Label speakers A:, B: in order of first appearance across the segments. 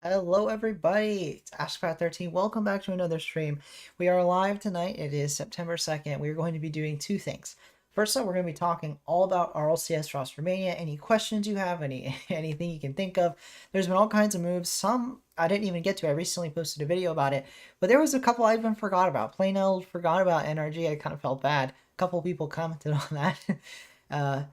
A: Hello, everybody. It's AskPat13. Welcome back to another stream. We are live tonight. It is September 2nd. We are going to be doing two things. First up, we're going to be talking all about RLCS Rostermania. Any questions you have, anything you can think of. There's been all kinds of moves. Some I didn't even get to. I recently posted a video about it, but there was a couple I even forgot about. Plain old forgot about NRG. I kind of felt bad. A couple people commented on that.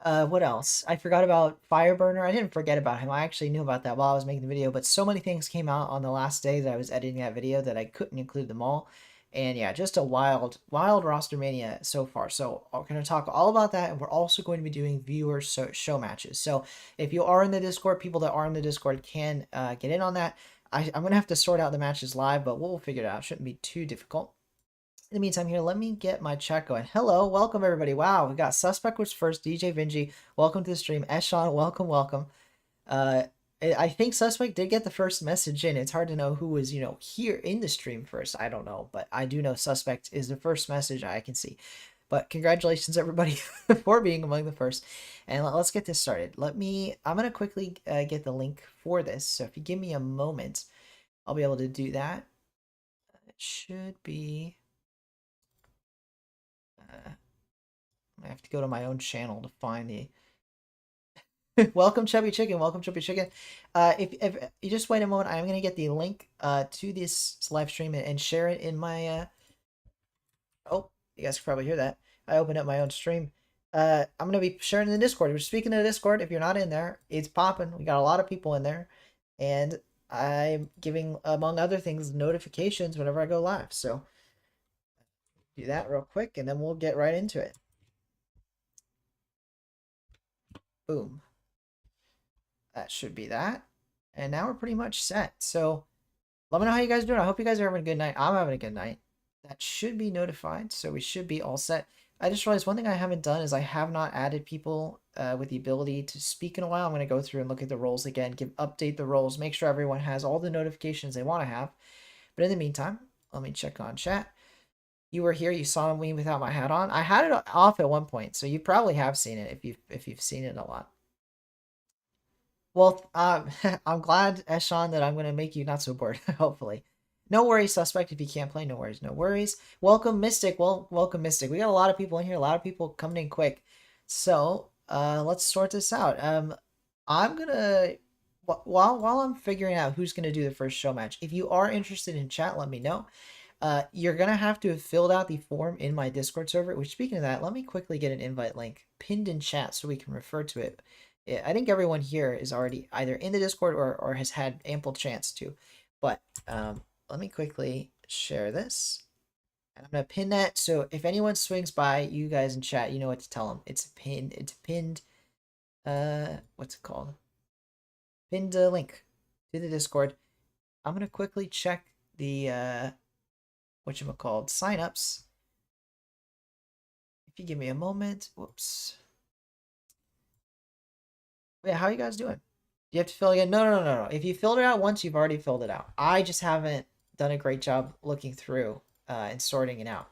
A: uh, what else? I forgot about Fireburner. I didn't forget about him. I actually knew about that while I was making the video, but so many things came out on the last day that I was editing that video that I couldn't include them all. And yeah, just a wild roster mania so far. So I'm going to talk all about that, and we're also going to be doing viewer show matches. So if you are in the Discord, people that are in the Discord can get in on that. I'm going to have to sort out the matches live, but we'll figure it out. It shouldn't be too difficult. In the meantime, here, let me get my chat going. Hello, welcome everybody. Wow, we got Suspect was first, DJ Vinji, welcome to the stream. Eshon, welcome. Uh, I think Suspect did get the first message in. It's hard to know who was, here in the stream first. I don't know, but I do know Suspect is the first message I can see. But congratulations, everybody, for being among the first. And let's get this started. I'm going to quickly get the link for this. So if you give me a moment, I'll be able to do that. It should be... I have to go to my own channel to find the. Welcome, Chubby Chicken. Welcome, Chubby Chicken. If you just wait a moment, I'm gonna get the link to this live stream and share it in my. Oh, you guys can probably hear that. I opened up my own stream. I'm gonna be sharing in the Discord. We're speaking of the Discord. If you're not in there, it's popping. We got a lot of people in there, and I'm giving, among other things, notifications whenever I go live. So do that real quick, and then we'll get right into it. Boom. That should be that. And now we're pretty much set. So let me know how you guys are doing. I hope you guys are having a good night. I'm having a good night. That should be notified. So we should be all set. I just realized one thing I haven't done is I have not added people with the ability to speak in a while. I'm going to go through and look at the roles again, update the roles, make sure everyone has all the notifications they want to have. But in the meantime, let me check on chat. You were here. You saw me without my hat on. I had it off at one point, so you probably have seen it if you've seen it a lot. Well, I'm glad, Eshan, that I'm going to make you not so bored, hopefully. No worries, Suspect, if you can't play. No worries, no worries. Welcome, Mystic. Well, welcome, Mystic. We got a lot of people in here, a lot of people coming in quick. So, let's sort this out. I'm going to, while I'm figuring out who's going to do the first show match, if you are interested in chat, let me know. You're going to have to have filled out the form in my Discord server, which, speaking of that, let me quickly get an invite link pinned in chat so we can refer to it. Yeah, I think everyone here is already either in the Discord or has had ample chance to. But let me quickly share this. And I'm going to pin that. So if anyone swings by, you guys in chat, you know what to tell them. It's pinned. It's pinned. What's it called? Pinned link to the Discord. I'm going to quickly check the, whatchamacallit, signups. If you give me a moment. Whoops. Yeah, how are you guys doing? Do you have to fill it again? No. If you filled it out once, you've already filled it out. I just haven't done a great job looking through and sorting it out.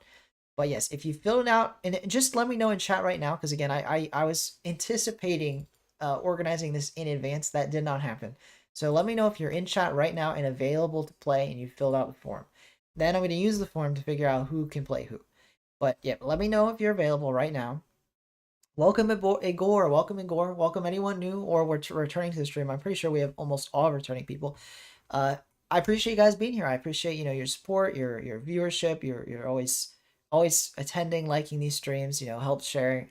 A: But yes, if you filled it out, and just let me know in chat right now, because again, I was anticipating organizing this in advance. That did not happen. So let me know if you're in chat right now and available to play and you filled out the form. Then I'm going to use the form to figure out who can play who. But yeah, let me know if you're available right now. Welcome, Igor. Welcome, Igor. Welcome, anyone new or we're returning to the stream. I'm pretty sure we have almost all returning people. I appreciate you guys being here. I appreciate your support, your viewership. You're always attending, liking these streams. Helps sharing.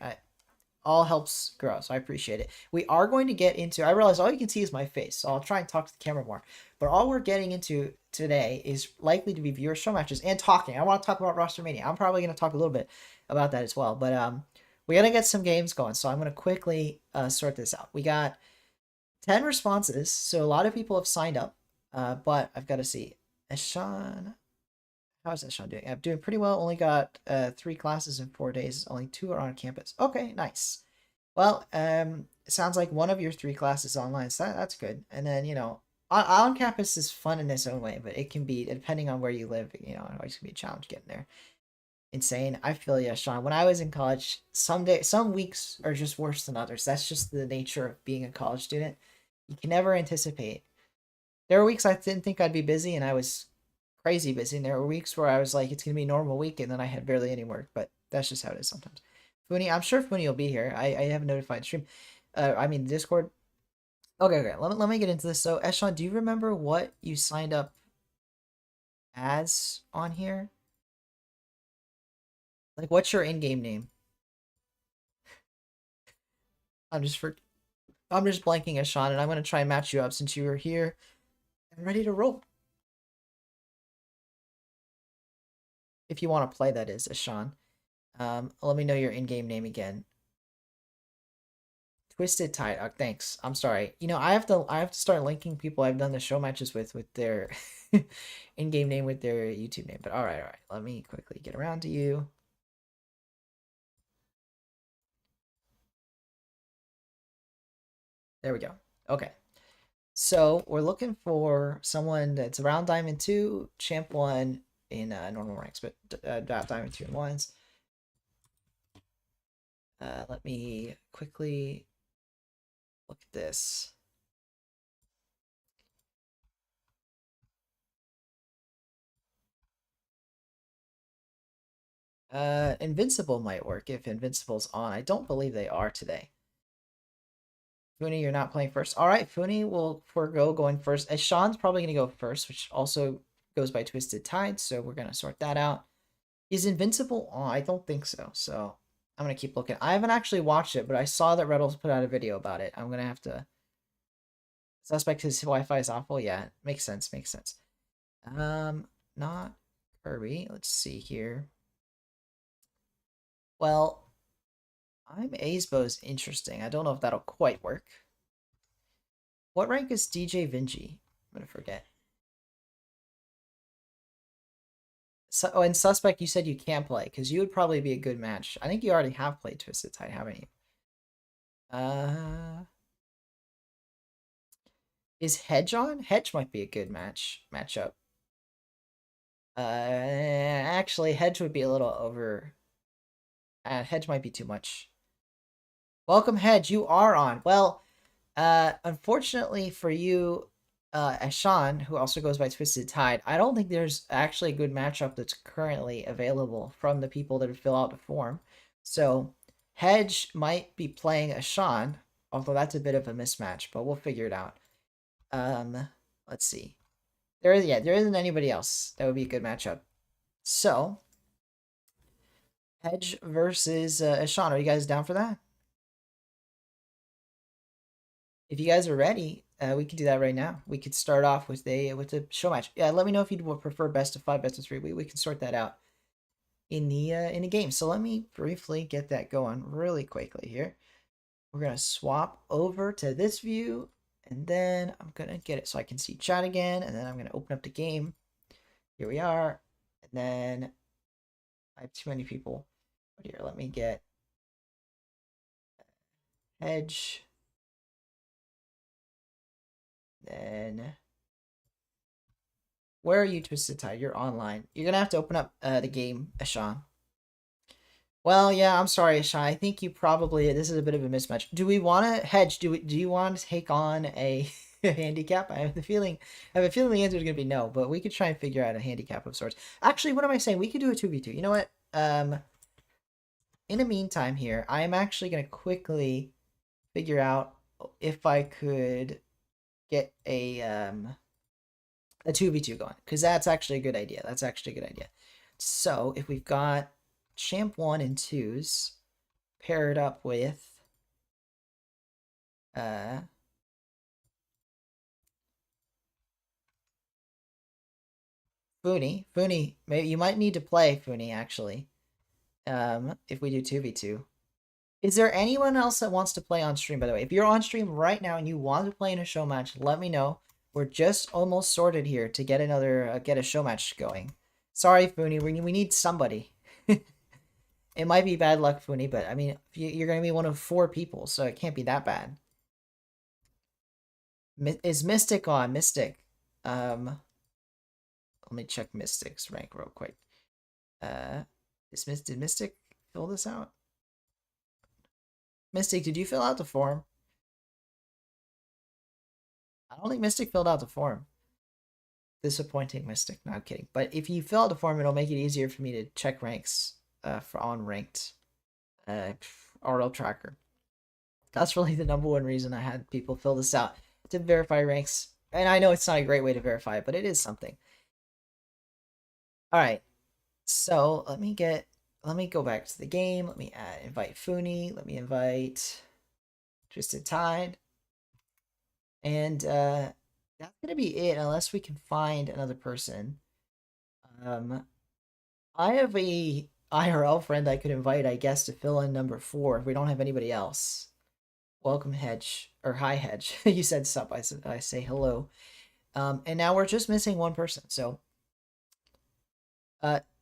A: All helps grow. So I appreciate it. We are going to get into. I realize all you can see is my face, so I'll try and talk to the camera more. But all we're getting into today is likely to be viewer show matches and talking. I want to talk about Rostermania. I'm probably going to talk a little bit about that as well. But we got to get some games going, so I'm going to quickly sort this out. We got 10 responses, so a lot of people have signed up, but I've got to see. Eshan, how is Eshan doing? I'm doing pretty well. Only got 3 classes in 4 days. Only 2 are on campus. Okay, nice. Well, it sounds like one of your 3 classes online, so that's good. And then, on campus is fun in its own way, but it can be, depending on where you live, it always can be a challenge getting there. Insane. I feel you, Sean. When I was in college, some weeks are just worse than others. That's just the nature of being a college student. You can never anticipate There were weeks I didn't think I'd be busy, and I was crazy busy. And there were weeks where I was like, it's gonna be a normal week, and then I had barely any work. But that's just how it is sometimes. Funi, I'm sure Funi will be here. I have a notified stream. I mean Discord. Okay. Let me get into this. So, Eshon, do you remember what you signed up as on here? Like, what's your in-game name? I'm just for I'm just blanking, Eshon, and I'm gonna try and match you up since you were here and ready to roll. If you want to play, that is, Eshon. Let me know your in-game name again. Twisted Tide. Thanks. I'm sorry. You know, I have to start linking people I've done the show matches with their in-game name with their YouTube name. But all right. Let me quickly get around to you. There we go. Okay. So we're looking for someone that's around Diamond 2, Champ 1 in normal ranks, but Diamond 2 and 1s. Let me quickly look at this. Invincible might work if Invincible's on. I don't believe they are today. Funi, you're not playing first. All right, Funi will forego going first. As Sean's probably going to go first, which also goes by Twisted Tide, so we're going to sort that out. Is Invincible on? I don't think so, so I'm going to keep looking. I haven't actually watched it, but I saw that Reddles put out a video about it. I'm going to have to... Suspect his Wi-Fi is awful? Yeah, makes sense. Not Kirby. Let's see here. Well, I'm Aesbo's interesting. I don't know if that'll quite work. What rank is DJ Vinci? I'm gonna forget. So, oh, and Suspect, you said you can't play, because you would probably be a good match. I think you already have played Twisted Tide, haven't you? Is Hedge on? Hedge might be a good matchup. Actually, Hedge would be a little over. Hedge might be too much. Welcome, Hedge. You are on. Well, unfortunately for you, Ashan, who also goes by Twisted Tide, I don't think there's actually a good matchup that's currently available from the people that fill out the form. So, Hedge might be playing Ashan, although that's a bit of a mismatch, but we'll figure it out. Let's see. There isn't anybody else that would be a good matchup. So, Hedge versus Ashan. Are you guys down for that? If you guys are ready, we can do that right now. We could start off with a show match. Yeah, let me know if you would prefer best of 5, best of 3. We can sort that out in the game. So let me briefly get that going really quickly here. We're gonna swap over to this view, and then I'm gonna get it so I can see chat again, and then I'm gonna open up the game. Here we are, and then I have too many people. But here, let me get Edge. Then where are you, Twisted Tide? You're online. You're gonna have to open up the game, Ashan. Well, yeah, I'm sorry, Ashan. I think you probably this is a bit of a mismatch. Do we want to Hedge? Do you want to take on a handicap? I have the feeling the answer is gonna be no, but we could try and figure out a handicap of sorts. Actually, what am I saying? We could do a 2v2. You know what? In the meantime, here I am actually gonna quickly figure out if I could get a 2v2 going, because that's actually a good idea. So if we've got champ 1 and 2s paired up with Funi, maybe you might need to play Funi actually. If we do 2v2. Is there anyone else that wants to play on stream, by the way? If you're on stream right now and you want to play in a show match, let me know. We're just almost sorted here to get get a show match going. Sorry, Funi, we need somebody. It might be bad luck, Funi, but I mean, you're going to be one of 4 people, so it can't be that bad. Is Mystic on? Mystic. Let me check Mystic's rank real quick. Did Mystic fill this out? Mystic, did you fill out the form? I don't think Mystic filled out the form. Disappointing Mystic. No, I'm kidding. But if you fill out the form, it'll make it easier for me to check ranks for on ranked uh, RL tracker. That's really the number one reason I had people fill this out, to verify ranks. And I know it's not a great way to verify it, but it is something. All right. So let me go back to the game. Let me invite Funi. Let me invite Twisted Tide. And that's gonna be it, unless we can find another person. I have a IRL friend I could invite, I guess, to fill in number 4 if we don't have anybody else. Welcome, Hedge, or hi, Hedge. You said sup. I say hello. And now we're just missing one person. So,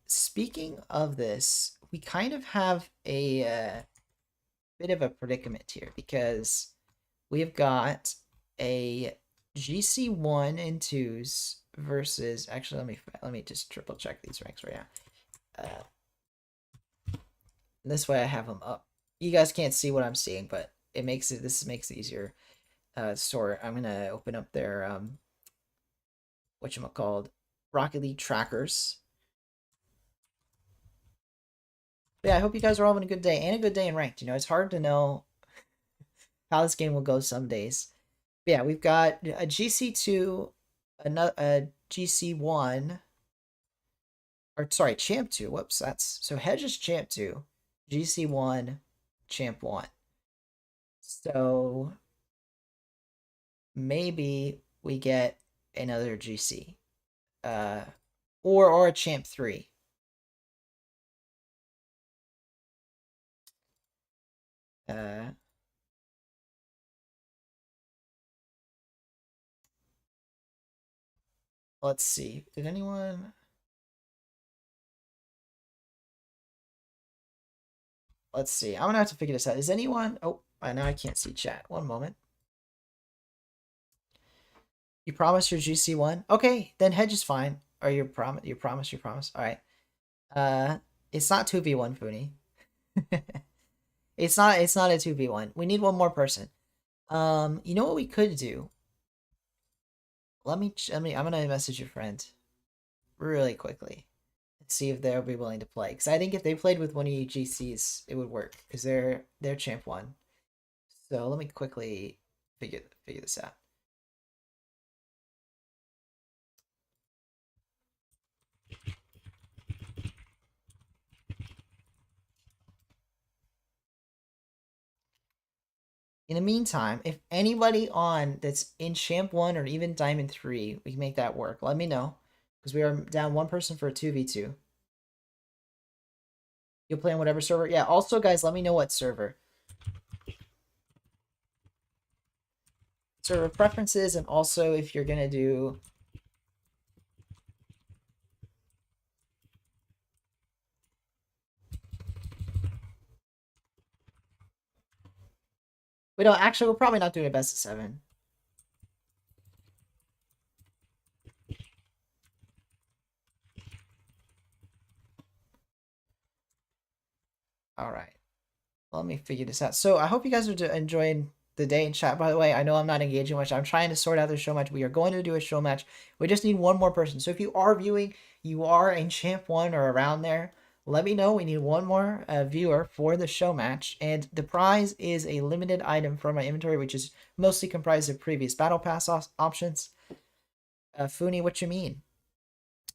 A: speaking of this, we kind of have a bit of a predicament here, because we've got a GC1 and 2s versus, actually, let me just triple check these ranks right now. This way I have them up. You guys can't see what I'm seeing, but this makes it easier. Sort. I'm gonna open up their whatchamacalled, Rocket League trackers. But yeah, I hope you guys are all having a good day, and a good day in ranked. You know, it's hard to know how this game will go some days. But yeah, we've got a GC2, a GC1, or sorry, Champ 2. Whoops, that's so Hedge is Champ 2, GC1, Champ 1. So maybe we get another GC. Or a Champ 3. Let's see. Did anyone? Let's see. I'm gonna have to figure this out. Is anyone? Oh, now I can't see chat. One moment. You promise your GC1? Okay, then Hedge is fine. Or you promise? You promise? You promise? All right. It's not 2v1, Funi. It's not. It's not a 2v1. We need one more person. You know what we could do? Let me. I'm gonna message your friend really quickly and see if they'll be willing to play. Because I think if they played with one of you GCs, it would work. Because they're champ 1. So let me quickly figure this out. In the meantime, if anybody on that's in Champ 1 or even Diamond 3, we can make that work. Let me know. Because we are down one person for a 2v2. You'll play on whatever server? Yeah, also, guys, let me know what server. Server preferences, and also if you're going to do... We don't... Actually, we're probably not doing a best of 7. All right. Let me figure this out. So I hope you guys are enjoying the day in chat. By the way, I know I'm not engaging much. I'm trying to sort out the show match. We are going to do a show match. We just need one more person. So if you are viewing, you are in Champ 1 or around there, let me know. We need one more viewer for the show match. And the prize is a limited item from my inventory, which is mostly comprised of previous Battle Pass options. Funi, what you mean?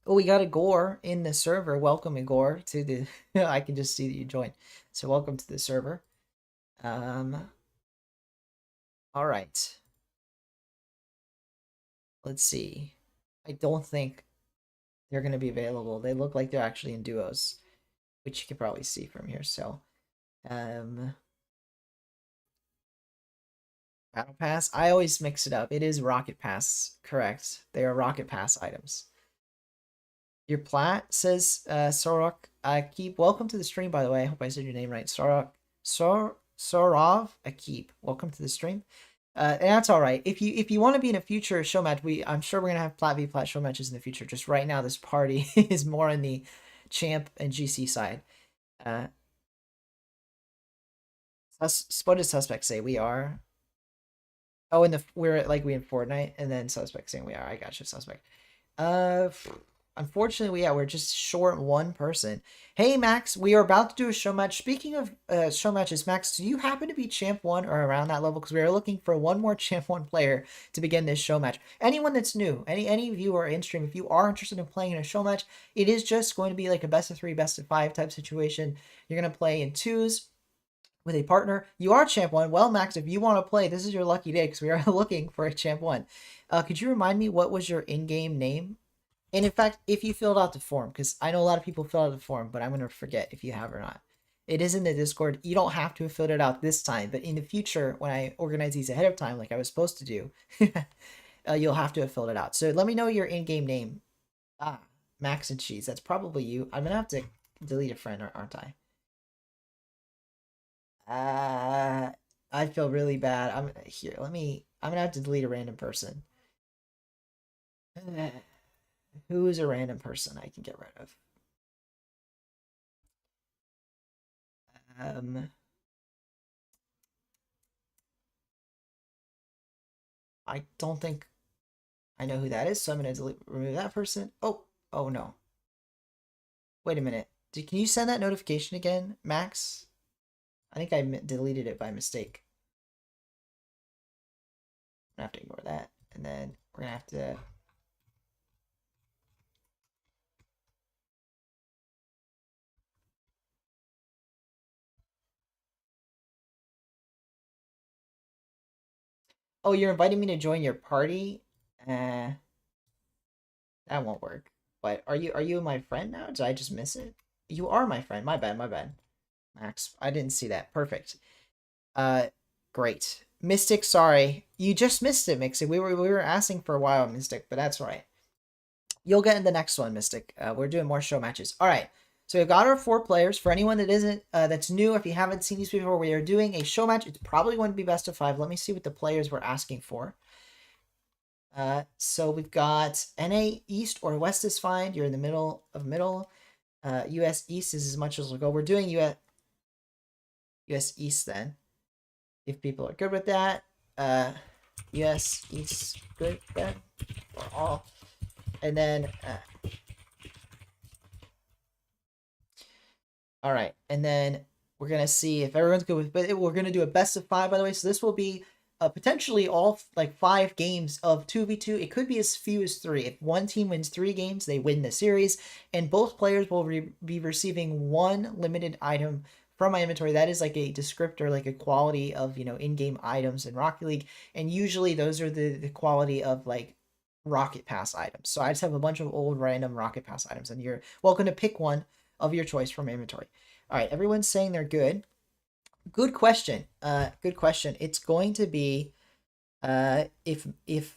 A: Oh, we got a Gore in the server. Welcome, Igor, to the... I can just see that you joined. So welcome to the server. All right. Let's see. I don't think they're going to be available. They look like they're actually in duos, which you can probably see from here. So, Battle Pass. I always mix it up. It is Rocket Pass. Correct. They are Rocket Pass items. Your plat says Sorok. Akip. Welcome to the stream, by the way. I hope I said your name right. Sorok. Sorov Akip. Welcome to the stream. And that's all right. If you want to be in a future show match, I'm sure we're gonna have plat v plat show matches in the future. Just right now, this party is more on the champ and GC side. What does suspect say? We are. Oh, we're like we in Fortnite, and then suspect saying we are. I got you, suspect. Uh, unfortunately, yeah, we're just short one person. Hey, Max, we are about to do a show match. Speaking of show matches, Max, do you happen to be champ one or around that level? Because we are looking for one more champ one player to begin this show match. Anyone that's new, any of you are in stream, if you are interested in playing in a show match, it is just going to be like a best of 3, best of 5 type situation. You're gonna play in twos with a partner. You are champ one. Well, Max, if you want to play, this is your lucky day because we are looking for a champ one. Could you remind me what was your in-game name? And in fact, if you filled out the form, because I know a lot of people fill out the form, but I'm going to forget if you have or not. It is in the Discord. You don't have to have filled it out this time, but in the future, when I organize these ahead of time, like I was supposed to do, you'll have to have filled it out. So let me know your in-game name. Ah, Max and Cheese. That's probably you. I'm going to have to delete a friend, aren't I? I feel really bad. I'm here. I'm gonna have to delete a random person. Who is a random person I can get rid of? Um, I don't think I know who that is, so I'm gonna remove that person. Oh no. Wait a minute. Can you send that notification again, Max? I think I deleted it by mistake. I'm gonna have to ignore that, and then we're gonna have to. Oh, you're inviting me to join your party? Uh, that won't work. But are you my friend now? Did I just miss it? You are my friend. My bad, my bad. Max, I didn't see that. Perfect. Uh great. Mystic, sorry. You just missed it, Mixie. We were asking for a while, Mystic, but that's right. You'll get in the next one, Mystic. We're doing more show matches. All right. So we've got our 4 players. For anyone that isn't that's new, if you haven't seen these before, we are doing a show match. It's probably going to be best of 5. Let me see what the players were asking for. So we've got NA East or West is fine. You're in the middle of middle. US East is as much as we'll go. We're doing US East then. If people are good with that. US East good then for all. And then all right, and then we're gonna see if everyone's good with. But we're gonna do a best of 5, by the way. So this will be potentially all like 5 games of 2v2. It could be as few as 3. If one team wins 3 games, they win the series, and both players will be receiving 1 limited item from my inventory. That is like a descriptor, like a quality of in-game items in Rocket League, and usually those are the quality of like Rocket Pass items. So I just have a bunch of old random Rocket Pass items, and you're welcome to pick one of your choice from inventory. All right, everyone's saying they're good. Good question. Good question. It's going to be if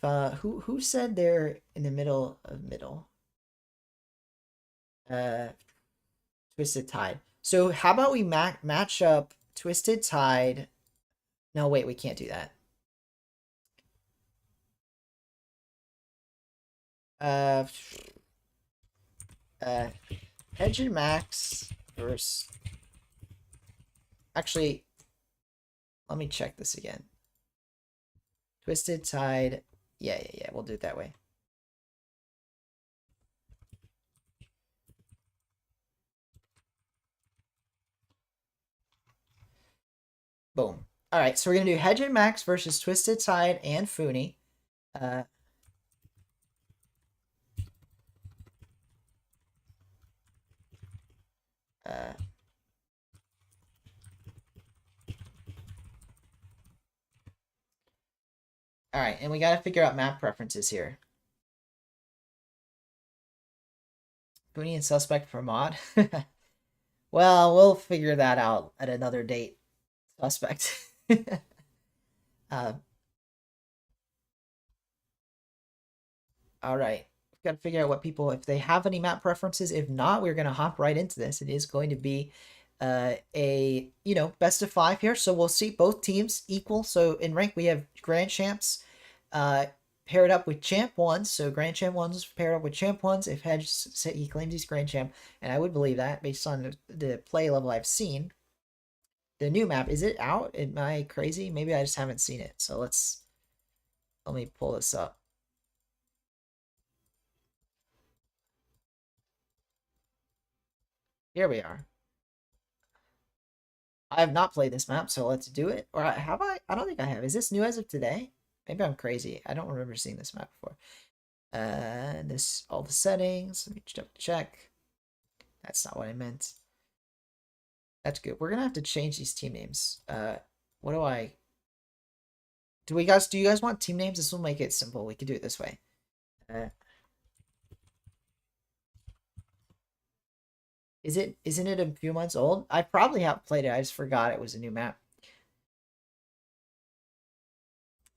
A: who said they're in the middle of middle? Uh Twisted Tide. So how about we match up Twisted Tide? No, wait, we can't do that. Uh uh Hedge and Max versus actually let me check this again. Twisted Tide. Yeah, we'll do it that way. Boom. All right, so we're gonna do Hedge and Max versus Twisted Tide and Funi. Uh, uh, all right, and we gotta figure out map preferences here. Funi and Suspect for mod. Well, we'll figure that out at another date. Suspect. uh, all right. We've got to figure out what people, if they have any map preferences. If not, we're going to hop right into this. It is going to be a, best of 5 here. So we'll see both teams equal. So in rank, we have Grand Champs paired up with Champ 1s. So Grand Champ 1s paired up with Champ 1s. If Hedge he claims he's Grand Champ, and I would believe that based on the play level I've seen. The new map, is it out? Am I crazy? Maybe I just haven't seen it. So let me pull this up. Here we are. I have not played this map, so let's do it. Or have I? I don't think I have. Is this new as of today? Maybe I'm crazy. I don't remember seeing this map before. This all the settings. Let me check. That's not what I meant. That's good. We're gonna have to change these team names. What do I? Do you guys want team names? This will make it simple. We could do it this way. Isn't it a few months old? I probably have played it. I just forgot it was a new map.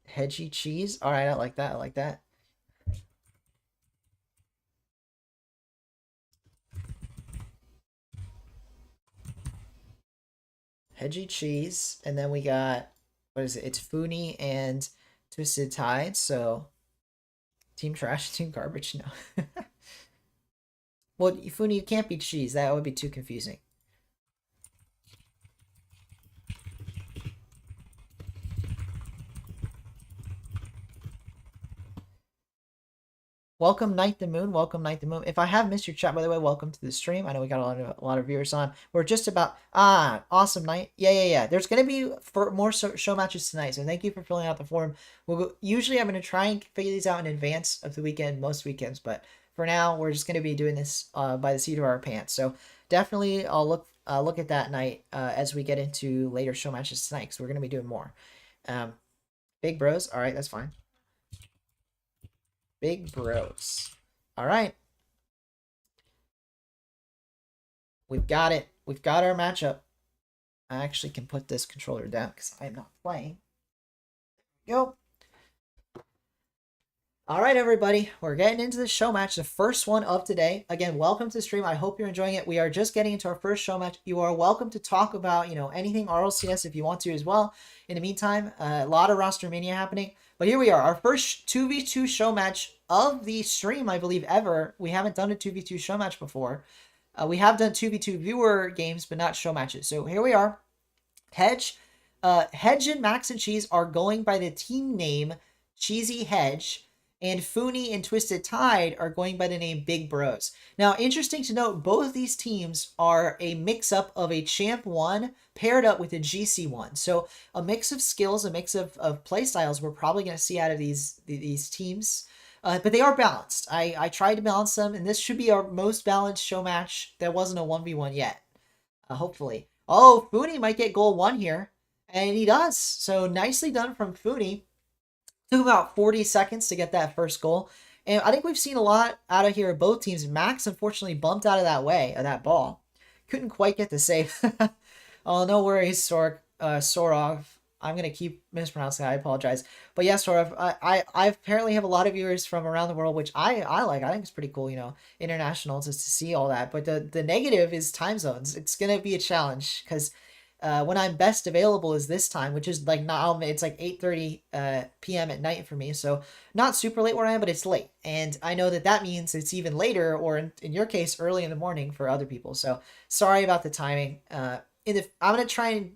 A: Hedgy cheese. All right, I like that. I like that. Hedgy cheese, and then we got what is it? It's Funi and Twisted Tide. So team trash, team garbage. No. Well, Funi, you can't be cheese. That would be too confusing. Welcome, Night the Moon. Welcome, Night the Moon. If I have missed your chat, by the way, welcome to the stream. I know we got a lot of viewers on. We're just about awesome night. Yeah. There's gonna be more show matches tonight, so thank you for filling out the form. Usually I'm gonna try and figure these out in advance of the weekend, most weekends, but for now we're just gonna be doing this by the seat of our pants. So definitely I'll look at that night as we get into later show matches tonight, because we're gonna be doing more. Big bros. All right, that's fine. Big bros. All right. We've got it. We've got our matchup. I actually can put this controller down because I'm not playing. There we go. All right, everybody. We're getting into the show match, the first one of today. Again, welcome to the stream. I hope you're enjoying it. We are just getting into our first show match. You are welcome to talk about, anything RLCS if you want to as well. In the meantime, a lot of Rostermania happening. But here we are, our first 2v2 show match of the stream, I believe, ever. We haven't done a 2v2 show match before. We have done 2v2 viewer games, but not show matches. So here we are. Hedge and Max and Cheese are going by the team name Cheesy Hedge, and Funi and Twisted Tide are going by the name Big Bros. Now, interesting to note, both these teams are a mix-up of a Champ 1 paired up with a GC 1. So a mix of skills, a mix of play styles we're probably going to see out of these teams. But they are balanced. I tried to balance them, and this should be our most balanced show match that wasn't a 1v1 yet. Hopefully. Oh, Funi might get goal 1 here. And he does. So nicely done from Funi. Took about 40 seconds to get that first goal. And I think we've seen a lot out of here of both teams. Max unfortunately bumped out of that ball. Couldn't quite get the save. Oh, no worries, Sorov. I'm going to keep mispronouncing it. I apologize. But yeah, Sorov, I apparently have a lot of viewers from around the world, which I like. I think it's pretty cool, international, just to see all that. But the negative is time zones. It's going to be a challenge because when I'm best available is this time, which is like now it's like 8:30 p.m. at night for me, so not super late where I am, but it's late, and I know that means it's even later, or in your case, early in the morning for other people. So sorry about the timing. I'm gonna try and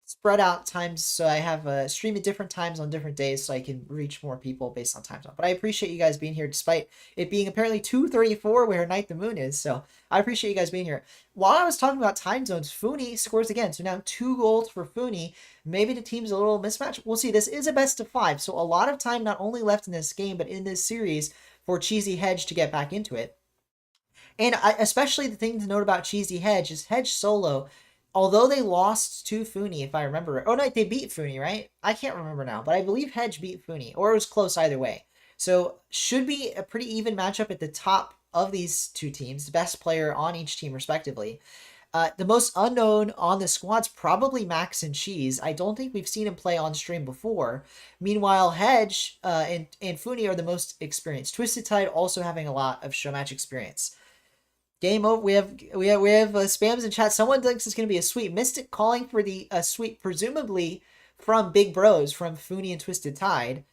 A: spread out times so I have a stream at different times on different days so I can reach more people based on time zone. But I appreciate you guys being here despite it being apparently 2:34 where Night the Moon is. So I appreciate you guys being here. While I was talking about time zones, Funi scores again. So now 2 goals for Funi. Maybe the team's a little mismatched. We'll see. This is a best of 5. So a lot of time not only left in this game, but in this series for Cheesy Hedge to get back into it. And especially the thing to note about Cheesy Hedge is Hedge solo, although they lost to Funi, if I remember. Oh, no, they beat Funi, right? I can't remember now, but I believe Hedge beat Funi, or it was close either way. So should be a pretty even matchup at the top of these two teams, the best player on each team respectively. The most unknown on the squad's probably Max and Cheese. I don't think we've seen him play on stream before. Meanwhile, Hedge and Funi are the most experienced. Twisted Tide also having a lot of show match experience. Game over. We have spams in chat. Someone thinks it's going to be a sweep. Mystic calling for the sweep, presumably from Big Bros, from Funi and Twisted Tide.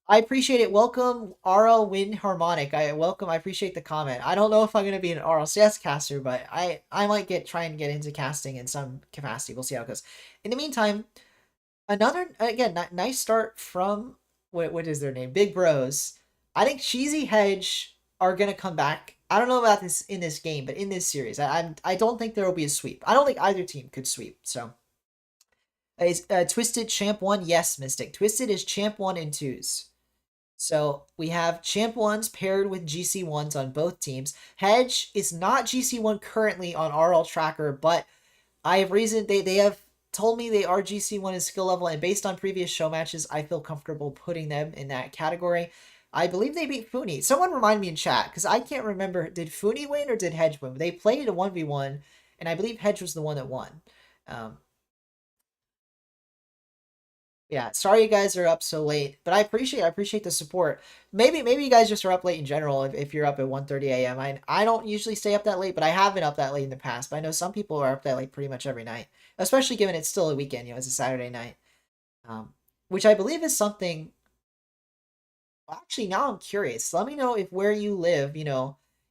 A: I appreciate it. Welcome, RL Win Harmonic. I appreciate the comment. I don't know if I'm going to be an RLCS caster, but I might try and get into casting in some capacity. We'll see how it goes. In the meantime, nice start from what is their name? Big Bros. I think Cheesy Hedge are going to come back I don't know about this in this game, but in this series, I don't think there will be a sweep. I don't think either team could sweep. So, is Twisted champ one? Yes, Mystic. Twisted is champ one in twos. So we have champ ones paired with GC ones on both teams. Hedge is not GC one currently on RL Tracker, but I have reason they have told me they are GC1 in skill level, and based on previous show matches, I feel comfortable putting them in that category. I believe they beat Funi. Someone remind me in chat, because I can't remember. Did Funi win or did Hedge win? They played a 1v1, and I believe Hedge was the one that won. Um, yeah, sorry you guys are up so late, but I appreciate the support. Maybe you guys just are up late in general if you're up at 1:30 a.m. I don't usually stay up that late, but I have been up that late in the past. But I know some people are up that late pretty much every night, especially given it's still a weekend, it's a Saturday night. Which I believe is something. Actually, now I'm curious. Let me know if where you live,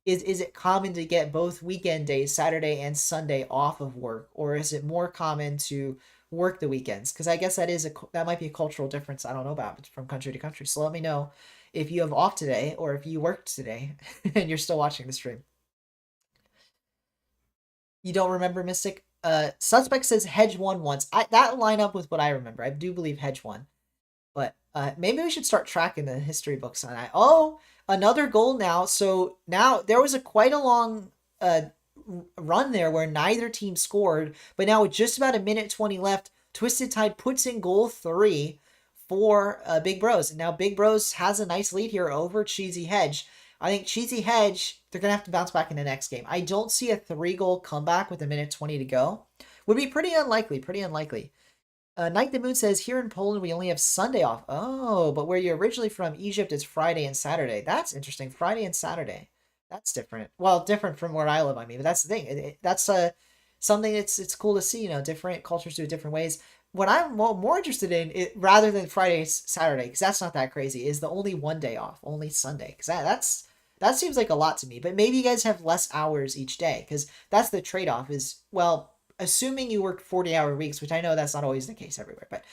A: is it common to get both weekend days, Saturday and Sunday, off of work, or is it more common to work the weekends? Because I guess that might be a cultural difference I don't know about from country to country. So let me know if you have off today or if you worked today and you're still watching the stream. You don't remember Mystic? Suspect says Hedge won once. That line up with what I remember. I do believe Hedge won. But maybe we should start tracking the history books on that. Oh, another goal now. So now there was quite a long run there where neither team scored, but now with just about a minute 20 left, Twisted Tide puts in goal 3 for Big Bros. And now Big Bros has a nice lead here over Cheesy Hedge. I think Cheesy Hedge, they're going to have to bounce back in the next game. I don't see a 3-goal comeback with a minute 20 to go. Would be pretty unlikely. Night the Moon says, here in Poland, we only have Sunday off. Oh, but where you're originally from, Egypt, is Friday and Saturday. That's interesting. Friday and Saturday. That's different. Well, different from where I live, I mean, but that's the thing. That's something it's cool to see, different cultures do it different ways. What I'm more interested in, rather than Friday, Saturday, because that's not that crazy, is the only one day off, only Sunday. Because that seems like a lot to me. But maybe you guys have less hours each day, because that's the trade-off is, well, assuming you work 40-hour weeks, which I know that's not always the case everywhere, but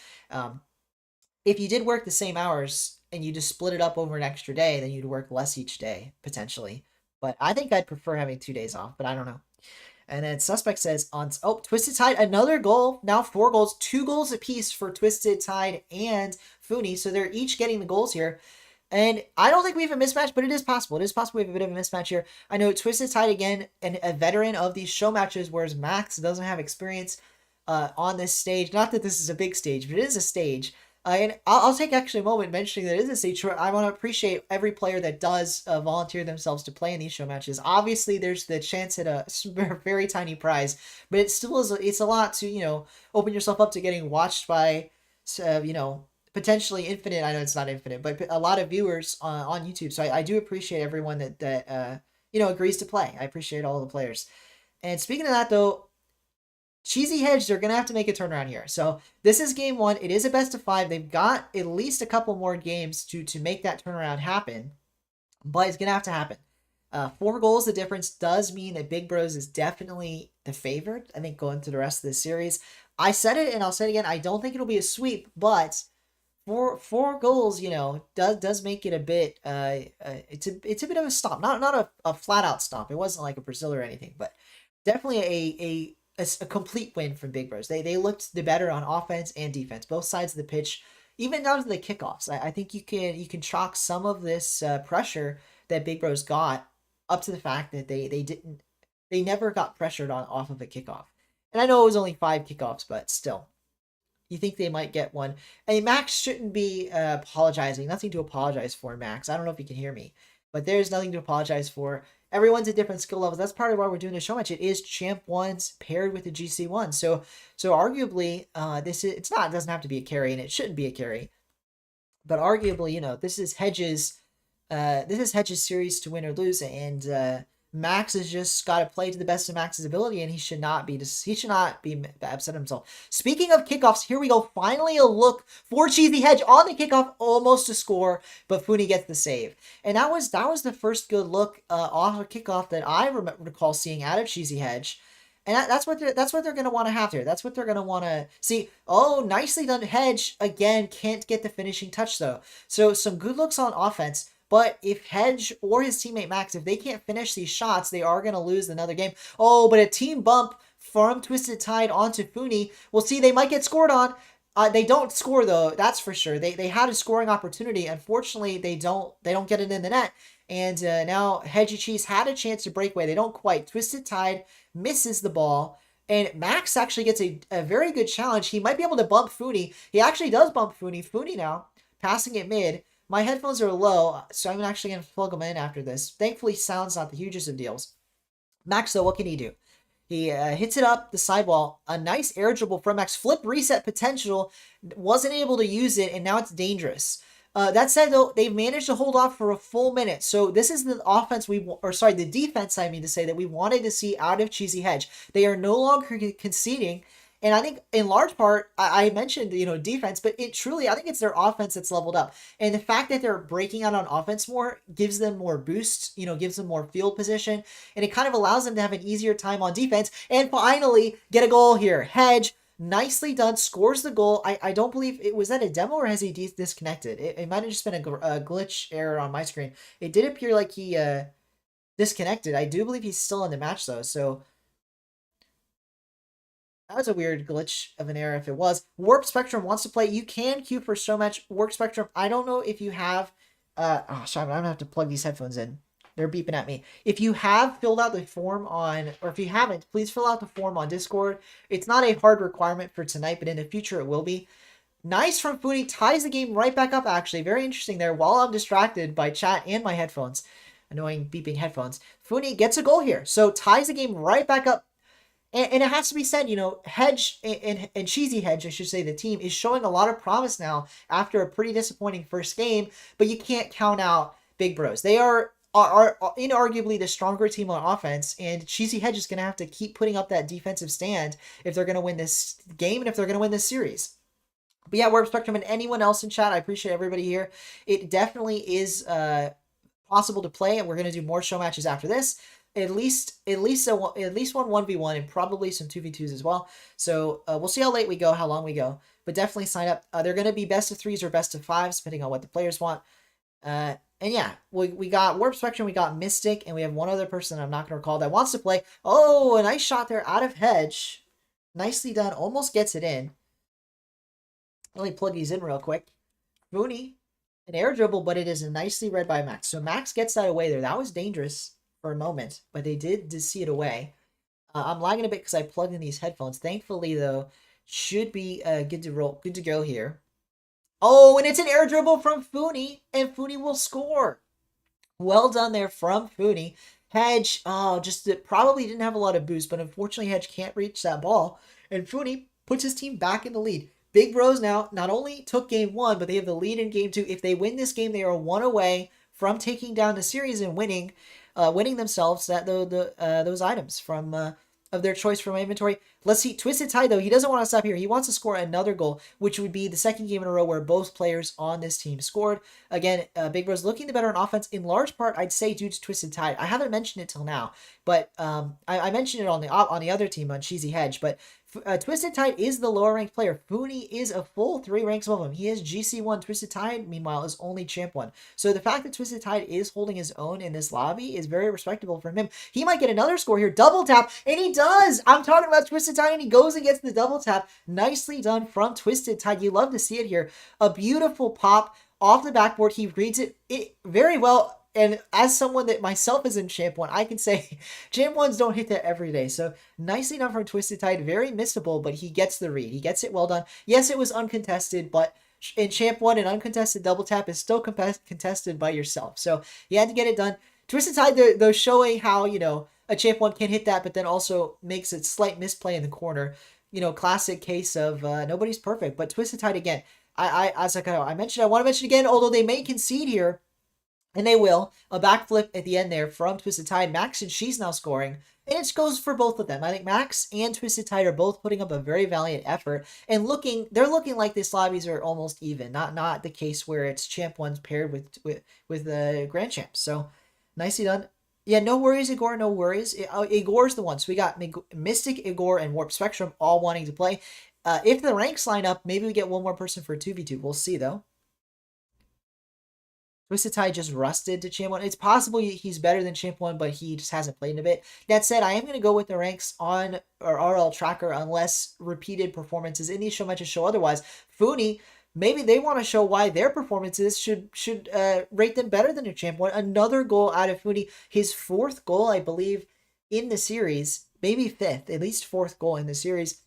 A: if you did work the same hours and you just split it up over an extra day, then you'd work less each day, potentially. But I think I'd prefer having 2 days off, but I don't know. And then Suspect says, Twisted Tide, another goal, now 4 goals, 2 goals apiece for Twisted Tide and Funi, so they're each getting the goals here. And I don't think we have a mismatch, but it is possible. It is possible we have a bit of a mismatch here. I know Twisted Tide, again, and a veteran of these show matches, whereas Max doesn't have experience on this stage. Not that this is a big stage, but it is a stage. And I'll take actually a moment mentioning that it is a stage where I want to appreciate every player that does volunteer themselves to play in these show matches. Obviously, there's the chance at a very tiny prize, but it still is. It's a lot to open yourself up to getting watched by, potentially infinite. I know it's not infinite, but a lot of viewers on YouTube. So I do appreciate everyone that agrees to play. I appreciate all the players. And speaking of that, though, Cheesy Hedge, they're gonna have to make a turnaround here. So this is game 1. It is a best of 5. They've got at least a couple more games to make that turnaround happen, but it's gonna have to happen. 4 goals, the difference does mean that Big Bros is definitely the favorite. I think going through the rest of the series. I said it and I'll say it again. I don't think it'll be a sweep, but four goals, does make it a bit. It's a bit of a stomp, not a flat out stomp. It wasn't like a Brazil or anything, but definitely a complete win from Big Bros. They looked the better on offense and defense, both sides of the pitch, even down to the kickoffs. I think you can chalk some of this pressure that Big Bros got up to the fact that they never got pressured off of a kickoff. And I know it was only 5 kickoffs, but still. You think they might get one. And Max shouldn't be apologizing. Nothing to apologize for, Max. I don't know if you can hear me, but there's nothing to apologize for. Everyone's at different skill levels. That's part of why we're doing the show match. It is Champ 1s paired with the GC 1. So arguably, it doesn't have to be a carry, and it shouldn't be a carry. But arguably, this is Hedge's series to win or lose, and Max has just got to play to the best of Max's ability, and he should not be upset himself. Speaking of kickoffs, here we go. Finally, a look for Cheesy Hedge on the kickoff, almost to score, but Funi gets the save. And that was the first good look off a kickoff that I recall seeing out of Cheesy Hedge. And that's what they're going to want to have here. That's what they're going to want to see. Oh, nicely done. Hedge, again, can't get the finishing touch, though. So some good looks on offense. But if Hedge or his teammate Max, if they can't finish these shots, they are going to lose another game. Oh, but a team bump from Twisted Tide onto Funi. We'll see, they might get scored on. They don't score though, that's for sure. They had a scoring opportunity. Unfortunately, they don't get it in the net. And now Hedgy Cheese had a chance to break away. They don't quite. Twisted Tide misses the ball. And Max actually gets a very good challenge. He might be able to bump Funi. He actually does bump Funi. Funi now, passing it mid. My headphones are low, so I'm actually going to plug them in after this. Thankfully, sound's not the hugest of deals. Max, though, what can he do? He hits it up the sidewall. A nice air dribble from Max. Flip reset potential. Wasn't able to use it, and now it's dangerous. That said, though, they've managed to hold off for a full minute. So this is the offense the defense, I mean to say, that we wanted to see out of Cheesy Hedge. They are no longer conceding. And I think in large part, I mentioned, defense, but I think it's their offense that's leveled up. And the fact that they're breaking out on offense more gives them more boost, gives them more field position. And it kind of allows them to have an easier time on defense. And finally, get a goal here. Hedge, nicely done, scores the goal. I don't believe, was that a demo or has he disconnected? It might have just been a glitch error on my screen. It did appear like he disconnected. I do believe he's still in the match though, so that was a weird glitch of an error if it was. Warp Spectrum wants to play. You can queue for Showmatch. Warp Spectrum, I don't know if you have... sorry, I'm going to have to plug these headphones in. They're beeping at me. If you have filled out the form on... Or if you haven't, please fill out the form on Discord. It's not a hard requirement for tonight, but in the future it will be. Nice from Funi. Ties the game right back up, actually. Very interesting there while I'm distracted by chat and my headphones. Annoying beeping headphones. Funi gets a goal here. So ties the game right back up. And it has to be said, Hedge and Cheesy Hedge, I should say, the team is showing a lot of promise now after a pretty disappointing first game, but you can't count out Big Bros. They are inarguably the stronger team on offense, and Cheesy Hedge is going to have to keep putting up that defensive stand if they're going to win this game and if they're going to win this series. But yeah, Warp Spectrum and anyone else in chat, I appreciate everybody here. It definitely is possible to play, and we're going to do more show matches after this. At least one 1v1 and probably some 2v2s as well. So we'll see how late we go, how long we go. But definitely sign up. They're going to be best of 3s or best of 5s, depending on what the players want. And yeah, we got Warp Spectrum, we got Mystic, and we have one other person I'm not going to recall that wants to play. Oh, a nice shot there out of Hedge. Nicely done. Almost gets it in. Let me plug these in real quick. Mooney, an air dribble, but it is nicely read by Max. So Max gets that away there. That was dangerous for a moment, but they did see it away. I'm lagging a bit because I plugged in these headphones. Thankfully, though, should be good to go here. Oh, and it's an air dribble from Funi, and Funi will score. Well done there from Funi. Hedge, probably didn't have a lot of boost, but unfortunately Hedge can't reach that ball, and Funi puts his team back in the lead. Big Bros now not only took game 1, but they have the lead in game 2. If they win this game, they are 1 away from taking down the series and winning themselves those items from of their choice from my inventory. Let's see, Twisted Tide, though, he doesn't want to stop here. He wants to score another goal, which would be the second game in a row where both players on this team scored. Again, Big Bros looking the better on offense, in large part, I'd say, due to Twisted Tide. I haven't mentioned it till now, but I mentioned it on the other team, on Cheesy Hedge, but Twisted Tide is the lower ranked player. Funi is a full 3 ranks above him. He is GC1. Twisted Tide, meanwhile, is only Champ 1. So the fact that Twisted Tide is holding his own in this lobby is very respectable from him. He might get another score here. Double tap, and he does! I'm talking about Twisted Tide, and he goes and gets the double tap. Nicely done from Twisted Tide. You love to see it here. A beautiful pop off the backboard. He reads it very well. And as someone that myself is in Champ 1, I can say Champ 1s don't hit that every day. So nicely done from Twisted Tide. Very missable, but he gets the read. He gets it well done. Yes, it was uncontested, but in Champ 1, an uncontested double tap is still contested by yourself. So he had to get it done. Twisted Tide, they're showing how, a Champ 1 can hit that, but then also makes a slight misplay in the corner. Classic case of nobody's perfect. But Twisted Tide, again, I want to mention again, although they may concede here, and they will. A backflip at the end there from Twisted Tide. Max and she's now scoring. And it goes for both of them. I think Max and Twisted Tide are both putting up a very valiant effort. And they're looking like these lobbies are almost even. Not the case where it's Champ 1's paired with the Grand Champs. So, nicely done. Yeah, no worries, Igor. No worries. Igor's the one. So we got Mystic, Igor, and Warp Spectrum all wanting to play. If the ranks line up, maybe we get one more person for 2v2. We'll see, though. Twisted Tie just rusted to Champ 1. It's possible he's better than Champ 1, but he just hasn't played in a bit. That said, I am going to go with the ranks on our RL tracker unless repeated performances in these show matches show otherwise. Funi, maybe they want to show why their performances should rate them better than a Champ 1. Another goal out of Funi. His fourth goal, I believe, in the series. Maybe fifth, at least fourth goal in the series.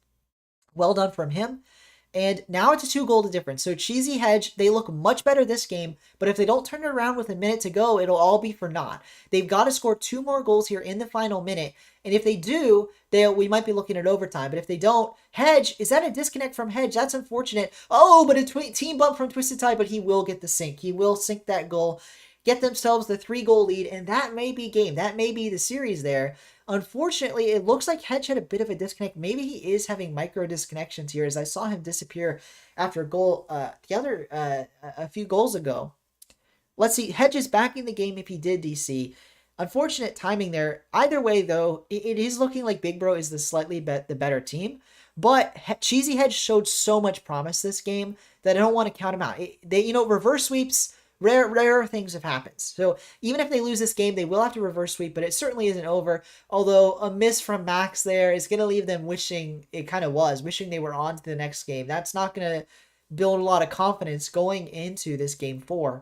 A: Well done from him. And now it's a 2-goal difference. So Cheesy Hedge, they look much better this game, but if they don't turn it around with a minute to go, it'll all be for naught. They've got to score 2 more goals here in the final minute. And if they do, we might be looking at overtime. But if they don't, Hedge, is that a disconnect from Hedge? That's unfortunate. Oh, but a team bump from Twisted Tie, but he will get the sink. He will sink that goal, get themselves the 3-goal lead, and that may be game. That may be the series there. Unfortunately, it looks like Hedge had a bit of a disconnect. Maybe he is having micro disconnections here, as I saw him disappear after a goal a few goals ago. Let's see. Hedge is back in the game if he did DC. Unfortunate timing there. Either way, though, it is looking like Big Bro is the better team. But Cheesy Hedge showed so much promise this game that I don't want to count him out. Reverse sweeps. Rare things have happened. So even if they lose this game, they will have to reverse sweep, but it certainly isn't over. Although a miss from Max there is going to leave them wishing they were on to the next game. That's not going to build a lot of confidence going into this game 3.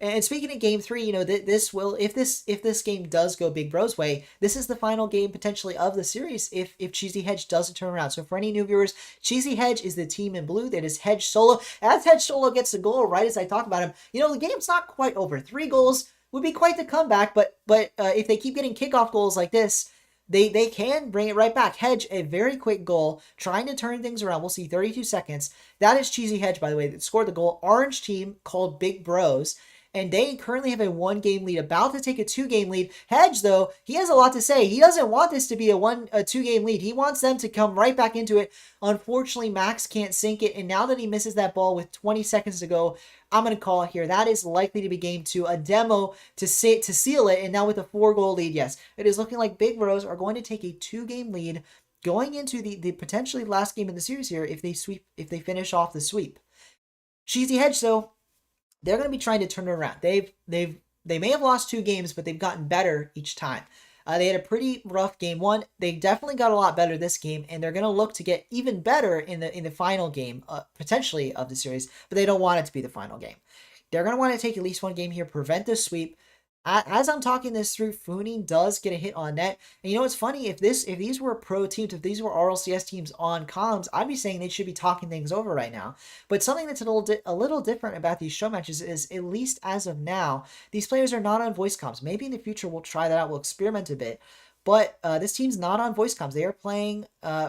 A: And speaking of game 3, this will, if this game does go Big Bro's way, this is the final game potentially of the series if Cheesy Hedge doesn't turn around. So for any new viewers, Cheesy Hedge is the team in blue. That is Hedge Solo. As Hedge Solo gets the goal, right as I talk about him, the game's not quite over. 3 goals would be quite the comeback, but if they keep getting kickoff goals like this, they can bring it right back. Hedge, a very quick goal, trying to turn things around. We'll see 32 seconds. That is Cheesy Hedge, by the way, that scored the goal. Orange team called Big Bros, and they currently have a 1-game lead, about to take a 2-game lead. Hedge, though, he has a lot to say. He doesn't want this to be a 2-game lead. He wants them to come right back into it. Unfortunately, Max can't sink it, and now that he misses that ball with 20 seconds to go, I'm going to call it here. That is likely to be game 2, a demo to seal it, and now with a 4-goal lead, yes, it is looking like Big Bros are going to take a 2-game lead going into the potentially last game in the series here if they finish off the sweep. Cheesy Hedge, though, they're going to be trying to turn it around. They may have lost 2 games, but they've gotten better each time. They had a pretty rough game 1. They definitely got a lot better this game, and they're going to look to get even better in the final game, potentially, of the series, but they don't want it to be the final game. They're going to want to take at least 1 game here, prevent the sweep. As I'm talking this through, Funi does get a hit on net. And it's funny, if these were pro teams, if these were RLCS teams on comms, I'd be saying they should be talking things over right now. But something that's a little different about these show matches is, at least as of now, these players are not on voice comms. Maybe in the future we'll try that out, we'll experiment a bit. But this team's not on voice comms. They are playing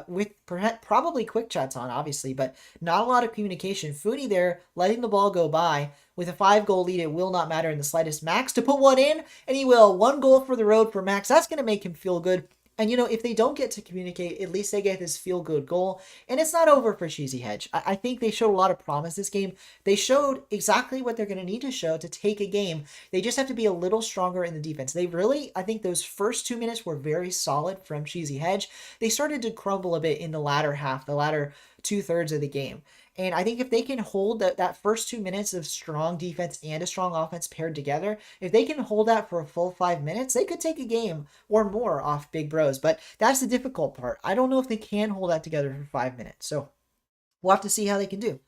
A: with probably quick chats on, obviously, but not a lot of communication. Funi there, letting the ball go by. With a 5-goal lead, it will not matter in the slightest. Max to put 1 in, and he will. 1 goal for the road for Max. That's going to make him feel good. And, if they don't get to communicate, at least they get this feel-good goal. And it's not over for Cheesy Hedge. I think they showed a lot of promise this game. They showed exactly what they're going to need to show to take a game. They just have to be a little stronger in the defense. They really, I think those first 2 minutes were very solid from Cheesy Hedge. They started to crumble a bit in the latter half, the latter 2/3 of the game. And I think if they can hold that first 2 minutes of strong defense and a strong offense paired together, if they can hold that for a full 5 minutes, they could take a game or more off Big Bros. But that's the difficult part. I don't know if they can hold that together for 5 minutes. So we'll have to see how they can do.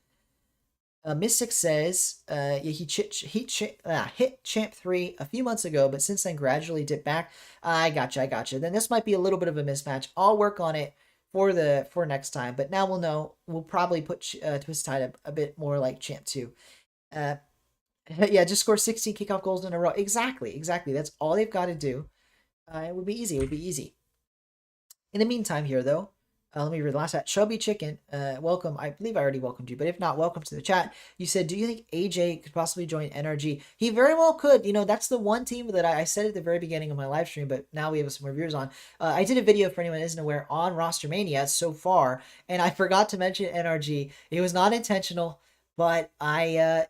A: Mystic says he hit Champ 3 a few months ago, but since then gradually dipped back. I gotcha. Then this might be a little bit of a mismatch. I'll work on it for next time, but now we'll know. We'll probably put Twist Tide a bit more like Champ 2. Yeah, just score 16 kickoff goals in a row. Exactly. That's all they've got to do. It would be easy. In the meantime here, though, let me read the last chat. Chubby Chicken, welcome. I believe I already welcomed you, but if not, welcome to the chat. You said, do you think AJ could possibly join NRG? He very well could. That's the one team that I said at the very beginning of my live stream, but now we have some reviewers on. I did a video, for anyone who isn't aware, on Rostermania so far, and I forgot to mention NRG. It was not intentional. But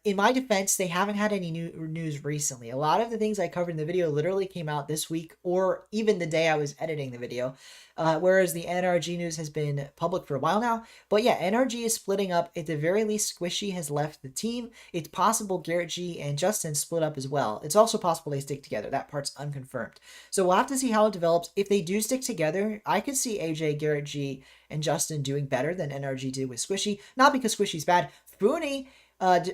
A: in my defense, they haven't had any new news recently. A lot of the things I covered in the video literally came out this week or even the day I was editing the video. Whereas the NRG news has been public for a while now. But yeah, NRG is splitting up. At the very least, Squishy has left the team. It's possible Garrett G and Justin split up as well. It's also possible they stick together. That part's unconfirmed. So we'll have to see how it develops. If they do stick together, I could see AJ, Garrett G, and Justin doing better than NRG did with Squishy. Not because Squishy's bad. Fooney,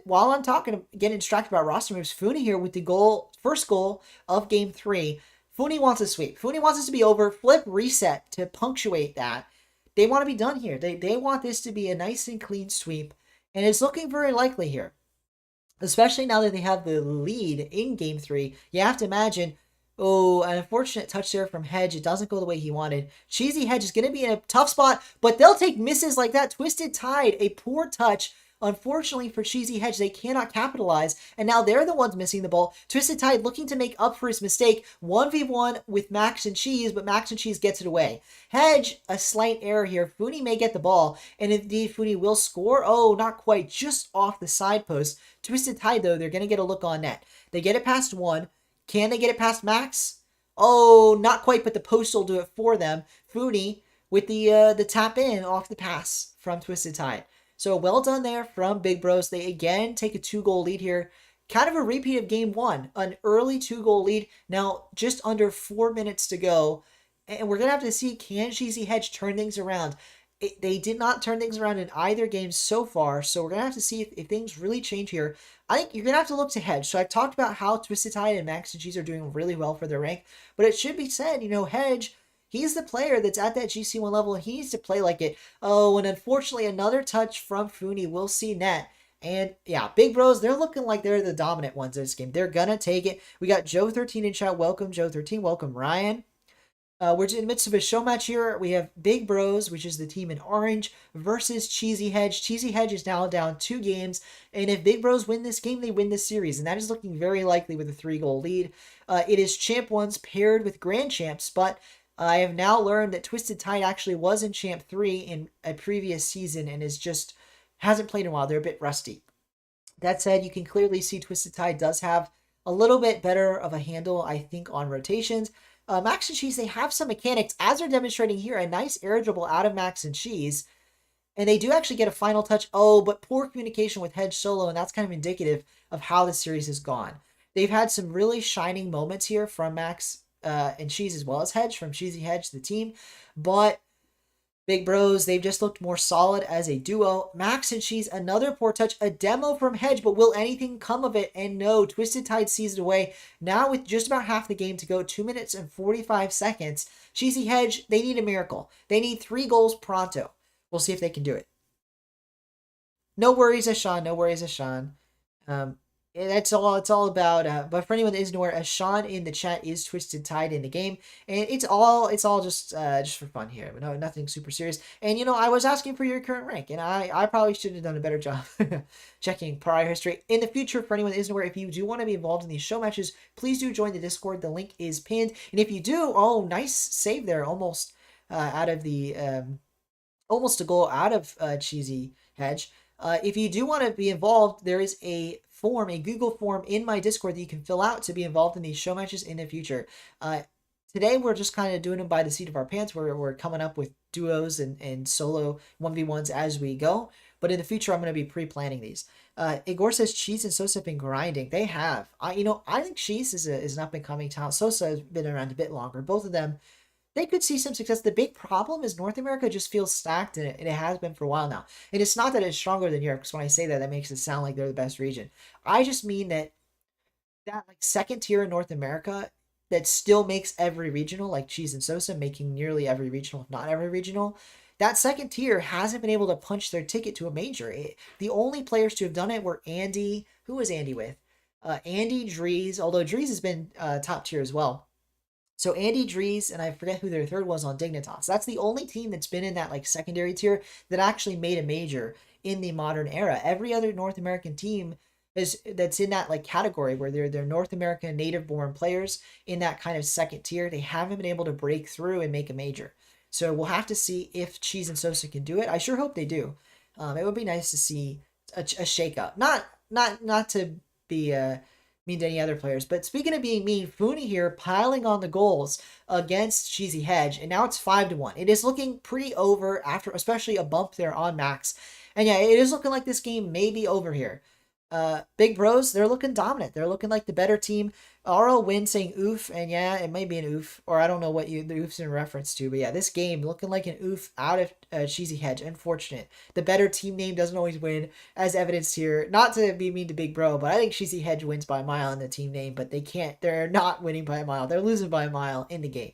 A: while I'm talking, getting distracted about roster moves, Fooney here with the first goal of game 3. Fooney wants a sweep. Fooney wants this to be over. Flip reset to punctuate that. They want to be done here. They want this to be a nice and clean sweep. And it's looking very likely here. Especially now that they have the lead in game 3. You have to imagine, oh, an unfortunate touch there from Hedge. It doesn't go the way he wanted. Cheesy Hedge is going to be in a tough spot, but they'll take misses like that. Twisted Tide, a poor touch. Unfortunately for Cheesy Hedge, they cannot capitalize, and now they're the ones missing the ball. Twisted Tide looking to make up for his mistake. 1v1 with Max and Cheese, but Max and Cheese gets it away. Hedge, a slight error here. Fooney may get the ball, and indeed Fooney will score. Oh, not quite, just off the side post. Twisted Tide, though, they're going to get a look on net. They get it past 1. Can they get it past Max? Oh, not quite, but the post will do it for them. Fooney with the tap in off the pass from Twisted Tide. So well done there from Big Bros. They again take a 2-goal lead here. Kind of a repeat of game 1. An early 2-goal lead. Now just under 4 minutes to go. And we're going to have to see, can Cheesy Hedge turn things around? They did not turn things around in either game so far. So we're going to have to see if things really change here. I think you're going to have to look to Hedge. So I've talked about how Twisted Tide and Max and Cheese are doing really well for their rank. But it should be said, Hedge, he's the player that's at that GC1 level, and he needs to play like it. Oh, and unfortunately, another touch from Fooney. We'll see net. And yeah, Big Bros, they're looking like they're the dominant ones in this game. They're going to take it. We got Joe13 in chat. Welcome, Joe13. Welcome, Ryan. We're in the midst of a show match here. We have Big Bros, which is the team in orange, versus Cheesy Hedge. Cheesy Hedge is now down 2 games, and if Big Bros win this game, they win this series, and that is looking very likely with a 3-goal lead. It is Champ 1s paired with Grand Champs, but I have now learned that Twisted Tide actually was in Champ 3 in a previous season and hasn't played in a while. They're a bit rusty. That said, you can clearly see Twisted Tide does have a little bit better of a handle, I think, on rotations. Max and Cheese, they have some mechanics, as they're demonstrating here, a nice air dribble out of Max and Cheese. And they do actually get a final touch. Oh, but poor communication with Hedge solo, and that's kind of indicative of how the series has gone. They've had some really shining moments here from Max and Cheese as well as Hedge, from Cheesy Hedge, the team. But Big Bros, they've just looked more solid as a duo. Max and Cheese, another poor touch, a demo from Hedge, but will anything come of it? And no, Twisted Tide sees it away. Now with just about half the game to go, 2 minutes and 45 seconds, Cheesy Hedge, they need a miracle. They need 3 goals pronto. We'll see if they can do it. No worries, Ashan. No worries, Ashan. That's all it's all about. But for anyone that isn't aware, Ashan in the chat is Twisted Tide in the game, and it's all just for fun here. No, nothing super serious. And I was asking for your current rank, and I probably should have done a better job checking prior history. In the future, for anyone that isn't aware, if you do want to be involved in these show matches, please do join the Discord. The link is pinned, and if you do, oh, nice save there, almost out of the almost a goal out of Cheesy Hedge. If you do want to be involved, there is a Google form in my Discord that you can fill out to be involved in these show matches in the future. Today, we're just kind of doing them by the seat of our pants. We're coming up with duos and solo 1v1s as we go. But in the future, I'm going to be pre-planning these. Igor says Cheese and Sosa have been grinding. They have. I think Cheese is an up-and-coming talent. Sosa has been around a bit longer. Both of them, they could see some success. The big problem is North America just feels stacked, and it has been for a while now. And it's not that it's stronger than Europe, because when I say that, that makes it sound like they're the best region. I just mean that like second tier in North America that still makes every regional, like Cheese and Sosa, making nearly every regional, if not every regional. That second tier hasn't been able to punch their ticket to a major. The only players to have done it were Andy. Who was Andy with? Andy Drees, although Drees has been top tier as well. So Andy Drees, and I forget who their third was on Dignitas. That's the only team that's been in that like secondary tier that actually made a major in the modern era. Every other North American team that's in that like category where they're North American native born players in that kind of second tier. They haven't been able to break through and make a major. So we'll have to see if Cheese and Sosa can do it. I sure hope they do. It would be nice to see a shakeup. Not to be mean to any other players, but speaking of being mean, Funi here piling on the goals against Cheesy Hedge, and now it's 5-1. It is looking pretty over after, especially a bump there on Max, and yeah, it is looking like this game may be over here. Big Bros, they're looking dominant. They're looking like the better team. RL win saying oof, and yeah, it might be an oof, or I don't know what the oof's in reference to, but yeah, this game looking like an oof out of Cheesy Hedge. Unfortunate. The better team name doesn't always win, as evidenced here. Not to be mean to Big Bro, but I think Cheesy Hedge wins by a mile in the team name, but they can't. They're not winning by a mile. They're losing by a mile in the game.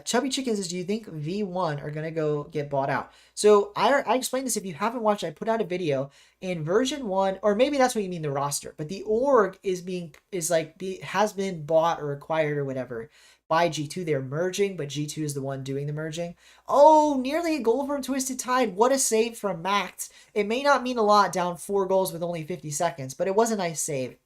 A: Chubby Chicken says, do you think V1 are going to go get bought out? So I explained this. If you haven't watched, I put out a video in version 1, or maybe that's what you mean, the roster, but the org has been bought or acquired or whatever by G2. They're merging, but G2 is the one doing the merging. Oh, nearly a goal from Twisted Tide. What a save from Max. It may not mean a lot down 4 goals with only 50 seconds, but it was a nice save.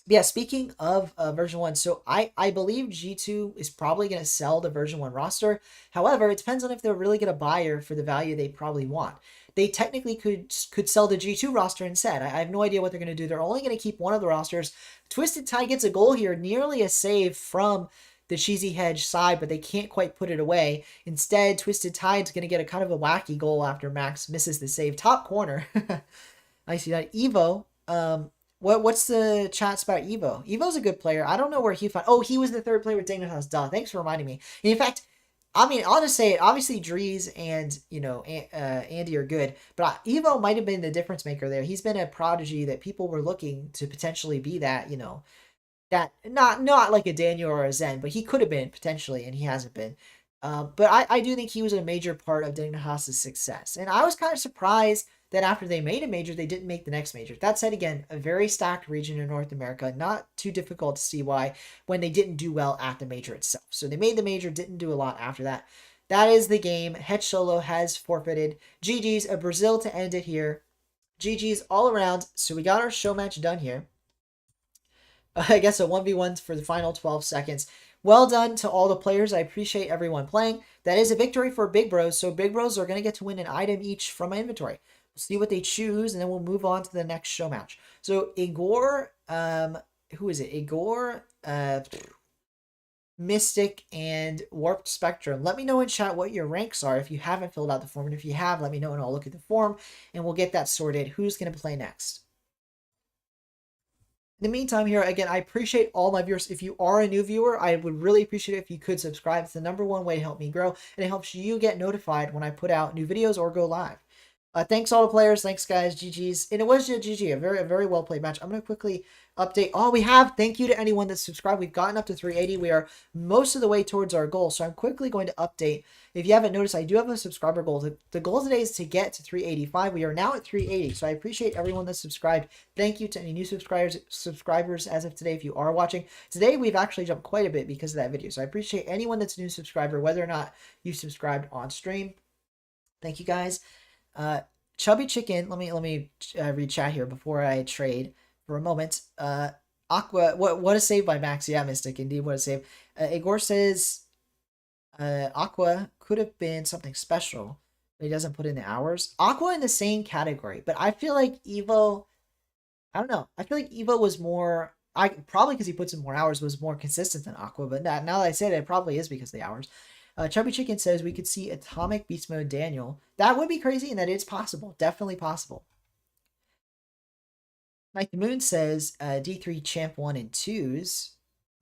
A: Yeah, speaking of version 1, so I believe G2 is probably going to sell the version 1 roster. However, it depends on if they'll really get a buyer for the value they probably want. They technically could sell the G2 roster instead. I have no idea what they're going to do. They're only going to keep one of the rosters. Twisted Tie gets a goal here, nearly a save from the Cheesy Hedge side, but they can't quite put it away. Instead, Twisted Tide's going to get a kind of a wacky goal after Max misses the save. Top corner. I see that. Evo, what's the chats about Evo? Evo's a good player. I don't know where he found. Oh, he was the third player with Dignitas. Duh. Thanks for reminding me. And in fact, I mean, I'll just say it. Obviously, Drees and Andy are good, but Evo might have been the difference maker there. He's been a prodigy that people were looking to potentially be that. That not like a Daniel or a Zen, but he could have been potentially, and he hasn't been. But I do think he was a major part of Dignitas' success, and I was kind of surprised that after they made a major, they didn't make the next major. That said, again, a very stacked region in North America, not too difficult to see why when they didn't do well at the major itself. So they made the major, didn't do a lot after that. That is the game. Hedge Solo has forfeited. GG's, a Brazil to end it here. GG's all around. So we got our show match done here. I guess a 1v1 for the final 12 seconds. Well done to all the players. I appreciate everyone playing. That is a victory for Big Bros. So Big Bros are going to get to win an item each from my inventory. We'll see what they choose, and then we'll move on to the next show match. So Igor, who is it? Igor, Mystic, and Warped Spectrum. Let me know in chat what your ranks are if you haven't filled out the form. And if you have, let me know and I'll look at the form, and we'll get that sorted. Who's going to play next? In the meantime here, again, I appreciate all my viewers. If you are a new viewer, I would really appreciate it if you could subscribe. It's the #1 way to help me grow, and it helps you get notified when I put out new videos or go live. Thanks all the players. Thanks, guys. GG's. And it was a GG, a very well played match. I'm going to quickly update. Oh, thank you to anyone that's subscribed. We've gotten up to 380. We are most of the way towards our goal. So I'm quickly going to update. If you haven't noticed, I do have a subscriber goal. The goal today is to get to 385. We are now at 380. So I appreciate everyone that's subscribed. Thank you to any new subscribers as of today if you are watching. Today, we've actually jumped quite a bit because of that video. So I appreciate anyone that's a new subscriber, whether or not you subscribed on stream. Thank you, guys. Chubby Chicken, let me read chat here before I trade for a moment. Aqua, what a save by Max. Yeah, Mystic, indeed, what a save. Igor says Aqua could have been something special, but he doesn't put in the hours. Aqua in the same category, but I feel like Evo, I don't know. I feel like Evo was more, probably because he puts in more hours, was more consistent than Aqua, but now that I say it probably is because of the hours. Chubby Chicken says we could see Atomic Beast Mode Daniel. That would be crazy, and that is possible. Definitely possible. Night the Moon says D3 Champ 1 and 2s.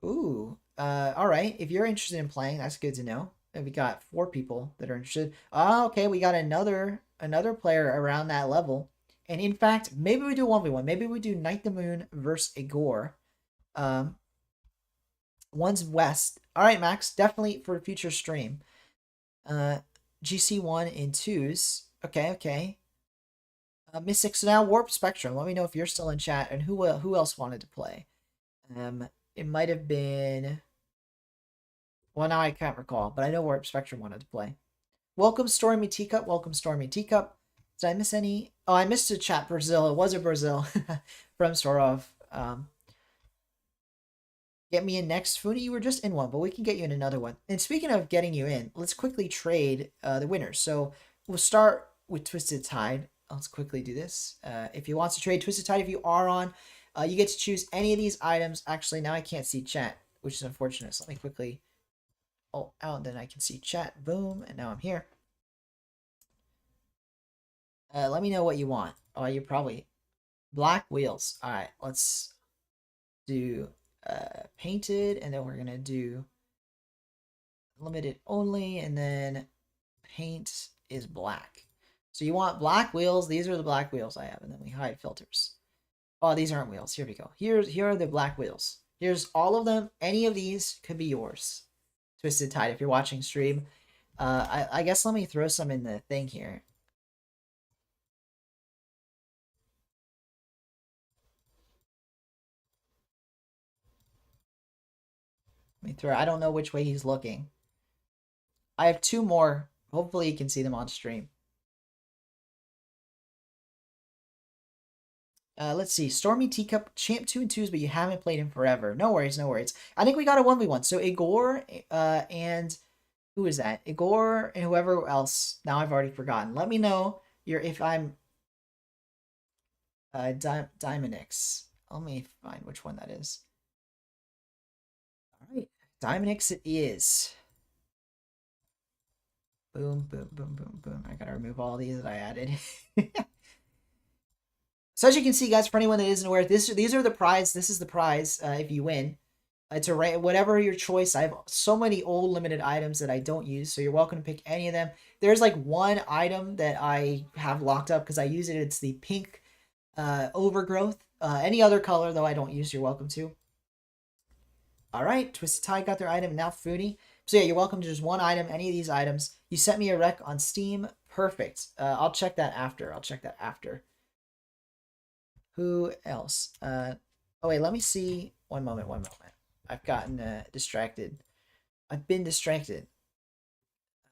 A: Ooh. Alright. If you're interested in playing, that's good to know. And we got 4 people that are interested. Oh, okay. We got another player around that level. And in fact, maybe we do 1v1. Maybe we do Night the Moon versus Igor. One's West. All right, Max. Definitely for a future stream. GC1 and 2s. Okay. Mystic. So now Warp Spectrum. Let me know if you're still in chat and who else wanted to play. It might have been. Well, now I can't recall, but I know Warp Spectrum wanted to play. Welcome, Stormy Teacup. Welcome, Stormy Teacup. Did I miss any? Oh, I missed a chat. Brazil. It was a Brazil from Sorov. Get me in next, Funi. You were just in one, but we can get you in another one. And speaking of getting you in, let's quickly trade the winners. So we'll start with Twisted Tide. let's quickly do this. If he wants to trade Twisted Tide, if you are on, you get to choose any of these items. Actually, now I can't see chat, which is unfortunate. So let me quickly alt out, then I can see chat. Boom, and now I'm here. Let me know what you want. Oh, you probably black wheels. All right, let's do painted, and then we're gonna do limited only, and then paint is black. So you want black wheels. These are the black wheels I have, and then we hide filters. Oh, these aren't wheels. Here we go. Here are the black wheels. Here's all of them. Any of these could be yours. Twisted Tide, if you're watching stream. I guess let me throw some in the thing here. Let me throw. I don't know which way he's looking. I have 2 more. Hopefully you can see them on stream. Let's see. Stormy Teacup, Champ 2 and 2s, but you haven't played him forever. No worries, no worries. I think we got a 1v1. So Igor and who is that? Igor and whoever else. Now I've already forgotten. Let me know if I'm Diamondix. Let me find which one that is. All right. Diamondix it is. Boom, boom, boom, boom, boom. I gotta remove all these that I added. So as you can see, guys, for anyone that isn't aware, these are the prize. This is the prize if you win. It's a whatever your choice. I have so many old limited items that I don't use, so you're welcome to pick any of them. There's like one item that I have locked up because I use it. It's the pink overgrowth. Any other color though I don't use, you're welcome to. All right, Twisted Tide got their item, now Foodie. So yeah, you're welcome to just one item, any of these items. You sent me a rec on Steam, perfect. I'll check that after. Who else? Oh wait, let me see. One moment. I've gotten distracted. I've been distracted.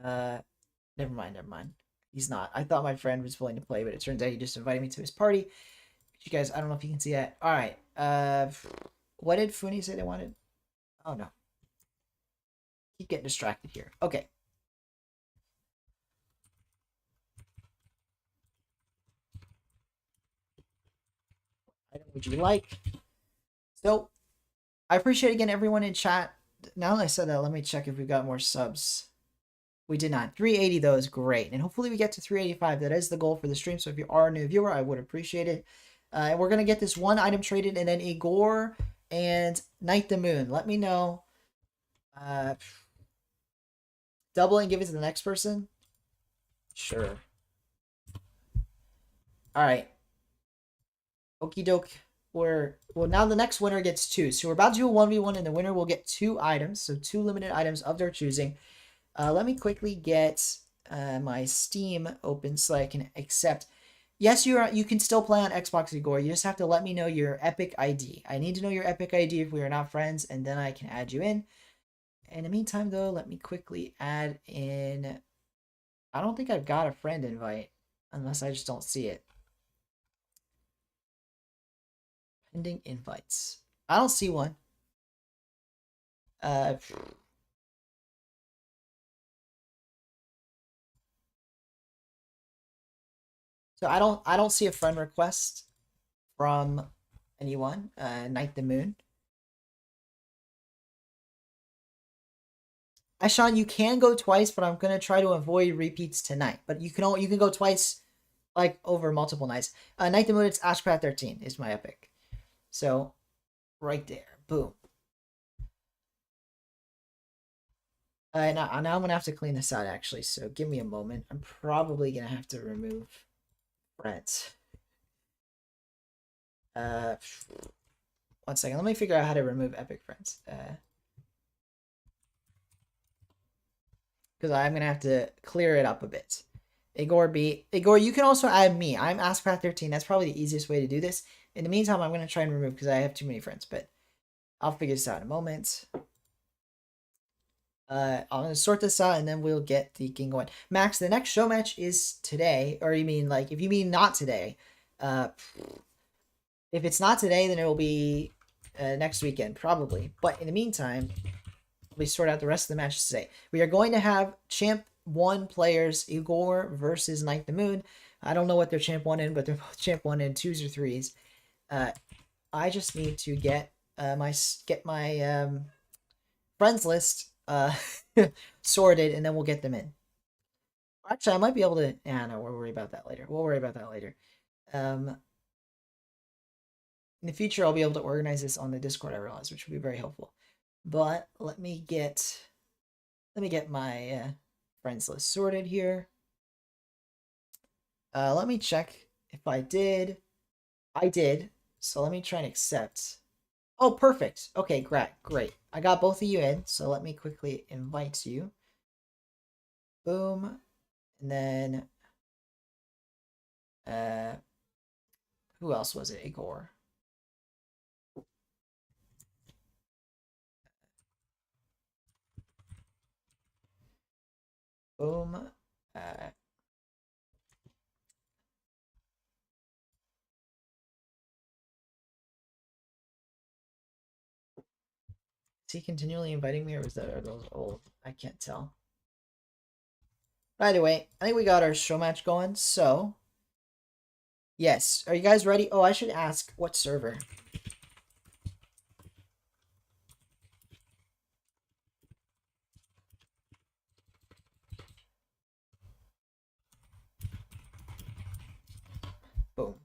A: Never mind. He's not. I thought my friend was willing to play, but it turns out he just invited me to his party. You guys, I don't know if you can see that. All right. What did Funi say they wanted? Oh no. Keep getting distracted here. Okay. Item would you like? So, I appreciate again everyone in chat. Now that I said that, let me check if we've got more subs. We did not. 380 though is great, and hopefully we get to 385. That is the goal for the stream. So if you are a new viewer, I would appreciate it. And we're gonna get this one item traded, and then Igor and Night the Moon. Let me know. Double and give it to the next person. Sure. All right. Okie doke. Well, now the next winner gets 2. So we're about to do a 1v1, and the winner will get 2 items. So 2 limited items of their choosing. Let me quickly get my Steam open so I can accept. Yes, you can still play on Xbox, Igor. You just have to let me know your Epic ID. I need to know your Epic ID if we are not friends, and then I can add you in. In the meantime, though, let me quickly add in. I don't think I've got a friend invite, unless I just don't see it. Pending invites. I don't see one. So I don't see a friend request from anyone. Night the Moon. Sean, you can go twice, but I'm gonna try to avoid repeats tonight. But you can go twice, like over multiple nights. Night the Moon. It's Ashcraft 13 is my epic. So, right there, boom. Now I'm gonna have to clean this out actually. So give me a moment. I'm probably gonna have to remove friends. 1 second. Let me figure out how to remove epic friends. Because I'm gonna have to clear it up a bit. Igor, you can also add me. I'm AskPath13. That's probably the easiest way to do this. In the meantime, I'm gonna try and remove because I have too many friends, but I'll figure this out in a moment. I'm gonna sort this out and then we'll get the game going. Max, the next show match is today, or you mean like if you mean not today? If it's not today, then it will be next weekend probably. But in the meantime, we sort out the rest of the matches today. We are going to have Champ 1 players, Igor versus Night the Moon. I don't know what they're champ 1 in, but they're both champ 1 in 2s or 3s. I just need to get my friends list sorted, and then we'll get them in. Actually, I might be able to. Yeah, no, we'll worry about that later. We'll worry about that later. In the future, I'll be able to organize this on the Discord, I realize, which will be very helpful. But let me get my friends list sorted here. Let me check if I did. I did. So let me try and accept. Oh, perfect. Okay, great. I got both of you in, so let me quickly invite you. Boom. And then who else was it? Igor. Boom. Is he continually inviting me, or is that, are those old? I can't tell. By the way, I think we got our show match going, so yes. Are you guys ready? Oh, I should ask what server. Boom.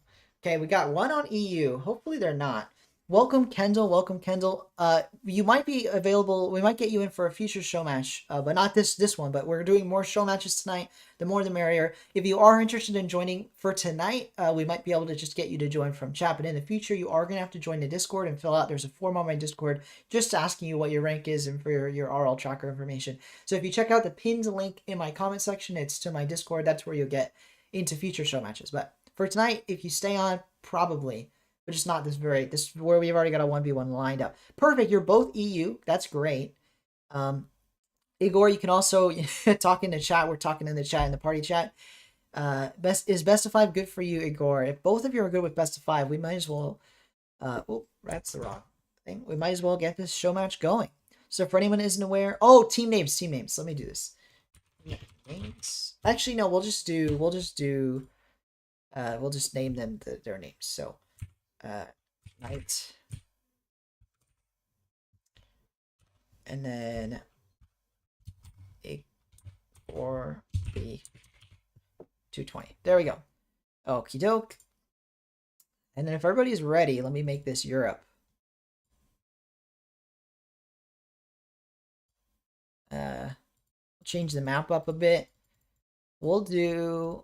A: Okay, we got one on EU. Hopefully they're not. Welcome, Kendall. Welcome, Kendall. You might be available. We might get you in for a future show match, but not this one. But we're doing more show matches tonight. The more, the merrier. If you are interested in joining for tonight, we might be able to just get you to join from chat. But in the future, you are gonna have to join the Discord and fill out. There's a form on my Discord just asking you what your rank is and for your RL tracker information. So if you check out the pinned link in my comment section, it's to my Discord. That's where you'll get into future show matches. But for tonight, if you stay on, probably. But just not this where we've already got a 1v1 lined up. Perfect. You're both EU. That's great. Igor, you can also talk in the chat. We're talking in the chat, in the party chat. Best of 5 good for you, Igor? If both of you are good with best of 5, we might as well. Oh, that's the wrong thing. We might as well get this show match going. So for anyone who isn't aware, oh, team names. Let me do this. Names. Actually, no. We'll just name them their names. So, Knight, and then A4 B 220. There we go. Okie doke. And then if everybody's ready, let me make this Europe. Change the map up a bit. We'll do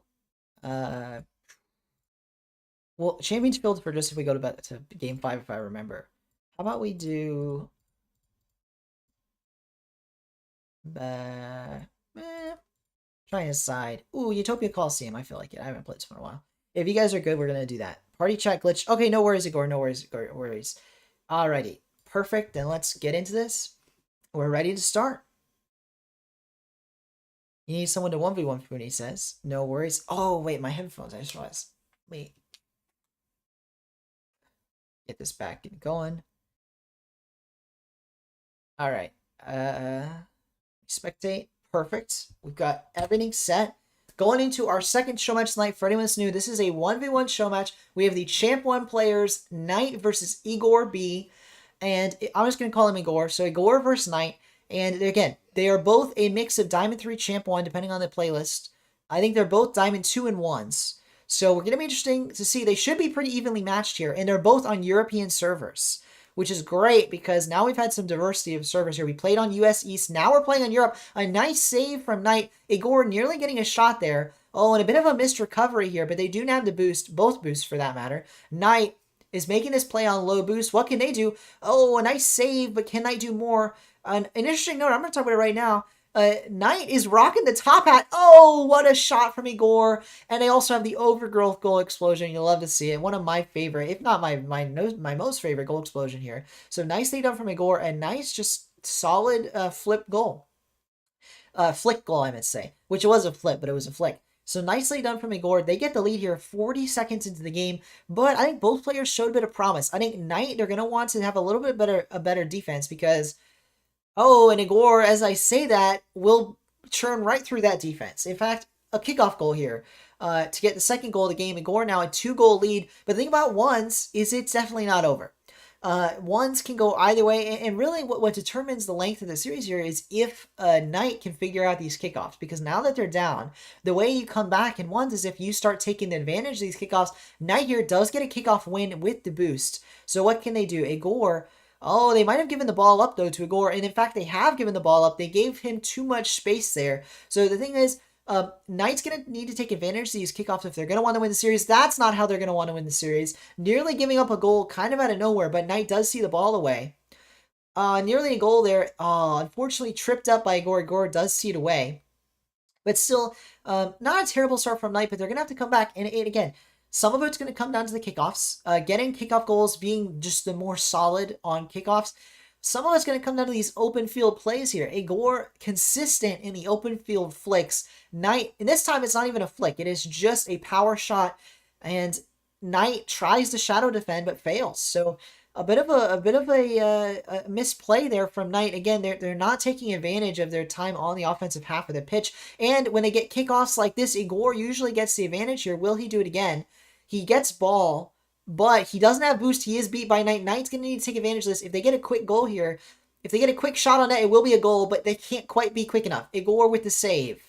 A: well, Champions Field for just if we go to game 5, if I remember. How about we do trying to decide. Ooh, Utopia Coliseum. I feel like it. I haven't played this for a while. If you guys are good, we're gonna do that. Party chat glitch. Okay, no worries, Igor. No worries. Alrighty. Perfect. Then let's get into this. We're ready to start. You need someone to 1v1 for me, he says. No worries. Oh, wait, my headphones. I just realized. Wait. Get this back and going. Alright. Spectate. Perfect. We've got everything set. Going into our second show match tonight, for anyone that's new, this is a 1v1 show match. We have the Champ 1 players, Knight versus Igor B. And I'm just going to call him Igor. So Igor versus Knight. And again, they are both a mix of Diamond 3, Champ 1, depending on the playlist. I think they're both Diamond 2 and 1s. So we're going to be interesting to see. They should be pretty evenly matched here. And they're both on European servers, which is great because now we've had some diversity of servers here. We played on US East. Now we're playing on Europe. A nice save from Knight. Igor nearly getting a shot there. Oh, and a bit of a missed recovery here, but they do have the boost, both boosts for that matter. Knight is making this play on low boost. What can they do? Oh, a nice save, but can Knight do more? An interesting note, I'm going to talk about it right now. Knight is rocking the top hat. Oh, what a shot from Igor. And they also have the overgrowth goal explosion. You'll love to see it. One of my favorite, if not my most favorite goal explosion here. So nicely done from Igor, and nice, just solid flip goal. Flick goal, I meant to say. Which it was a flip, but it was a flick. So nicely done from Igor. They get the lead here 40 seconds into the game, but I think both players showed a bit of promise. I think Knight, they're going to want to have a little bit better defense because, oh, and Igor, as I say that, will churn right through that defense. In fact, a kickoff goal here. to get the second goal of the game. Igor now a 2-goal lead. But the thing about ones is it's definitely not over. Ones can go either way, and really what determines the length of the series here is if Knight can figure out these kickoffs, because now that they're down, the way you come back in ones is if you start taking advantage of these kickoffs. Knight here does get a kickoff win with the boost, so what can they do? Igor, oh, they might have given the ball up though to Igor, and in fact they have given the ball up. They gave him too much space there. So the thing is, Knight's going to need to take advantage of these kickoffs if they're going to want to win the series. That's not how they're going to want to win the series. Nearly giving up a goal kind of out of nowhere, but Knight does see the ball away. Nearly a goal there. Unfortunately tripped up by Igor. Igor does see it away. But still, not a terrible start from Knight, but they're going to have to come back. And again, some of it's going to come down to the kickoffs. Getting kickoff goals, being just the more solid on kickoffs. Some of it's going to come down to these open field plays here. Igor consistent in the open field flicks. Knight, and this time it's not even a flick. It is just a power shot, and Knight tries to shadow defend but fails. So a bit of a misplay there from Knight. Again, they're not taking advantage of their time on the offensive half of the pitch. And when they get kickoffs like this, Igor usually gets the advantage here. Will he do it again? He gets ball, but he doesn't have boost. He is beat by Knight. Knight's going to need to take advantage of this. If they get a quick goal here, if they get a quick shot on net, it will be a goal, but they can't quite be quick enough. Igor with the save.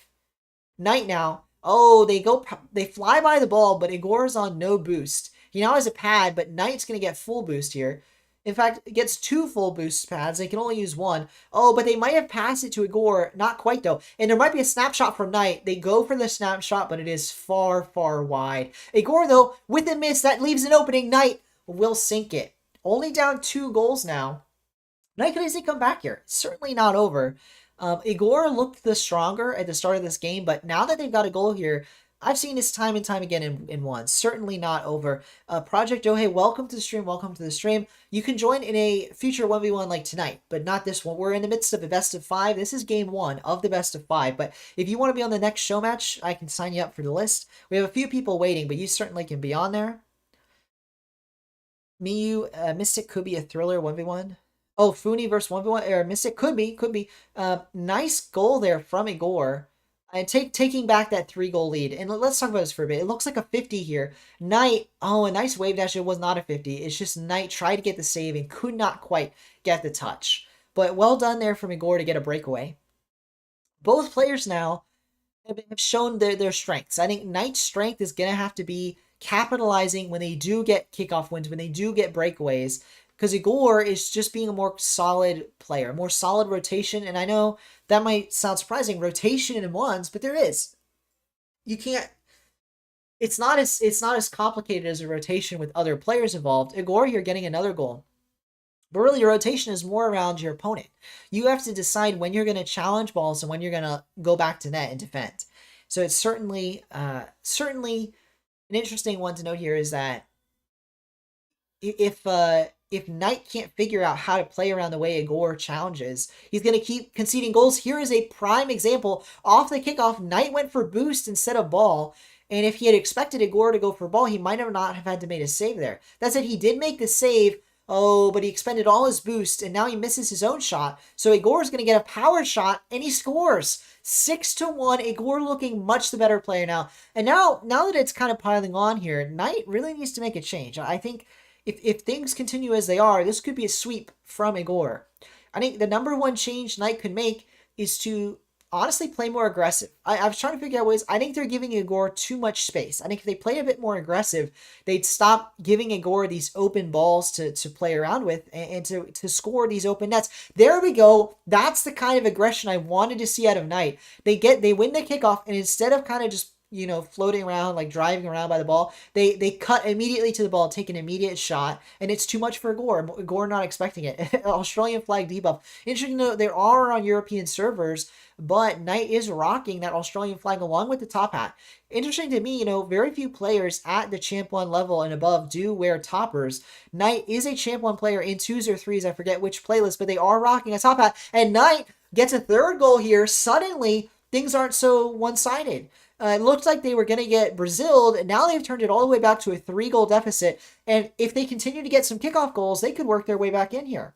A: Knight now. Oh, they fly by the ball, but Igor's on no boost. He now has a pad, but Knight's going to get full boost here. In fact, it gets 2 full boost pads. They can only use 1. Oh, but they might have passed it to Igor. Not quite, though. And there might be a snapshot from Knight. They go for the snapshot, but it is far, far wide. Igor, though, with a miss, that leaves an opening. Knight will sink it. Only down 2 goals now. Knight can easily come back here. Certainly not over. Igor looked the stronger at the start of this game, but now that they've got a goal here, I've seen this time and time again in one. Certainly not over. Project Dohei, welcome to the stream. Welcome to the stream. You can join in a future 1v1 like tonight, but not this one. We're in the midst of a best of 5. This is game 1 of the best of 5. But if you want to be on the next show match, I can sign you up for the list. We have a few people waiting, but you certainly can be on there. Miyu, Mystic could be a thriller 1v1. Oh, Funi versus 1v1, or Mystic could be. Nice goal there from Igor. And taking back that 3-goal lead. And let's talk about this for a bit. It looks like a 50 here. Knight, oh, a nice wave dash. It was not a 50. It's just Knight tried to get the save and could not quite get the touch. But well done there from Igor to get a breakaway. Both players now have shown their strengths. I think Knight's strength is going to have to be capitalizing when they do get kickoff wins, when they do get breakaways. Because Igor is just being a more solid player, more solid rotation. And I know that might sound surprising, rotation in ones, but there is. You can't. It's not as complicated as a rotation with other players involved. Igor, you're getting another goal. But really, your rotation is more around your opponent. You have to decide when you're going to challenge balls and when you're going to go back to net and defend. So it's certainly an interesting one to note here is that if Knight can't figure out how to play around the way Igor challenges, he's going to keep conceding goals. Here is a prime example. Off the kickoff, Knight went for boost instead of ball. And if he had expected Igor to go for ball, he might have not have had to make a save there. That said, he did make the save. Oh, but he expended all his boost, and now he misses his own shot. So Igor is going to get a power shot, and he scores. 6-1. Igor looking much the better player now. And now that it's kind of piling on here, Knight really needs to make a change. I think if things continue as they are, this could be a sweep from Igor. I think the number one change Knight could make is to honestly play more aggressive. I was trying to figure out ways. I think they're giving Igor too much space. I think if they played a bit more aggressive, they'd stop giving Igor these open balls to play around with and to score these open nets. There we go. That's the kind of aggression I wanted to see out of Knight. They win the kickoff, and instead of kind of just floating around, like driving around by the ball, they cut immediately to the ball, take an immediate shot, and it's too much for Igor. Igor not expecting it. Australian flag debuff. Interesting to note, they are on European servers, but Knight is rocking that Australian flag along with the top hat. Interesting to me, very few players at the Champ 1 level and above do wear toppers. Knight is a Champ 1 player in 2s or 3s, I forget which playlist, but they are rocking a top hat, and Knight gets a 3rd goal here. Suddenly, things aren't so one-sided. It looked like they were going to get Braziled, and now they've turned it all the way back to a 3-goal deficit. And if they continue to get some kickoff goals, they could work their way back in here.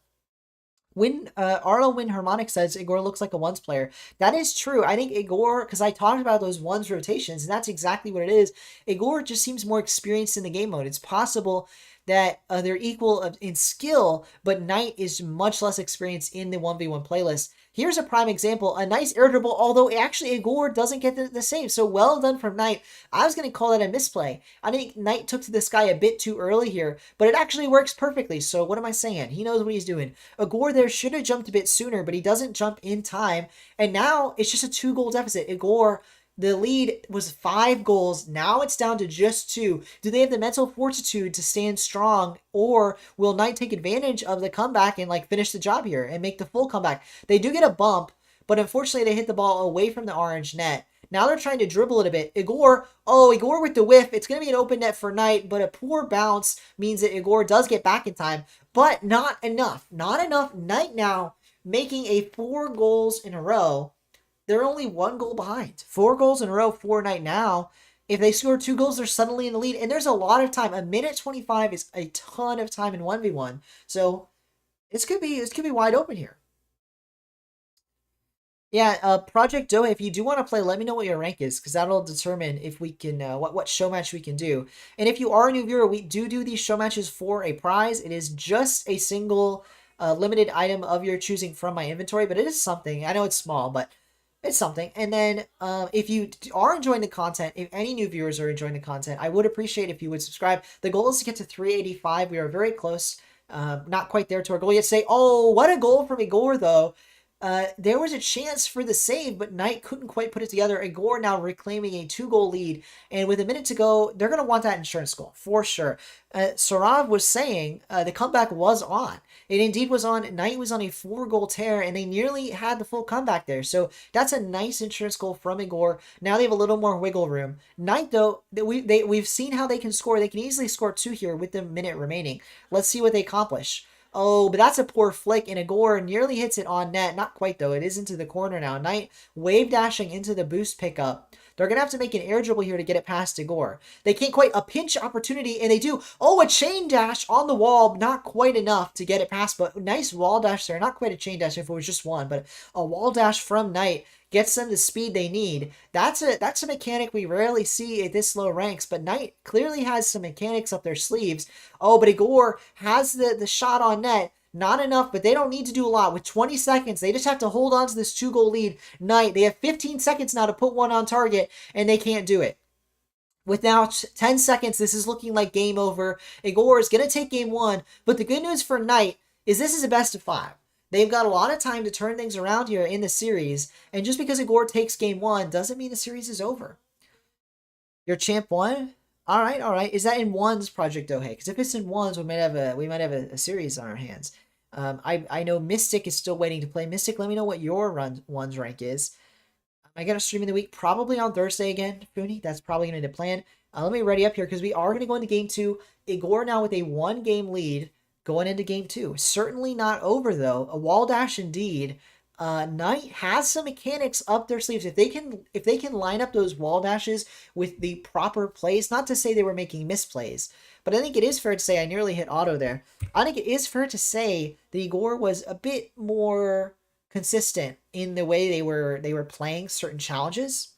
A: When Arlo Win Harmonic says Igor looks like a ones player, that is true. I think Igor, because I talked about those ones rotations, and that's exactly what it is. Igor just seems more experienced in the game mode. It's possible that they're equal in skill, but Knight is much less experienced in the 1v1 playlist. Here's a prime example, a nice air dribble, although actually Igor doesn't get the save. So well done from Knight. I was going to call that a misplay. I think Knight took to this guy a bit too early here, but it actually works perfectly. So what am I saying? He knows what he's doing. Igor there should have jumped a bit sooner, but he doesn't jump in time. And now it's just a 2-goal deficit. Igor, the lead was 5 goals. Now it's down to just 2. Do they have the mental fortitude to stand strong, or will Knight take advantage of the comeback and like finish the job here and make the full comeback? They do get a bump, but unfortunately they hit the ball away from the orange net. Now they're trying to dribble it a bit. Igor with the whiff. It's going to be an open net for Knight, but a poor bounce means that Igor does get back in time, but not enough. Not enough. Knight now making a 4 goals in a row. They're only 1 goal behind. 4 goals in a row for Knight now. If they score 2 goals, they're suddenly in the lead. And there's a lot of time. A minute 25 is a ton of time in 1v1. So this could be wide open here. Yeah, Project Doha, if you do want to play, let me know what your rank is, because that'll determine if we can, what show match we can do. And if you are a new viewer, we do these show matches for a prize. It is just a single limited item of your choosing from my inventory, but it is something. I know it's small, but it's something. And then if you are enjoying the content, if any new viewers are enjoying the content, I would appreciate if you would subscribe. The goal is to get to 385. We are very close. Not quite there to our goal yet. Say, oh, what a goal from Igor, though. There was a chance for the save, but Knight couldn't quite put it together. Igor now reclaiming a 2-goal lead. And with a minute to go, they're going to want that insurance goal, for sure. Sarav was saying the comeback was on. It indeed was on. Knight was on a 4-goal tear, and they nearly had the full comeback there. So that's a nice insurance goal from Igor. Now they have a little more wiggle room. Knight, though, we've seen how they can score. They can easily score 2 here with the minute remaining. Let's see what they accomplish. Oh, but that's a poor flick, and Igor nearly hits it on net. Not quite, though. It is into the corner now. Knight wave dashing into the boost pickup. They're going to have to make an air dribble here to get it past Igor. They can't quite. A pinch opportunity, and they do. Oh, a chain dash on the wall. Not quite enough to get it past, but nice wall dash there. Not quite a chain dash if it was just one, but a wall dash from Knight gets them the speed they need. That's a mechanic we rarely see at this low ranks, but Knight clearly has some mechanics up their sleeves. Oh, but Igor has the shot on net. Not enough, but they don't need to do a lot. With 20 seconds, they just have to hold on to this 2-goal lead. Knight, they have 15 seconds now to put one on target, and they can't do it. With now 10 seconds, this is looking like game over. Igor is going to take game 1, but the good news for Knight is this is a best of 5. They've got a lot of time to turn things around here in the series, and just because Igor takes game 1 doesn't mean the series is over. Your champ 1? All right. Is that in ones, Project Dohe? Because if it's in ones, we might have a series on our hands. I know Mystic is still waiting to play. Mystic, let me know what your ones rank is. I got a stream in the week, probably on Thursday again, Fooney. That's probably going to be the plan. Let me ready up here because we are going to go into game 2. Igor now with a 1-game lead going into game 2. Certainly not over, though. A wall dash indeed. Knight has some mechanics up their sleeves. If they can line up those wall dashes with the proper plays, not to say they were making misplays, but I think it is fair to say I nearly hit auto there. I think it is fair to say that Igor was a bit more consistent in the way they were playing certain challenges.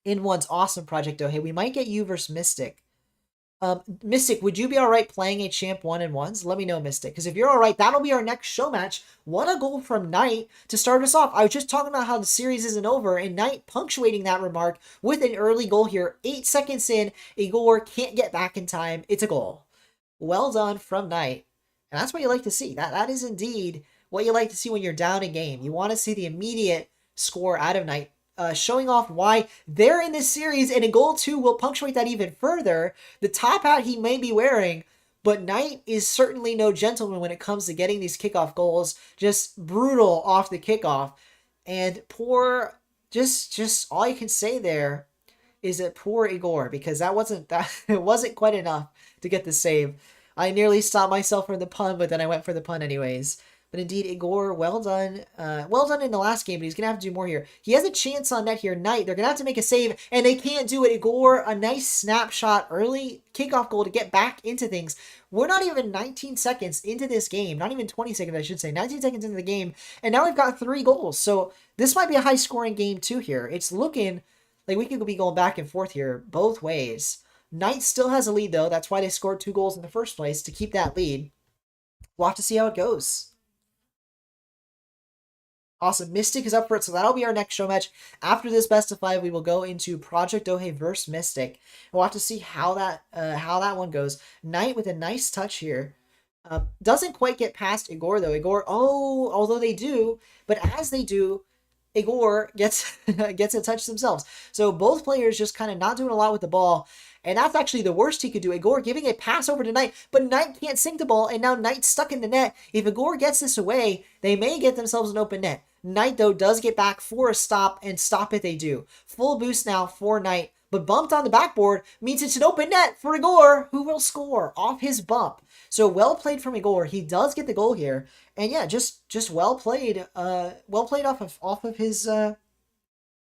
A: In one's awesome, Project Dohe, we might get you versus Mystic. Mystic, would you be all right playing a champ 1 and 1s? Let me know, Mystic. Because if you're all right, that'll be our next show match. What a goal from Knight to start us off. I was just talking about how the series isn't over, and Knight punctuating that remark with an early goal here. 8 seconds in, Igor can't get back in time. It's a goal. Well done from Knight. And that's what you like to see. That is indeed what you like to see when you're down a game. You want to see the immediate score out of Knight. Showing off why they're in this series, and a goal 2 will punctuate that even further. The top hat he may be wearing, but Knight is certainly no gentleman when it comes to getting these kickoff goals. Just brutal off the kickoff. And poor, just all you can say there is that poor Igor, because it wasn't quite enough to get the save. I nearly stopped myself from the pun, but then I went for the pun anyways. But indeed, Igor, well done. Well done in the last game, but he's going to have to do more here. He has a chance on net here. Knight, they're going to have to make a save, and they can't do it. Igor, a nice snapshot, early kickoff goal to get back into things. We're not even 19 seconds into this game. Not even 20 seconds, I should say. 19 seconds into the game, and now we've got 3 goals. So this might be a high-scoring game, too, here. It's looking like we could be going back and forth here both ways. Knight still has a lead, though. That's why they scored 2 goals in the first place, to keep that lead. We'll have to see how it goes. Awesome. Mystic is up for it, so that'll be our next show match. After this best of 5, we will go into Project Dohe versus Mystic. We'll have to see how that one goes. Knight with a nice touch here. Doesn't quite get past Igor, though. Igor, although they do, but as they do, Igor gets gets a touch themselves. So both players just kind of not doing a lot with the ball. And that's actually the worst he could do. Igor giving a pass over to Knight, but Knight can't sink the ball, and now Knight's stuck in the net. If Igor gets this away, they may get themselves an open net. Knight, though, does get back for a stop, and stop it they do. Full boost now for Knight, but bumped on the backboard means it's an open net for Igor, who will score off his bump. So well played from Igor. He does get the goal here, and yeah, just well played. Well played off of his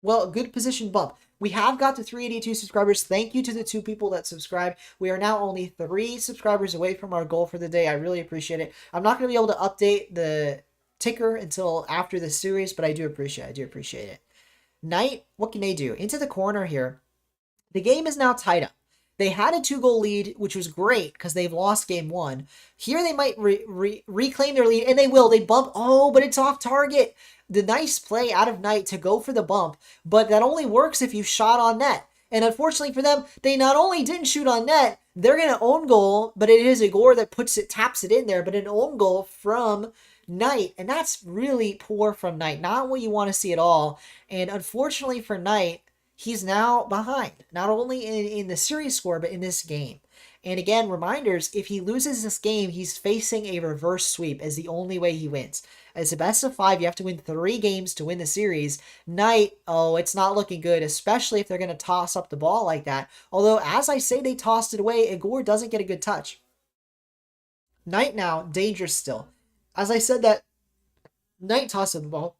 A: good position bump. We have got to 382 subscribers. Thank you to the 2 people that subscribed. We are now only 3 subscribers away from our goal for the day. I really appreciate it. I'm not going to be able to update the ticker until after the series, but I do appreciate it. Knight, what can they do? Into the corner here. The game is now tied up. They had a 2-goal lead, which was great because they've lost game 1. Here they might reclaim their lead, and they will. They bump. Oh, but it's off target. The nice play out of Knight to go for the bump, but that only works if you shot on net. And unfortunately for them, they not only didn't shoot on net, they're going to own goal, but it is Igor that taps it in there, but an own goal from Knight, and that's really poor from Knight. Not what you want to see at all. And unfortunately for Knight, he's now behind, not only in the series score, but in this game. And again, reminders, if he loses this game, he's facing a reverse sweep as the only way he wins. As a best of 5, you have to win 3 games to win the series. Knight, it's not looking good, especially if they're going to toss up the ball like that. Although, as I say they tossed it away, Igor doesn't get a good touch. Knight now, dangerous still. As I said that, Knight tossed the ball.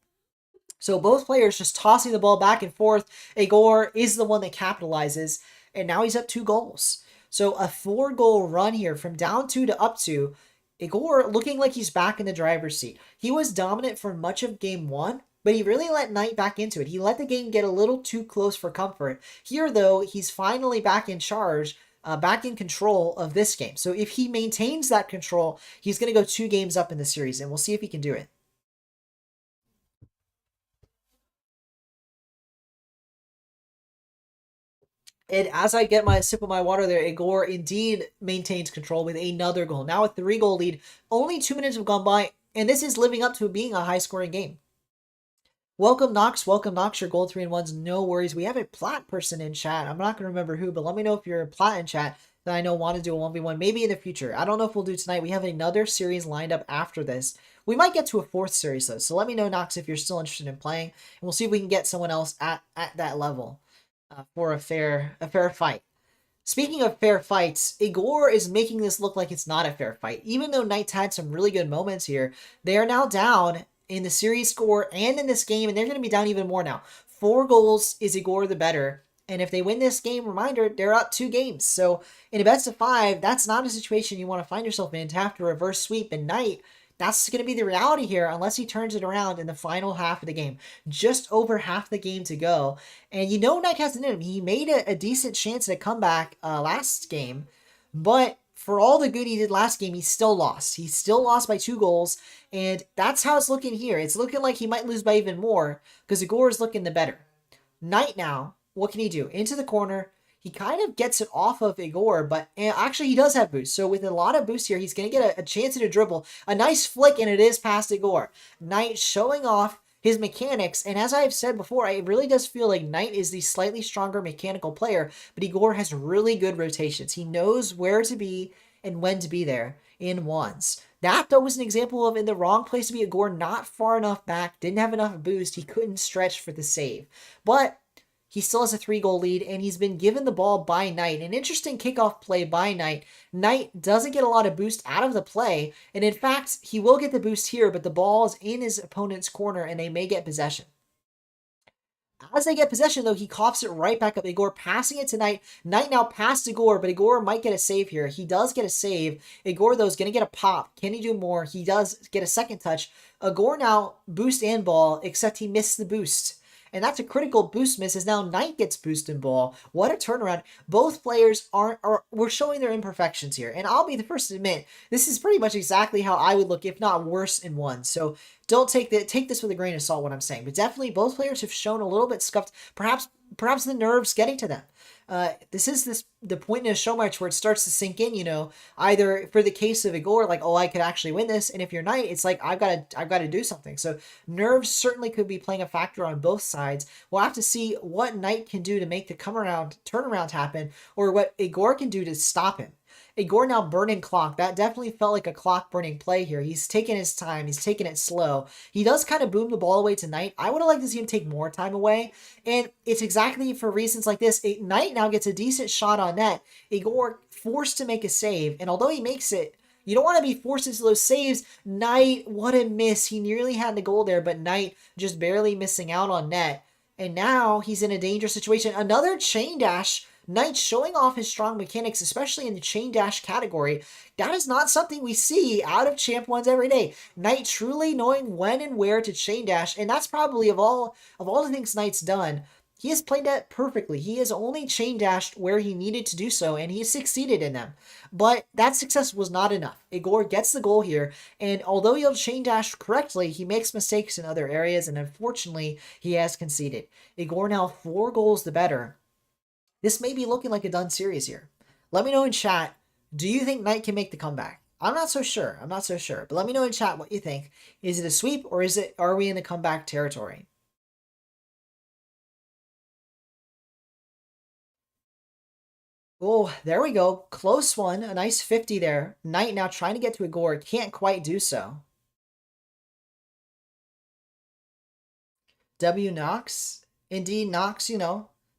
A: So both players just tossing the ball back and forth. Igor is the one that capitalizes, and now he's up 2 goals. So a 4-goal run here from down 2 to up 2. Igor looking like he's back in the driver's seat. He was dominant for much of game 1, but he really let Knight back into it. He let the game get a little too close for comfort. Here, though, he's finally back in charge, back in control of this game. So if he maintains that control, he's going to go 2 games up in the series, and we'll see if he can do it. And as I get my sip of my water there, Igor indeed maintains control with another goal. Now a 3-goal lead. Only 2 minutes have gone by, and this is living up to being a high-scoring game. Welcome, Knox. Welcome, Knox. Your gold 3-1s. No worries. We have a plat person in chat. I'm not going to remember who, but let me know if you're a plat in chat that I know want to do a 1v1. Maybe in the future. I don't know if we'll do tonight. We have another series lined up after this. We might get to a 4th series, though. So let me know, Knox, if you're still interested in playing. And we'll see if we can get someone else at that level. For a fair fight. Speaking of fair fights, Igor is making this look like it's not a fair fight. Even though Knight's had some really good moments here, they are now down in the series score and in this game, and they're going to be down even more now. 4 goals is Igor the better, and if they win this game, reminder, they're up 2 games. So in a best of 5, that's not a situation you want to find yourself in to have to reverse sweep. And Knight, that's going to be the reality here unless he turns it around in the final half of the game. Just over half the game to go. And you know Knight has it in him. He made a decent chance at a comeback last game. But for all the good he did last game, he still lost. He still lost by 2 goals. And that's how it's looking here. It's looking like he might lose by even more because Igor is looking the better. Knight now, what can he do? Into the corner. He kind of gets it off of Igor, but actually he does have boost. So with a lot of boost here, he's going to get a chance at a dribble. A nice flick, and it is past Igor. Knight showing off his mechanics, and as I've said before, it really does feel like Knight is the slightly stronger mechanical player, but Igor has really good rotations. He knows where to be and when to be there in ones. That, though, was an example of in the wrong place to be. Igor not far enough back, didn't have enough boost. He couldn't stretch for the save. But he still has a 3-goal lead, and he's been given the ball by Knight. An interesting kickoff play by Knight. Knight doesn't get a lot of boost out of the play, and in fact, he will get the boost here, but the ball is in his opponent's corner, and they may get possession. As they get possession, though, he coughs it right back up. Igor passing it to Knight. Knight now passed Igor, but Igor might get a save here. He does get a save. Igor, though, is going to get a pop. Can he do more? He does get a second touch. Igor now boost and ball, except he missed the boost. And that's a critical boost miss, as now Knight gets boost and ball. What a turnaround. Both players we're showing their imperfections here. And I'll be the first to admit, this is pretty much exactly how I would look, if not worse, in one. So don't take this with a grain of salt, what I'm saying. But definitely both players have shown a little bit scuffed. Perhaps the nerves getting to them. This is the point in a show match where it starts to sink in, either for the case of Igor, like, oh, I could actually win this, and if you're Knight, it's like, I've got to do something. So nerves certainly could be playing a factor on both sides. We'll have to see what Knight can do to make the turnaround happen, or what Igor can do to stop him. Igor now burning clock. That definitely felt like a clock burning play here. He's taking his time. He's taking it slow. He does kind of boom the ball away to Knight. I would have liked to see him take more time away. And it's exactly for reasons like this. Knight now gets a decent shot on net. Igor forced to make a save. And although he makes it, you don't want to be forced into those saves. Knight, what a miss. He nearly had the goal there, but Knight just barely missing out on net. And now he's in a dangerous situation. Another chain dash. Knight showing off his strong mechanics, especially in the chain dash category. That is not something we see out of Champ 1s every day. Knight truly knowing when and where to chain dash, and that's probably of all the things Knight's done, he has played that perfectly. He has only chain dashed where he needed to do so, and he succeeded in them. But that success was not enough. Igor gets the goal here, and although he'll chain dash correctly, he makes mistakes in other areas, and unfortunately, he has conceded. Igor now 4 goals the better. This may be looking like a done series here. Let me know in chat, do you think Knight can make the comeback? I'm not so sure. But let me know in chat what you think. Is it a sweep, or are we in the comeback territory? Oh, there we go. Close one. A nice 50 there. Knight now trying to get to Igor. Can't quite do so. W Knox. Indeed, Knox,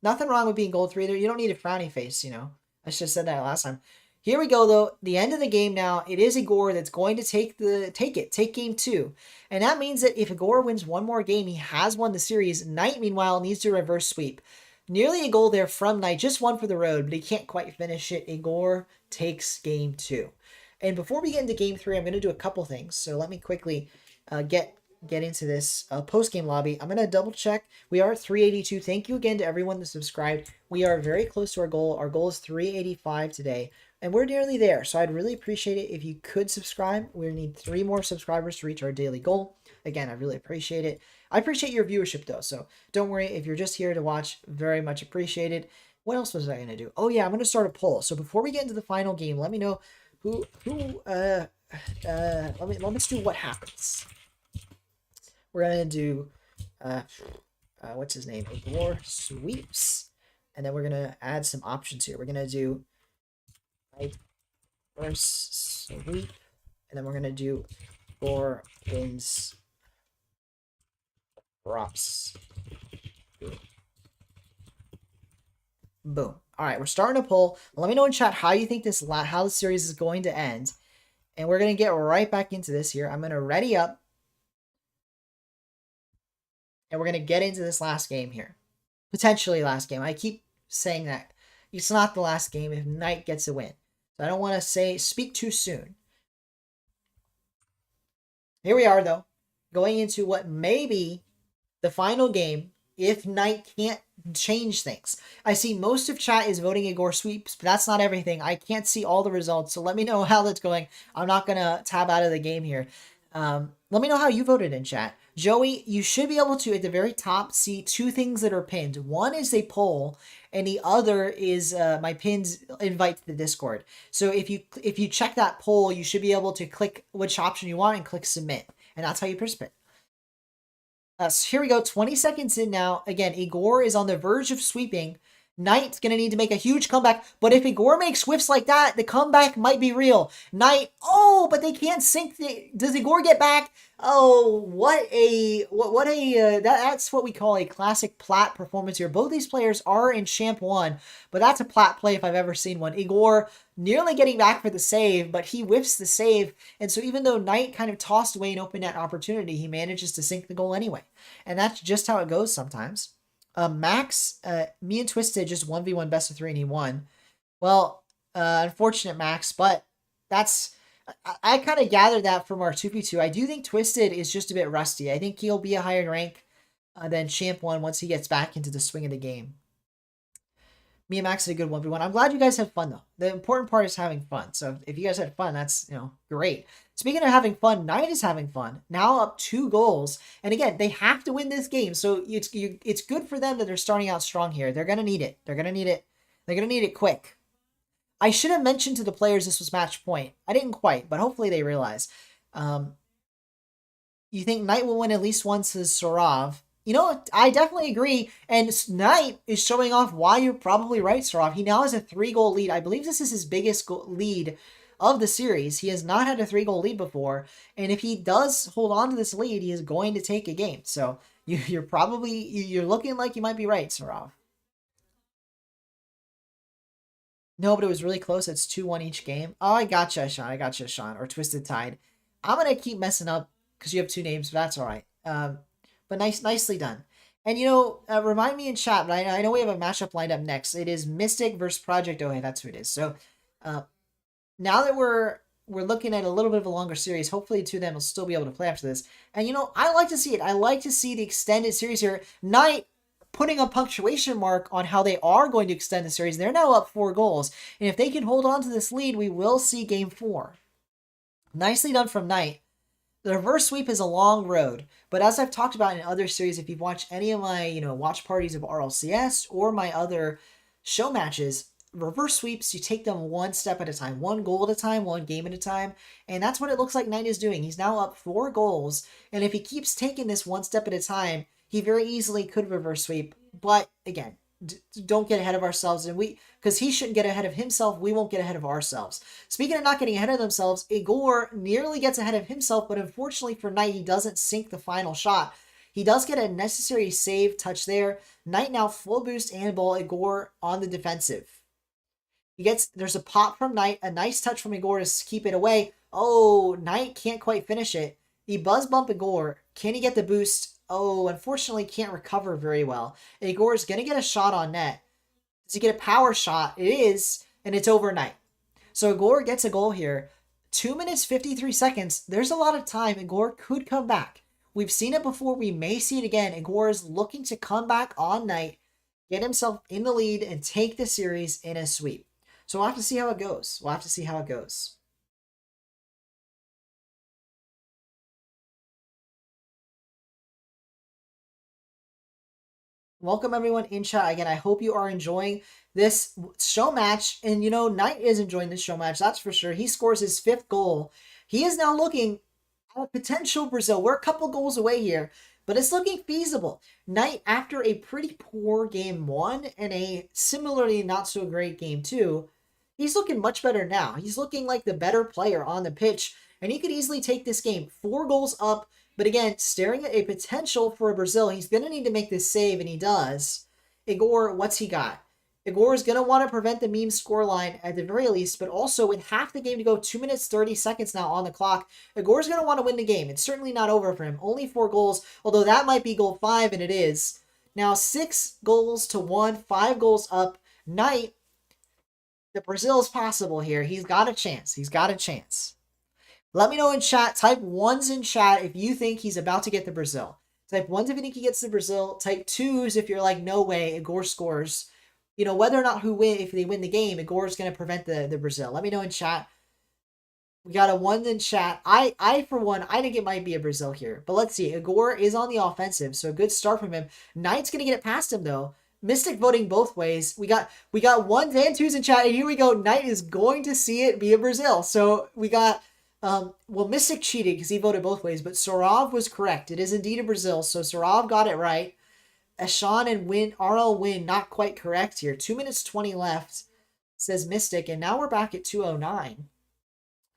A: nothing wrong with being gold 3 there. You don't need a frowny face, I should have said that last time. Here we go, though. The end of the game now. It is Igor that's going to take game 2. And that means that if Igor wins one more game, he has won the series. Knight, meanwhile, needs to reverse sweep. Nearly a goal there from Knight. Just one for the road, but he can't quite finish it. Igor takes game 2. And before we get into game 3, I'm going to do a couple things. So let me quickly get into this post-game lobby. I'm going to double check. We are at 382. Thank you again to everyone that subscribed. We are very close to our goal. Our goal is 385 today, and we're nearly there. So I'd really appreciate it if you could subscribe. We need 3 more subscribers to reach our daily goal. Again, I really appreciate it. I appreciate your viewership, though, so don't worry. If you're just here to watch, very much appreciated. What else was I going to do? Oh, yeah, I'm going to start a poll. So before we get into the final game, let me know let's do what happens. We're going to do, what's his name? Igor sweeps. And then we're going to add some options here. We're going to do Knight versus sweep. And then we're going to do Igor wins drops. Boom. All right, we're starting a poll. Let me know in chat how you think how the series is going to end. And we're going to get right back into this here. I'm going to ready up. And we're going to get into this last game here. Potentially last game. I keep saying that. It's not the last game if Knight gets a win. So I don't want to speak too soon. Here we are, though. Going into what may be the final game if Knight can't change things. I see most of chat is voting Igor sweeps, but that's not everything. I can't see all the results, so let me know how that's going. I'm not going to tab out of the game here. Let me know how you voted in chat. Joey, you should be able to, at the very top, see 2 things that are pinned. One is a poll, and the other is my pinned invite to the Discord. So if you check that poll, you should be able to click which option you want and click submit. And that's how you participate. So here we go, 20 seconds in now. Again, Igor is on the verge of sweeping. Knight's going to need to make a huge comeback, but if Igor makes whiffs like that, the comeback might be real. Knight, oh, but they can't sync. Does Igor get back? Oh, that's what we call a classic plat performance here. Both these players are in Champ 1, but that's a plat play if I've ever seen one. Igor nearly getting back for the save, but he whiffs the save, and so even though Knight kind of tossed away an open net opportunity, he manages to sink the goal anyway. And that's just how it goes sometimes. Max, me and Twisted just 1v1 best of 3 and he won. Well, unfortunate Max, but that's I kind of gathered that from our 2v2. I do think Twisted is just a bit rusty. I think he'll be a higher rank than Champ 1 once he gets back into the swing of the game. Me and Max did a good 1v1. I'm glad you guys had fun, though. The important part is having fun. So if you guys had fun, that's, great. Speaking of having fun, Knight is having fun. Now up 2 goals. And again, they have to win this game. So it's good for them that they're starting out strong here. They're going to need it. They're going to need it. They're going to need it quick. I should have mentioned to the players this was match point. I didn't quite, but hopefully they realize. You think Knight will win at least once, says Sorav. I definitely agree. And Knight is showing off why you're probably right, Sorav. He now has a 3-goal lead. I believe this is his biggest lead of the series. He has not had a 3-goal lead before. And if he does hold on to this lead, he is going to take a game. So you're looking like you might be right, Sorav. No, but it was really close. It's 2-1 each game. Oh, I gotcha, Sean. Or Twisted Tide. I'm going to keep messing up because you have 2 names, but that's all right. But nicely done. And, remind me in chat, but I know we have a matchup lined up next. It is Mystic versus Project Ohe. That's who it is. So, now that we're looking at a little bit of a longer series, hopefully the 2 of them will still be able to play after this. And, I like to see it. I like to see the extended series here. Knight putting a punctuation mark on how they are going to extend the series. They're now up 4 goals. And if they can hold on to this lead, we will see game 4. Nicely done from Knight. The reverse sweep is a long road, but as I've talked about in other series, if you've watched any of my, watch parties of RLCS or my other show matches, reverse sweeps, you take them one step at a time, 1 goal at a time, 1 game at a time, and that's what it looks like Knight is doing. He's now up 4 goals, and if he keeps taking this 1 step at a time, he very easily could reverse sweep, but again, don't get ahead of ourselves, and because he shouldn't get ahead of himself, we won't get ahead of ourselves. Speaking of not getting ahead of themselves, Igor nearly gets ahead of himself, but unfortunately for Knight, he doesn't sink the final shot. He does get a necessary save touch there. Knight now full boost and ball, Igor on the defensive. There's a pop from Knight, a nice touch from Igor to keep it away. Oh, Knight can't quite finish it. He buzz bump Igor. Can he get the boost? Oh, unfortunately can't recover very well. Igor is going to get a shot on net. Does he get a power shot? It is, and it's over Knight. So Igor gets a goal here. 2 minutes, 53 seconds. There's a lot of time. Igor could come back. We've seen it before. We may see it again. Igor is looking to come back on Knight, get himself in the lead, and take the series in a sweep. So we'll have to see how it goes. Welcome everyone in chat again. I hope you are enjoying this show match. And Knight is enjoying this show match, that's for sure. He scores his 5th goal. He is now looking at potential Brazil. We're a couple goals away here, but it's looking feasible. Knight, after a pretty poor game 1 and a similarly not so great game 2, he's looking much better now. He's looking like the better player on the pitch, and he could easily take this game. 4 goals up. But again, staring at a potential for a Brazil, he's going to need to make this save, and he does. Igor, what's he got? Igor is going to want to prevent the meme scoreline at the very least, but also with half the game to go, 2 minutes, 30 seconds now on the clock, Igor's going to want to win the game. It's certainly not over for him. Only 4 goals, although that might be goal 5, and it is. Now 6 goals to 1, 5 goals up. Knight, the Brazil is possible here. He's got a chance. Let me know in chat. Type 1s in chat if you think he's about to get the Brazil. Type 1s if you think he gets the Brazil. Type 2s if you're like, no way, Igor scores. Whether or not if they win the game, Igor is going to prevent the Brazil. Let me know in chat. We got a 1 in chat. I for one, I think it might be a Brazil here. But let's see. Igor is on the offensive, so a good start from him. Knight's going to get it past him, though. Mystic voting both ways. We got 1s and 2s in chat, and here we go. Knight is going to see it be a Brazil. So we got... Mystic cheated because he voted both ways, but Sorav was correct. It is indeed a Brazil, so Sorav got it right. Ashan and RL win, not quite correct here. 2 minutes 20 left, says Mystic, and now we're back at 209.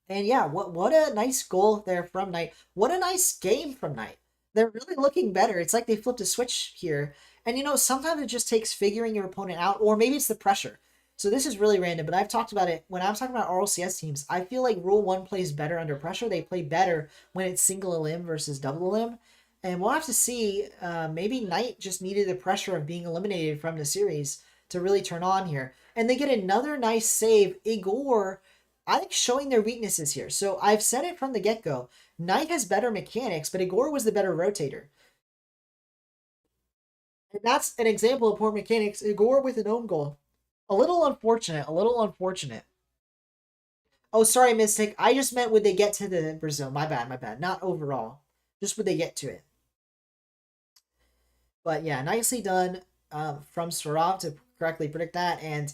A: And yeah, what a nice goal there from Knight. What a nice game from Knight. They're really looking better. It's like they flipped a switch here. And sometimes it just takes figuring your opponent out, or maybe it's the pressure. So this is really random, but I've talked about it when I'm talking about RLCS teams. I feel like Rule 1 plays better under pressure. They play better when it's single a limb versus double a limb. And we'll have to see. Maybe Knight just needed the pressure of being eliminated from the series to really turn on here. And they get another nice save. Igor, I like showing their weaknesses here. So I've said it from the get-go. Knight has better mechanics, but Igor was the better rotator. And that's an example of poor mechanics. Igor with an own goal. A little unfortunate. A little unfortunate. Oh, sorry, Mystic. I just meant would they get to the Brazil. My bad, my bad. Not overall. Just would they get to it. But yeah, nicely done from Swarov to correctly predict that. And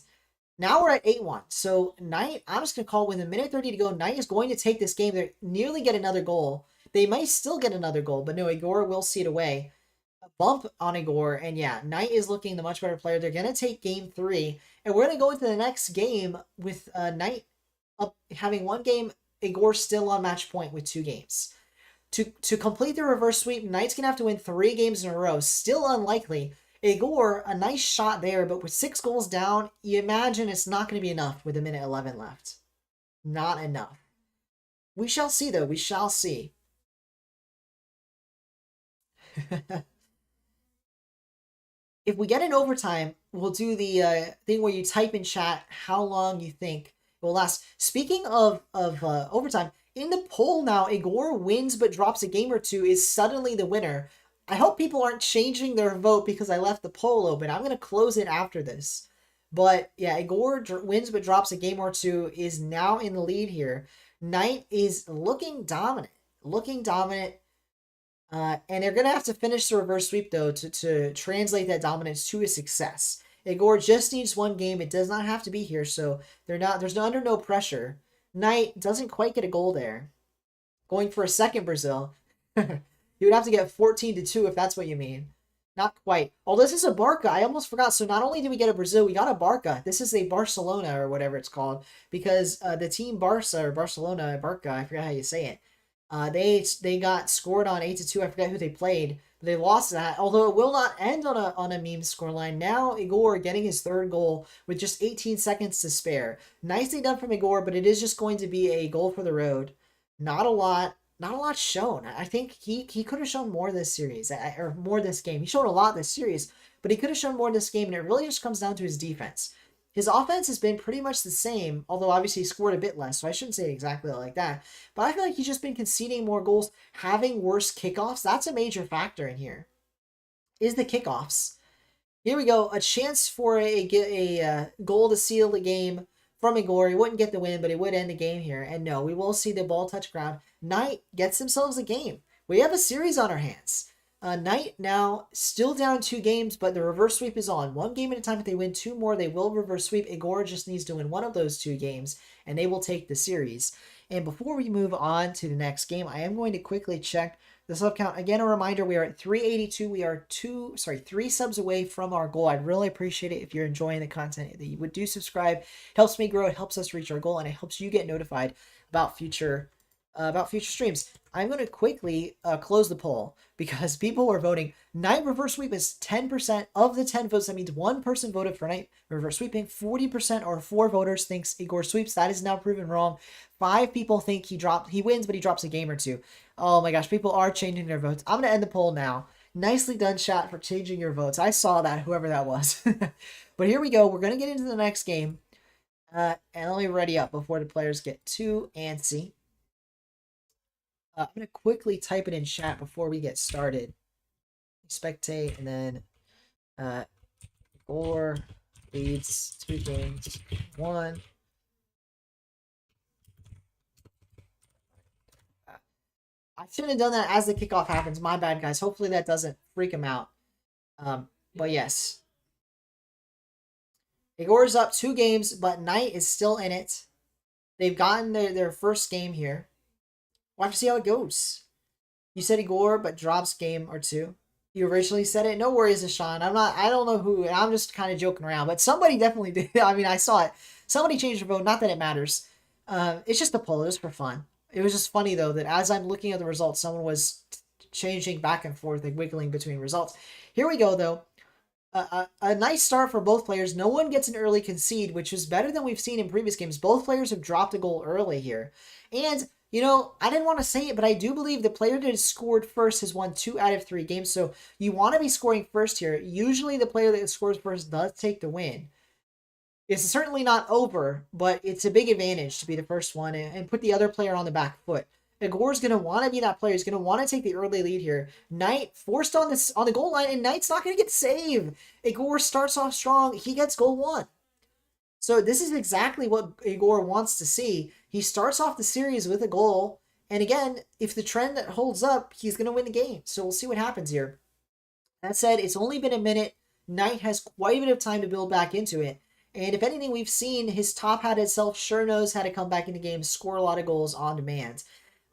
A: now we're at 8-1. So Knight, I'm just going to call with a minute 30 to go. Knight is going to take this game. They nearly get another goal. They might still get another goal, but no, Igor will see it away. A bump on Igor, and yeah, Knight is looking the much better player. They're going to take game 3, and we're going to go into the next game with Knight up having one game, Igor still on match point with 2 games. To complete the reverse sweep, Knight's going to have to win 3 games in a row. Still unlikely. Igor, a nice shot there, but with 6 goals down, you imagine it's not going to be enough with a minute 11 left. Not enough. We shall see, though. We shall see. If we get an overtime, we'll do the thing where you type in chat how long you think it will last. Speaking of overtime, in the poll now, Igor wins but drops a game or 2 is suddenly the winner. I hope people aren't changing their vote because I left the poll open. I'm going to close it after this. But yeah, Igor wins but drops a game or 2 is now in the lead here. Knight is looking dominant. Looking dominant. And they're going to have to finish the reverse sweep, though, to translate that dominance to a success. Igor just needs 1 game. It does not have to be here, so there's under no pressure. Knight doesn't quite get a goal there. Going for a second Brazil. You would have to get 14-2 if that's what you mean. Not quite. Oh, this is a Barca. I almost forgot. So not only did we get a Brazil, we got a Barca. This is a Barcelona or whatever it's called. Because the team Barca or Barcelona, Barca, I forgot how you say it. They got scored on 8-2. I forget who they played. They lost that, although it will not end on a meme scoreline. Now Igor getting his 3rd goal with just 18 seconds to spare. Nicely done from Igor, but it is just going to be a goal for the road. Not a lot shown. I think he could have shown more this series, or more this game. He showed a lot this series, but he could have shown more this game, and it really just comes down to his defense. His offense has been pretty much the same, although obviously he scored a bit less, so I shouldn't say it exactly like that. But I feel like he's just been conceding more goals, having worse kickoffs. That's a major factor in here, is the kickoffs. Here we go, a chance for a goal to seal the game from Igor. He wouldn't get the win, but it would end the game here. And no, we will see the ball touch ground. Knight gets themselves a game. We have a series on our hands. Knight now still down 2 games, but the reverse sweep is on. 1 game at a time. If they win 2 more, they will reverse sweep. Igor just needs to win 1 of those 2 games, and they will take the series. And before we move on to the next game, I am going to quickly check the sub count. Again, a reminder, we are at 382. We are 3 subs away from our goal. I'd really appreciate it if you're enjoying the content that you would do subscribe. It helps me grow. It helps us reach our goal, and it helps you get notified about future streams. I'm going to quickly close the poll because people are voting. Knight reverse sweep is 10% of the 10 votes. That means 1 person voted for Knight reverse sweeping. 40% or 4 voters thinks Igor sweeps. That is now proven wrong. 5 people think he wins, but he drops a game or 2. Oh my gosh, people are changing their votes. I'm going to end the poll now. Nicely done, chat, for changing your votes. I saw that, whoever that was. But here we go. We're going to get into the next game. And let me ready up before the players get too antsy. I'm going to quickly type it in chat before we get started. Spectate, and then Igor leads 2 games, 1. I shouldn't have done that as the kickoff happens. My bad, guys. Hopefully that doesn't freak him out. But yes. Igor's up 2 games, but Knight is still in it. They've gotten their first game here. We'll have to see how it goes. You said Igor, but drops game or 2. You originally said it. No worries, Ashawn. I don't know who. I'm just kind of joking around, but somebody definitely did. I mean, I saw it. Somebody changed their vote. Not that it matters. It's just a poll. It was for fun. It was just funny though that as I'm looking at the results, someone was changing back and forth, like wiggling between results. Here we go though. A nice start for both players. No one gets an early concede, which is better than we've seen in previous games. Both players have dropped a goal early here. And, you know, I didn't want to say it, but I do believe the player that has scored first has won 2 out of 3 games. So you want to be scoring first here. Usually the player that scores first does take the win. It's certainly not over, but it's a big advantage to be the first one and put the other player on the back foot. Igor's going to want to be that player. He's going to want to take the early lead here. Knight forced on the goal line, and Knight's not going to get saved. Igor starts off strong. He gets goal 1. So this is exactly what Igor wants to see. He starts off the series with a goal, and again, if the trend holds up, he's going to win the game. So we'll see what happens here. That said, it's only been a minute. Knight has quite a bit of time to build back into it. And if anything, we've seen his top-hatted self sure knows how to come back into games, score a lot of goals on demand.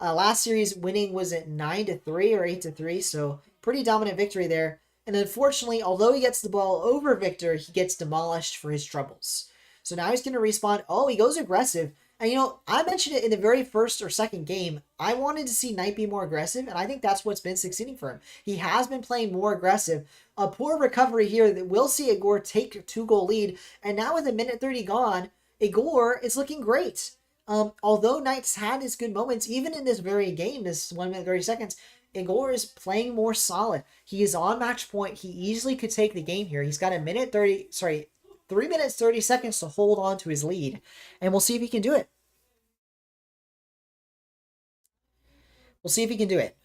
A: Last series, winning was at 9-3 or 8-3, so pretty dominant victory there. And unfortunately, although he gets the ball over Victor, he gets demolished for his troubles. So now he's going to respawn. Oh, he goes aggressive. And, you know, I mentioned it in the very first or second game. I wanted to see Knight be more aggressive, and I think that's what's been succeeding for him. He has been playing more aggressive. A poor recovery here that will see Igor take a 2-goal lead. And now with a minute 30 gone, Igor is looking great. Although Knight's had his good moments, even in this very game, this 1 minute 30 seconds, Igor is playing more solid. He is on match point. He easily could take the game here. He's got 3 minutes 30 seconds to hold on to his lead, and we'll see if he can do it. We'll see if he can do it.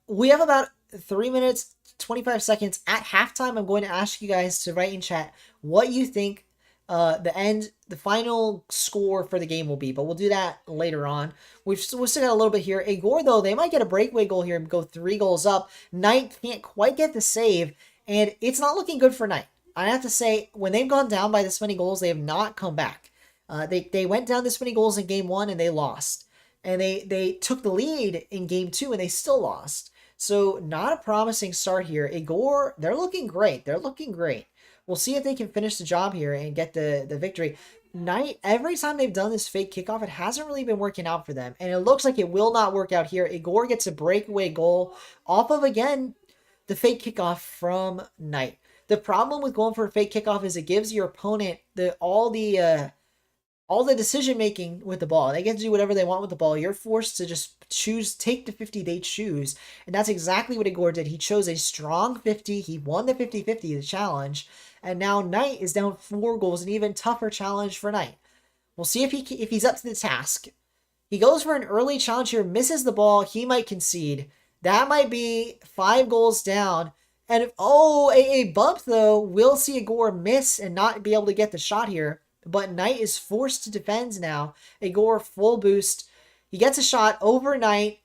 A: We have about 3 minutes 25 seconds at halftime. I'm going to ask you guys to write in chat what you think the final score for the game will be, but we'll do that later on. We've still got a little bit here. Igor, though, they might get a breakaway goal here and go 3 goals up. Knight can't quite get the save, and it's not looking good for Knight. I have to say, when they've gone down by this many goals, they have not come back. They went down this many goals in game 1 and they lost. And they took the lead in game 2 and they still lost. So not a promising start here. Igor, they're looking great. They're looking great. We'll see if they can finish the job here and get the victory. Knight, every time they've done this fake kickoff, it hasn't really been working out for them. And it looks like it will not work out here. Igor gets a breakaway goal off of, again, the fake kickoff from Knight. The problem with going for a fake kickoff is it gives your opponent all the decision making with the ball. They get to do whatever they want with the ball. You're forced to just take the 50 they choose. And that's exactly what Igor did. He chose a strong 50. He won the 50-50, the challenge. And now Knight is down 4 goals, an even tougher challenge for Knight. We'll see if he's up to the task. He goes for an early challenge here, misses the ball. He might concede. That might be 5 goals down. And a bump, though, will see Igor miss and not be able to get the shot here. But Knight is forced to defend now. Igor full boost. He gets a shot over Knight.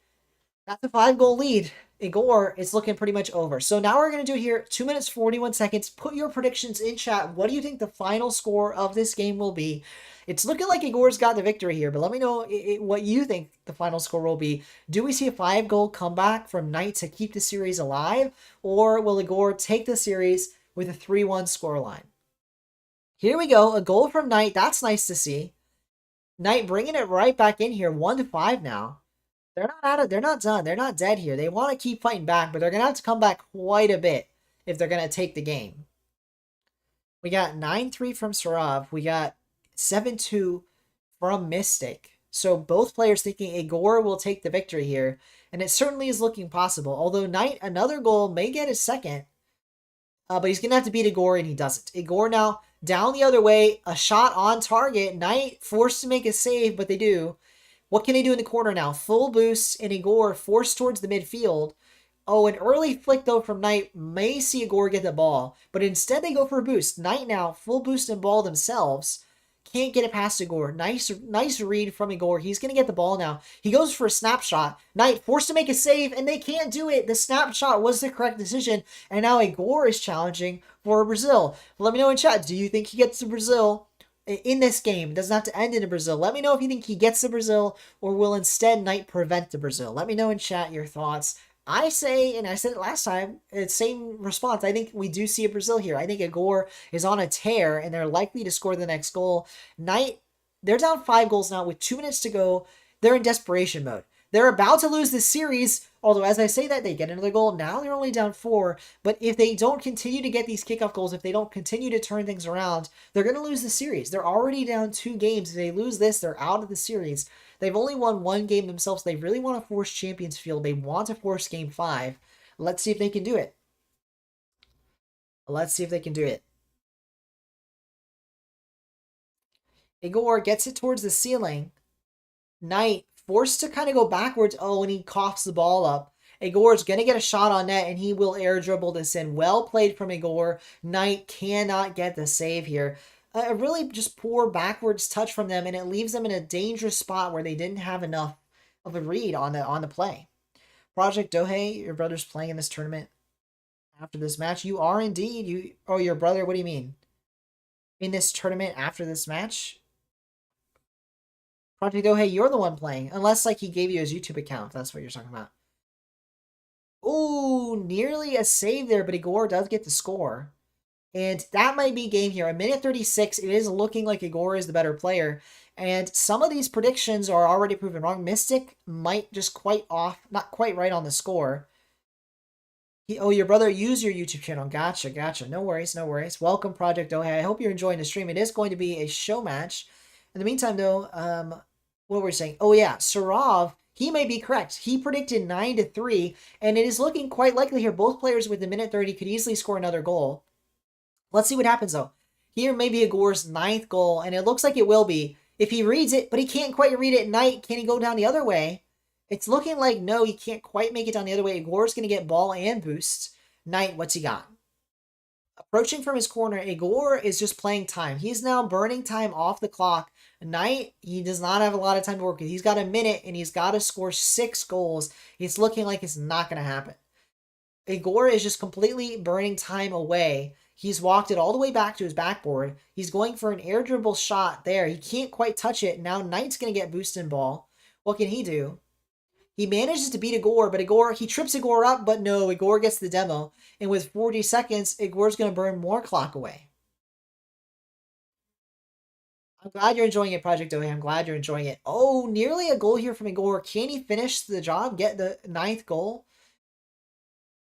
A: That's a 5-goal lead. Igor, it's looking pretty much over. So now we're going to do here 2 minutes 41 seconds. Put your predictions in chat. What do you think the final score of this game will be? It's looking like Igor's got the victory here, but let me know what you think the final score will be. Do we see a 5-goal comeback from Knight to keep the series alive? Or will Igor take the series with a 3-1 scoreline? Here we go, a goal from Knight. That's nice to see. Knight bringing it right back in here, 1-5 now. They're not done. They're not dead here. They want to keep fighting back, but they're going to have to come back quite a bit if they're going to take the game. We got 9-3 from Sarav. We got 7-2 from Mystic. So both players thinking Igor will take the victory here, and it certainly is looking possible. Although Knight, another goal, may get his second, but he's going to have to beat Igor, and he doesn't. Igor now down the other way, a shot on target. Knight forced to make a save, but they do. What can they do in the corner now? Full boost, and Igor forced towards the midfield. Oh, an early flick, though, from Knight may see Igor get the ball, but instead they go for a boost. Knight now, full boost and ball themselves. Can't get it past Igor. Nice read from Igor. He's going to get the ball now. He goes for a snapshot. Knight forced to make a save, and they can't do it. The snapshot was the correct decision, and now Igor is challenging for Brazil. Let me know in chat. Do you think he gets to Brazil in this game? It doesn't have to end in a Brazil. Let me know if you think he gets to Brazil, or will instead Knight prevent the Brazil. Let me know in chat your thoughts. I say, and I said it last time, it's same response. I think we do see a Brazil here. I think Igor is on a tear, and they're likely to score the next goal. Knight, they're down 5 goals now with 2 minutes to go. They're in desperation mode. They're about to lose this series, although as I say that, they get another goal. Now they're only down 4, but if they don't continue to get these kickoff goals, if they don't continue to turn things around, they're going to lose the series. They're already down 2 games. If they lose this, they're out of the series. They've only won 1 game themselves. They really want to force Champions Field. They want to force Game 5. Let's see if they can do it. Let's see if they can do it. Igor gets it towards the ceiling. Knight forced to kind of go backwards. Oh, and he coughs the ball up. Igor's going to get a shot on net, and he will air dribble this in. Well played from Igor. Knight cannot get the save here. A really just poor backwards touch from them, and it leaves them in a dangerous spot where they didn't have enough of a read on the play. Project Dohei, your brother's playing in this tournament after this match. You are indeed. Oh, your brother, what do you mean? In this tournament after this match? Project Dohei, you're the one playing. Unless, like, he gave you his YouTube account. That's what you're talking about. Ooh, nearly a save there, but Igor does get the score. And that might be game here. A minute 36, it is looking like Igor is the better player. And some of these predictions are already proven wrong. Mystic might just quite off, not quite right on the score. Oh, your brother used your YouTube channel. Gotcha. No worries. Welcome, Project Dohei. I hope you're enjoying the stream. It is going to be a show match. In the meantime, though, what were we saying? Oh, yeah, Sarov, he may be correct. He predicted 9-3, and it is looking quite likely here. Both players with the minute 30 could easily score another goal. Let's see what happens, though. Here may be Igor's 9th goal, and it looks like it will be. If he reads it, but he can't quite read it at Knight, can he go down the other way? It's looking like no, he can't quite make it down the other way. Igor's going to get ball and boost. Knight, what's he got? Approaching from his corner, Igor is just playing time. He's now burning time off the clock. Knight, he does not have a lot of time to work with. He's got a minute, and he's got to score 6 goals. It's looking like it's not going to happen. Igor is just completely burning time away. He's walked it all the way back to his backboard. He's going for an air dribble shot there. He can't quite touch it. Now Knight's going to get boosted ball. What can he do? He manages to beat Igor, but he trips Igor up, but no, Igor gets the demo. And with 40 seconds, Igor's going to burn more clock away. I'm glad you're enjoying it, Project Dohei. I'm glad you're enjoying it. Oh, nearly a goal here from Igor. Can he finish the job, get the 9th goal?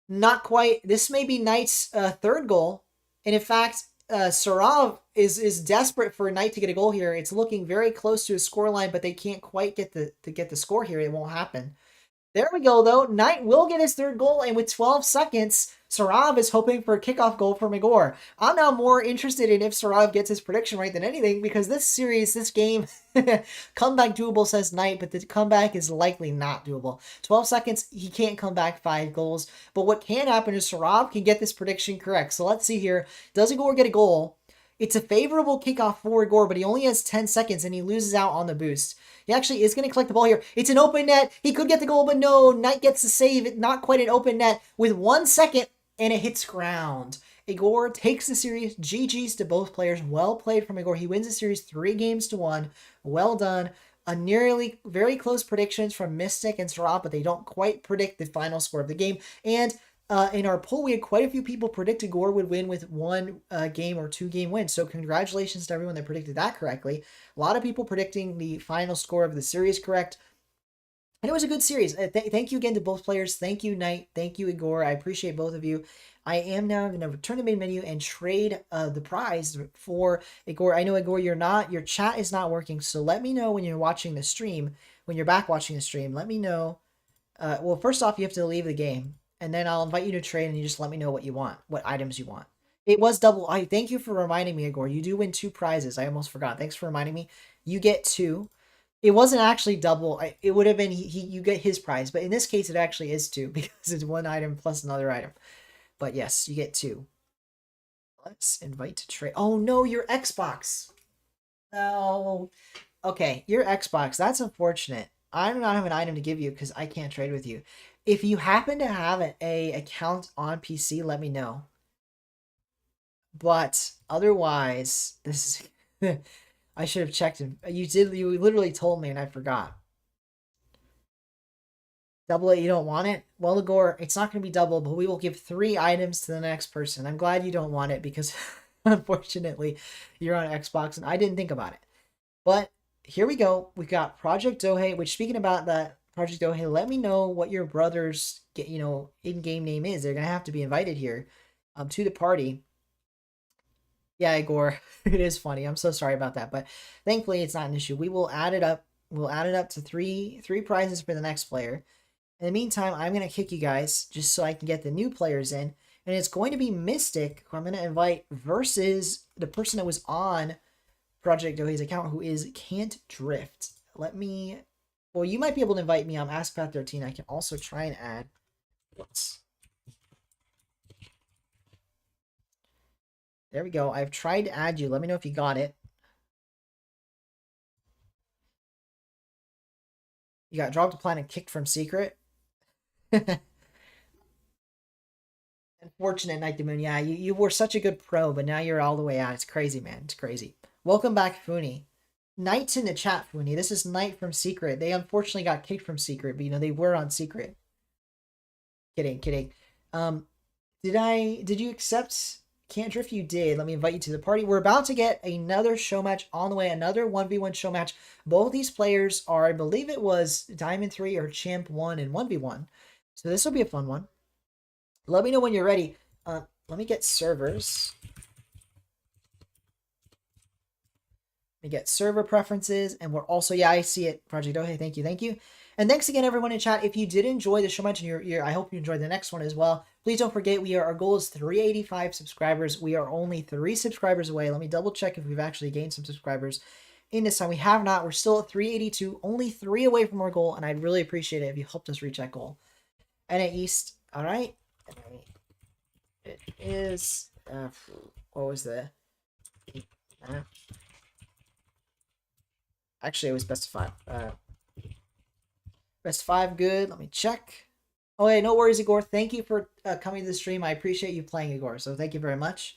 A: Not quite. This may be Knight's 3rd goal. And in fact, Sarov is desperate for Knight to get a goal here. It's looking very close to his scoreline, but they can't quite get the score here. It won't happen. There we go, though. Knight will get his 3rd goal, and with 12 seconds, Sarov is hoping for a kickoff goal from Igor. I'm now more interested in if Sarov gets his prediction right than anything, because this series, this game, comeback doable says Knight, but the comeback is likely not doable. 12 seconds, he can't come back 5 goals. But what can happen is Sarov can get this prediction correct. So let's see here. Does Igor get a goal? It's a favorable kickoff for Igor, but he only has 10 seconds, and he loses out on the boost. He actually is going to collect the ball here. It's an open net. He could get the goal, but no. Knight gets the save. Not quite an open net with 1 second, and it hits ground. Igor takes the series. GG's to both players. Well played from Igor. He wins the series 3-1. Well done. A nearly very close predictions from Mystic and Sarab, but they don't quite predict the final score of the game. And in our poll, we had quite a few people predict Igor would win with 1 game or 2-game win. So congratulations to everyone that predicted that correctly. A lot of people predicting the final score of the series correct. And it was a good series. Thank you again to both players. Thank you, Knight. Thank you, Igor. I appreciate both of you. I am now going to return to main menu and trade the prize for Igor. I know, Igor, your chat is not working. So let me know when you're watching the stream, when you're back watching the stream. Let me know. Well, first off, you have to leave the game. And then I'll invite you to trade, and you just let me know what you want, what items you want. It was double. Thank you for reminding me, Igor. You do win 2 prizes. I almost forgot. Thanks for reminding me. You get 2. It wasn't actually double. It would have been you get his prize, but in this case, it actually is 2 because it's 1 item plus another item. But yes, you get 2. Let's invite to trade. Oh no, your Xbox. No. Okay, your Xbox. That's unfortunate. I do not have an item to give you because I can't trade with you. If you happen to have an account on PC, let me know. But otherwise, this is I should have checked him. You literally told me and I forgot. Double it, you don't want it? Well, Igor, it's not going to be double, but we will give 3 items to the next person. I'm glad you don't want it because, unfortunately, you're on Xbox and I didn't think about it. But here we go. We've got Project Dohei, which, speaking about that, Project Dohei, let me know what your brother's, in-game name is. They're going to have to be invited here to the party. Yeah, Igor, it is funny. I'm so sorry about that, but thankfully it's not an issue. We will add it up. We'll add it up to three prizes for the next player. In the meantime, I'm going to kick you guys just so I can get the new players in. And it's going to be Mystic, who I'm going to invite, versus the person that was on Project Dohei's account, who is Can't Drift. Let me... Well, you might be able to invite me. I'm AskPath13. I can also try and add... Whoops. There we go. I've tried to add you. Let me know if you got it. You got dropped a planet, kicked from secret. Unfortunate, Night the Moon. Yeah, you were such a good pro, but now you're all the way out. It's crazy, man. It's crazy. Welcome back, Funi. Knight's in the chat, Funi. This is Knight from Secret. They unfortunately got kicked from Secret, but they were on Secret. Kidding. Did you accept Can't Drift? You did. Let me invite you to the party. We're about to get another show match on the way, another 1v1 show match. Both these players are, I believe it was Diamond 3 or Champ 1 and 1v1. So this will be a fun one. Let me know when you're ready. Let me get servers. Let me get server preferences, and we're also, yeah, I see it. Project Dohei, thank you. And thanks again, everyone in chat. If you did enjoy the show match, and I hope you enjoyed the next one as well. Please don't forget, our goal is 385 subscribers. We are only 3 subscribers away. Let me double check if we've actually gained some subscribers in this time. We have not. We're still at 382, only 3 away from our goal, and I'd really appreciate it if you helped us reach that goal. NA East, all right. It is, what was the, actually it was best of 5. Best of 5, good. Let me check. Oh, hey, no worries, Igor. Thank you for coming to the stream. I appreciate you playing, Igor, so thank you very much.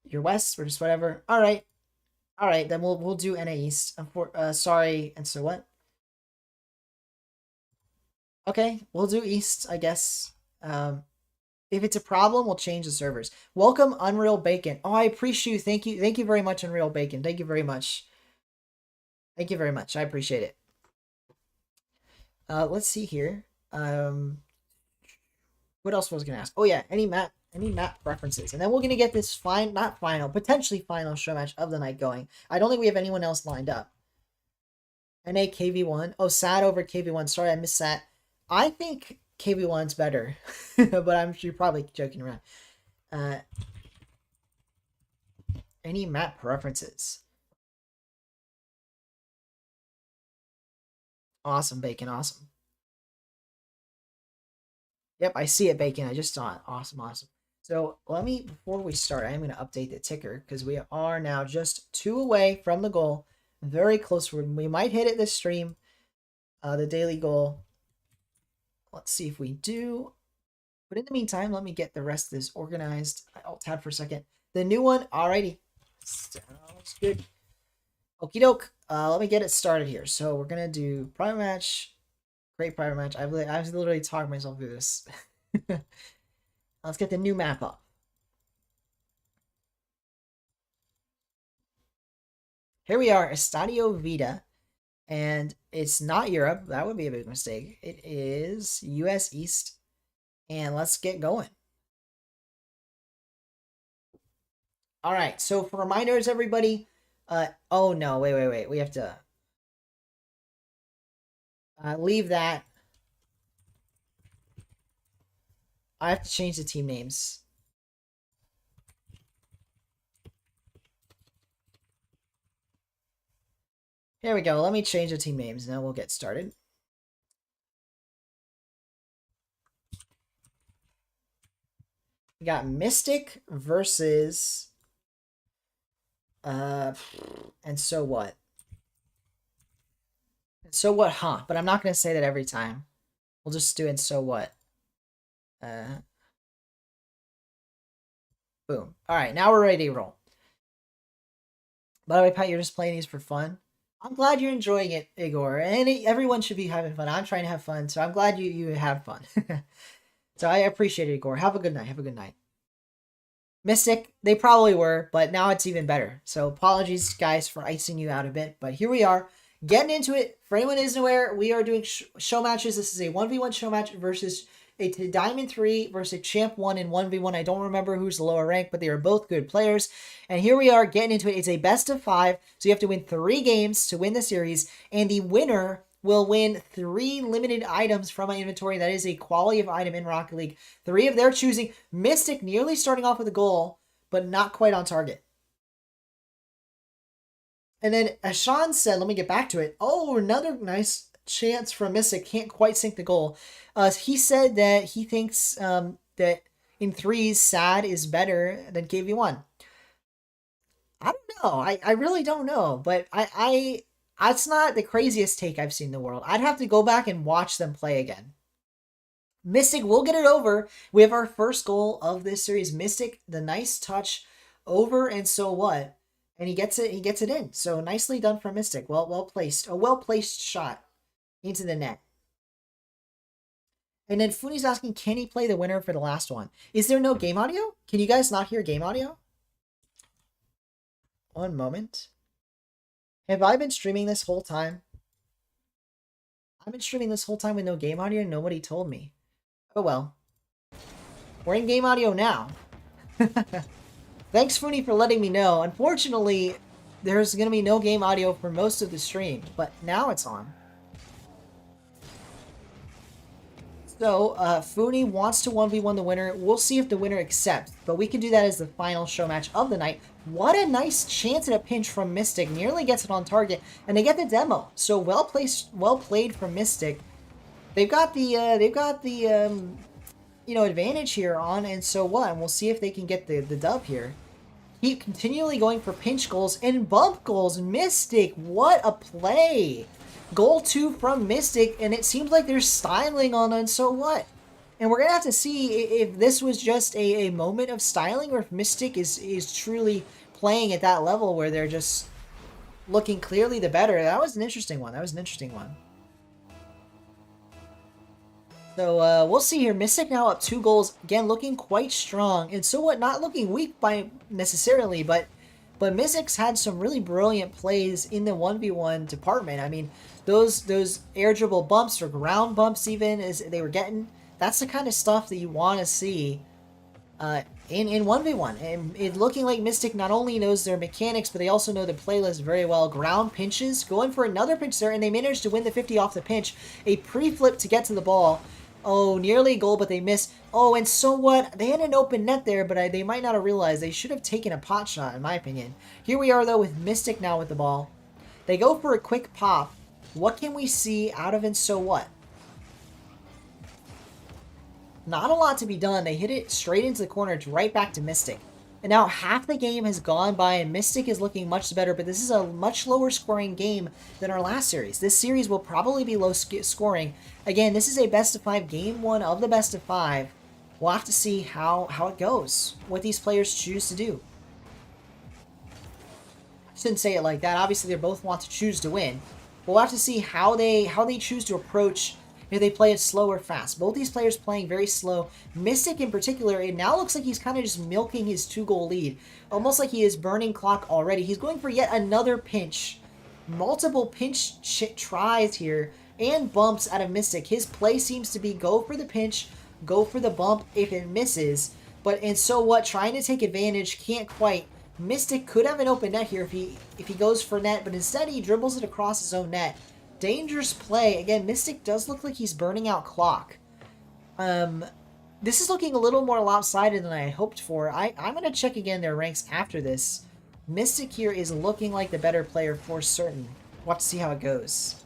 A: You're West, or just whatever. All right, then we'll do NA East. Sorry, and so what? Okay, we'll do East, I guess. If it's a problem, we'll change the servers. Welcome, Unreal Bacon. Oh, I appreciate you. Thank you very much, Unreal Bacon. Thank you very much. Thank you very much. I appreciate it. Let's see here. What else was I gonna ask? Oh yeah, any map preferences, and then we're gonna get this potentially final show match of the night going. I don't think we have anyone else lined up. NA KV1. Oh, sad over KV1. Sorry, I missed that. I think KV1's better, but I'm sure you're probably joking around. Any map preferences? Awesome, Bacon. Awesome. Yep, I see it, Bacon. I just saw it. Awesome. So before we start, I am going to update the ticker because we are now just 2 away from the goal. Very close. We might hit it this stream. The daily goal. Let's see if we do. But in the meantime, let me get the rest of this organized. I'll tab for a second. The new one, alrighty. Sounds good. Okie doke. Let me get it started here. So we're going to do private match. Great private match. I've literally talked myself through this. Let's get the new map up. Here we are, Estadio Vida. And it's not Europe. That would be a big mistake. It is US East. And let's get going. All right. So for reminders, everybody. Oh no, wait. We have to leave that. I have to change the team names. Here we go. Let me change the team names and then we'll get started. We got Mystic versus and so what? So what, huh? But I'm not gonna say that every time. We'll just do it so what? Boom. Alright, now we're ready to roll. By the way, Pat, you're just playing these for fun? I'm glad you're enjoying it, Igor. And everyone should be having fun. I'm trying to have fun, so I'm glad you have fun. So I appreciate it, Igor. Have a good night. Have a good night. Mystic, they probably were, but now it's even better. So apologies, guys, for icing you out a bit. But here we are, getting into it. For anyone who isn't aware, we are doing show matches. This is a 1v1 show match versus a Diamond 3 versus a Champ 1 in 1v1. I don't remember who's the lower rank, but they are both good players. And here we are getting into it. It's a best of 5, so you have to win 3 games to win the series. And the winner will win 3 limited items from my inventory. That is a quality of item in Rocket League. 3 of their choosing. Mystic nearly starting off with a goal, but not quite on target. And then, as Sean said, let me get back to it. Oh, another nice chance from Mystic. Can't quite sink the goal. He said that he thinks that in threes, Sad is better than KV1. I don't know. I really don't know. But I that's not the craziest take I've seen in the world. I'd have to go back and watch them play again. Mystic will get it over. We have our first goal of this series. Mystic, the nice touch over, and so what? And he gets it in. So nicely done for Mystic. Well placed. A well placed shot into the net. And then Funi's asking, can he play the winner for the last one? Is there no game audio? Can you guys not hear game audio? One moment. Have I been streaming this whole time? I've been streaming this whole time with no game audio and nobody told me. Oh well. We're in game audio now. Thanks, Funi, for letting me know. Unfortunately, there's going to be no game audio for most of the stream, but now it's on. So, Funi wants to 1v1 the winner. We'll see if the winner accepts, but we can do that as the final show match of the night. What a nice chance at a pinch from Mystic. Nearly gets it on target, and they get the demo. So well played from Mystic. They've got the advantage here on, and so what? And we'll see if they can get the dub here. Keep continually going for pinch goals and bump goals. Mystic, what a play! Goal 2 from Mystic, and it seems like they're styling on, and so what? And we're going to have to see if this was just a moment of styling, or if Mystic is truly playing at that level where they're just looking clearly the better. That was an interesting one. So we'll see here. Mystic now up 2 goals. Again, looking quite strong. And so what? Not looking weak by necessarily, but Mystic's had some really brilliant plays in the 1v1 department. I mean, those air dribble bumps or ground bumps even as they were getting, that's the kind of stuff that you want to see in 1v1. And it looking like Mystic not only knows their mechanics, but they also know the playlist very well. Ground pinches, going for another pinch there, and they managed to win the 50 off the pinch. A pre-flip to get to the ball. Oh, nearly a goal, but they missed. Oh, and so what? They had an open net there, but they might not have realized. They should have taken a pot shot, in my opinion. Here we are, though, with Mystic now with the ball. They go for a quick pop. What can we see out of and so what? Not a lot to be done. They hit it straight into the corner. It's right back to Mystic. And now half the game has gone by and Mystic is looking much better, but this is a much lower scoring game than our last series. This series will probably be low scoring. Again, this is a best of 5, game 1 of the best of 5. We'll have to see how it goes, what these players choose to do. I shouldn't say it like that. Obviously, they both want to choose to win. We'll have to see how they choose to approach. If they play it slow or fast. Both these players playing very slow. Mystic in particular, it now looks like he's kind of just milking his 2-goal lead. Almost like he is burning clock already. He's going for yet another pinch. Multiple pinch tries here and bumps out of Mystic. His play seems to be go for the pinch, go for the bump if it misses. And so what? Trying to take advantage, can't quite. Mystic could have an open net here if he goes for net, but instead he dribbles it across his own net. Dangerous play. Again, Mystic does look like he's burning out clock. This is looking a little more lopsided than I hoped for. I'm going to check again their ranks after this. Mystic here is looking like the better player for certain. We'll have to see how it goes.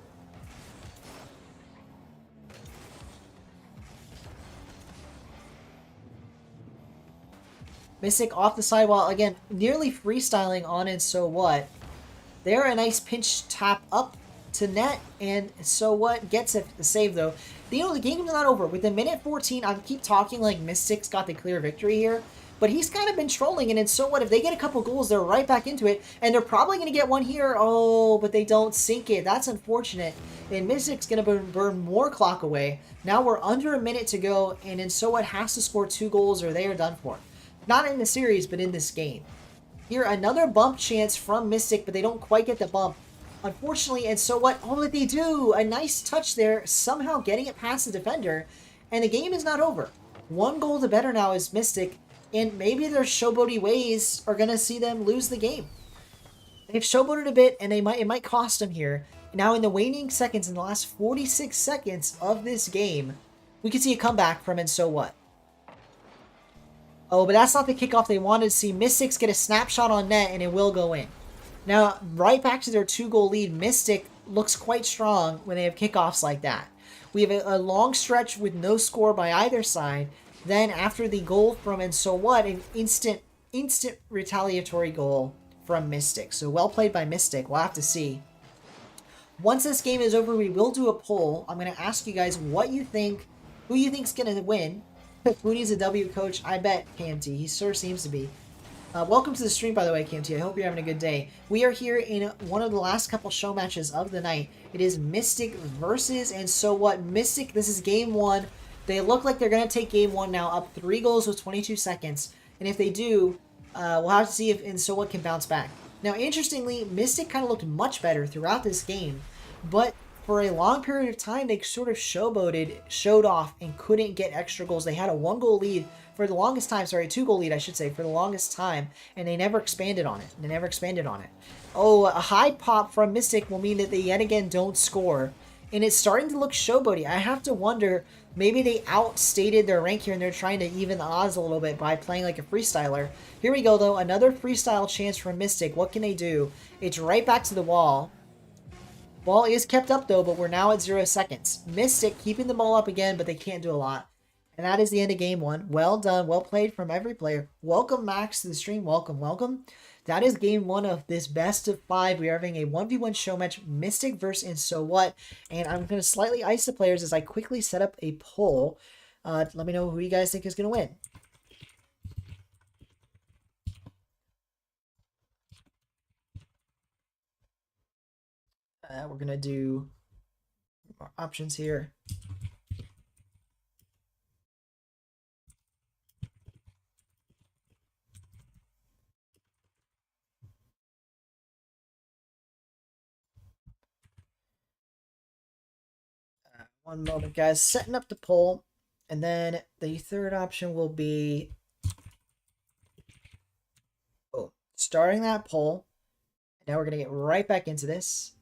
A: Mystic off the sidewall. Again, nearly freestyling on and so what. They're a nice pinch tap up to net, and so what? Gets a save, though. The game's not over. With the minute 14, I keep talking like Mystic's got the clear victory here, but he's kind of been trolling, and so what? If they get a couple goals, they're right back into it, and they're probably going to get one here. Oh, but they don't sink it. That's unfortunate. And Mystic's going to burn more clock away. Now we're under a minute to go, and so what has to score 2 goals or they are done for. Not in the series, but in this game. Here, another bump chance from Mystic, but they don't quite get the bump. Unfortunately, and so what? Oh, but they do. A nice touch there, somehow getting it past the defender, and the game is not over. 1 goal to better now is Mystic, and maybe their showboaty ways are going to see them lose the game. They've showboated a bit, and it might cost them here. Now, in the waning seconds, in the last 46 seconds of this game, we can see a comeback from and so what? Oh, but that's not the kickoff they wanted to see. Mystics get a snapshot on net, and it will go in. Now, right back to their 2-goal lead, Mystic looks quite strong when they have kickoffs like that. We have a long stretch with no score by either side. Then, after the goal from and so what, an instant retaliatory goal from Mystic. So, well played by Mystic. We'll have to see. Once this game is over, we will do a poll. I'm going to ask you guys what you think, who you think's going to win. Who needs a W, coach? I bet KMT. He sure seems to be. Welcome to the stream, by the way, KMT. I hope you're having a good day. We are here in one of the last couple show matches of the night. It is Mystic versus and so what? Mystic, this is game 1. They look like they're going to take game 1 now, up 3 goals with 22 seconds. And if they do, we'll have to see if and so what can bounce back. Now, interestingly, Mystic kind of looked much better throughout this game, but for a long period of time, they sort of showed off, and couldn't get extra goals. They had a 1-goal lead for the longest time. Sorry, 2-goal lead, I should say, for the longest time, and they never expanded on it. Oh, a high pop from Mystic will mean that they yet again don't score, and it's starting to look showboaty. I have to wonder, maybe they outstated their rank here, and they're trying to even the odds a little bit by playing like a freestyler. Here we go, though. Another freestyle chance from Mystic. What can they do? It's right back to the wall. Ball is kept up, though, but we're now at 0 seconds. Mystic keeping the ball up again, but they can't do a lot. And that is the end of game 1. Well done. Well played from every player. Welcome, Max, to the stream. Welcome, welcome. That is game 1 of this best of 5. We are having a 1v1 show match, Mystic versus and so what. And I'm going to slightly ice the players as I quickly set up a poll. Let me know who you guys think is going to win. We're going to do more options here. One moment, guys. Setting up the poll. And then the third option will be starting that poll. Now we're going to get right back into this.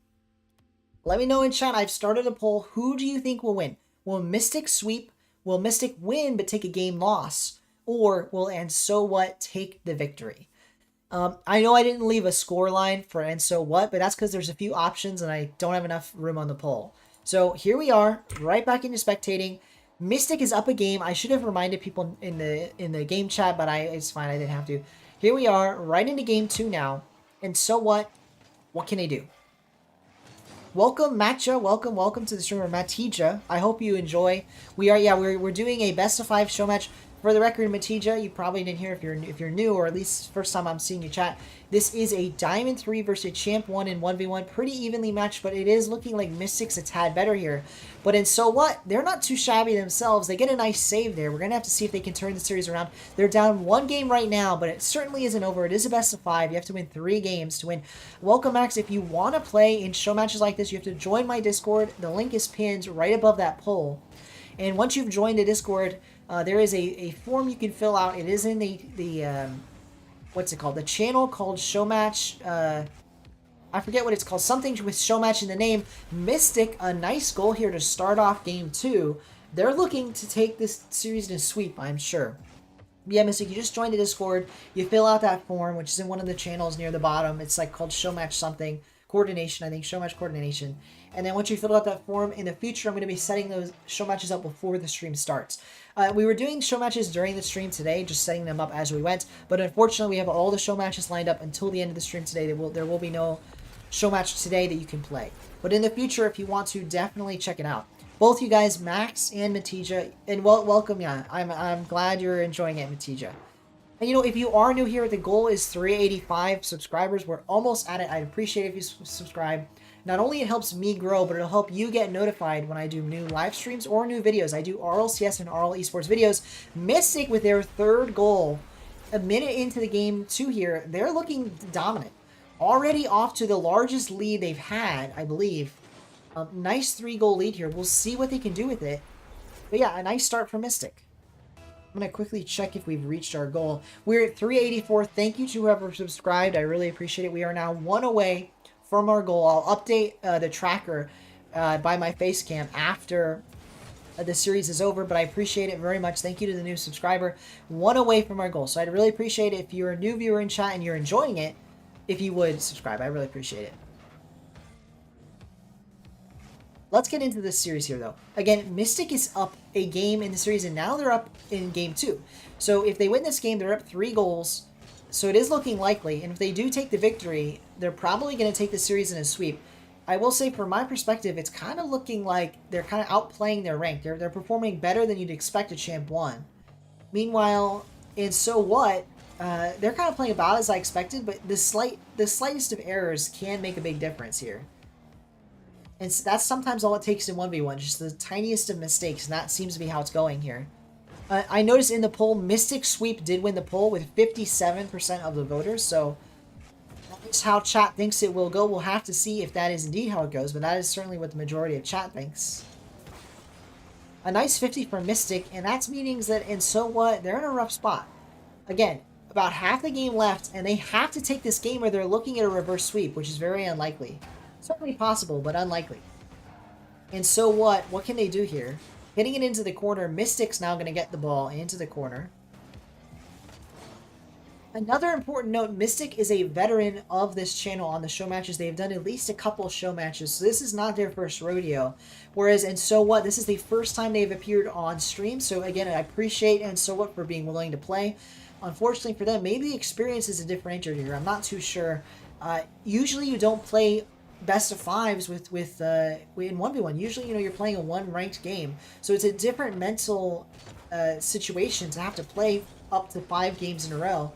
A: Let me know in chat. I've started a poll. Who do you think will win? Will Mystic sweep? Will Mystic win but take a game loss? Or will and so what take the victory? I know I didn't leave a score line for and so what, but that's because there's a few options and I don't have enough room on the poll. So here we are, right back into spectating. Mystic is up a game. I should have reminded people in the game chat, but it's fine. I didn't have to. Here we are, right into game 2 now. And so what? What can they do? Welcome, Matcha. Welcome to the streamer, Matija. I hope you enjoy. We're doing a best of 5 show match. For the record, Matija, you probably didn't hear if you're new, or at least first time I'm seeing you chat. This is a Diamond 3 versus Champ 1 in 1v1. Pretty evenly matched, but it is looking like Mystic's a tad better here. But in so what? They're not too shabby themselves. They get a nice save there. We're going to have to see if they can turn the series around. They're down 1 game right now, but it certainly isn't over. It is a best of 5. You have to win 3 games to win. Welcome, Max. If you want to play in show matches like this, you have to join my Discord. The link is pinned right above that poll. And once you've joined the Discord, there is a form you can fill out. It is in the what's it called? The channel called Showmatch. I forget what it's called. Something with Showmatch in the name. Mystic, a nice goal here to start off game 2. They're looking to take this series in a sweep, I'm sure. Yeah, Mystic, you just joined the Discord. You fill out that form, which is in one of the channels near the bottom. It's like called Showmatch something. Coordination, I think. Showmatch Coordination. And then once you fill out that form, in the future, I'm going to be setting those show matches up before the stream starts. We were doing show matches during the stream today, just setting them up as we went. But unfortunately, we have all the show matches lined up until the end of the stream today. There will be no show match today that you can play. But in the future, if you want to, definitely check it out. Both you guys, Max and Matija, and welcome, yeah. I'm glad you're enjoying it, Matija. And you know, if you are new here, the goal is 385 subscribers. We're almost at it. I'd appreciate if you subscribe. Not only it helps me grow, but it'll help you get notified when I do new live streams or new videos. I do RLCS and RL Esports videos. Mystic with their third goal. A minute into the game 2 here, they're looking dominant. Already off to the largest lead they've had, I believe. Nice 3-goal lead here. We'll see what they can do with it. But yeah, a nice start for Mystic. I'm going to quickly check if we've reached our goal. We're at 384. Thank you to whoever subscribed. I really appreciate it. We are now 1 away from our goal. I'll update the tracker by my face cam after the series is over, but I appreciate it very much. Thank you to the new subscriber. 1 away from our goal. So I'd really appreciate it if you're a new viewer in chat and you're enjoying it, if you would subscribe. I really appreciate it. Let's get into this series here, though. Again, Mystic is up a game in the series, and now they're up in game 2. So if they win this game, they're up 3 goals. So it is looking likely, and if they do take the victory, they're probably going to take the series in a sweep. I will say, from my perspective, it's kind of looking like they're kind of outplaying their rank. They're performing better than you'd expect a Champ 1. Meanwhile, in So What, they're kind of playing about as I expected, but the slightest of errors can make a big difference here. And that's sometimes all it takes in 1v1, just the tiniest of mistakes, and that seems to be how it's going here. I noticed in the poll, Mystic Sweep did win the poll with 57% of the voters, so that's how chat thinks it will go. We'll have to see if that is indeed how it goes, but that is certainly what the majority of chat thinks. A nice 50 for Mystic, and that's meaning that in So What, they're in a rough spot. Again, about half the game left, and they have to take this game or they're looking at a reverse sweep, which is very unlikely. Certainly possible, but unlikely. And So what can they do here? Hitting it into the corner, Mystic's now going to get the ball into the corner. Another important note, Mystic is a veteran of this channel on the show matches. They've done at least a couple show matches, so this is not their first rodeo. Whereas in So What, this is the first time they've appeared on stream, so again, I appreciate and So What for being willing to play. Unfortunately for them, maybe the experience is a differentiator here. I'm not too sure. Usually you don't play best of 5s in 1v1. Usually, you know, you're playing a 1-ranked game, so it's a different mental situation to have to play up to 5 games in a row.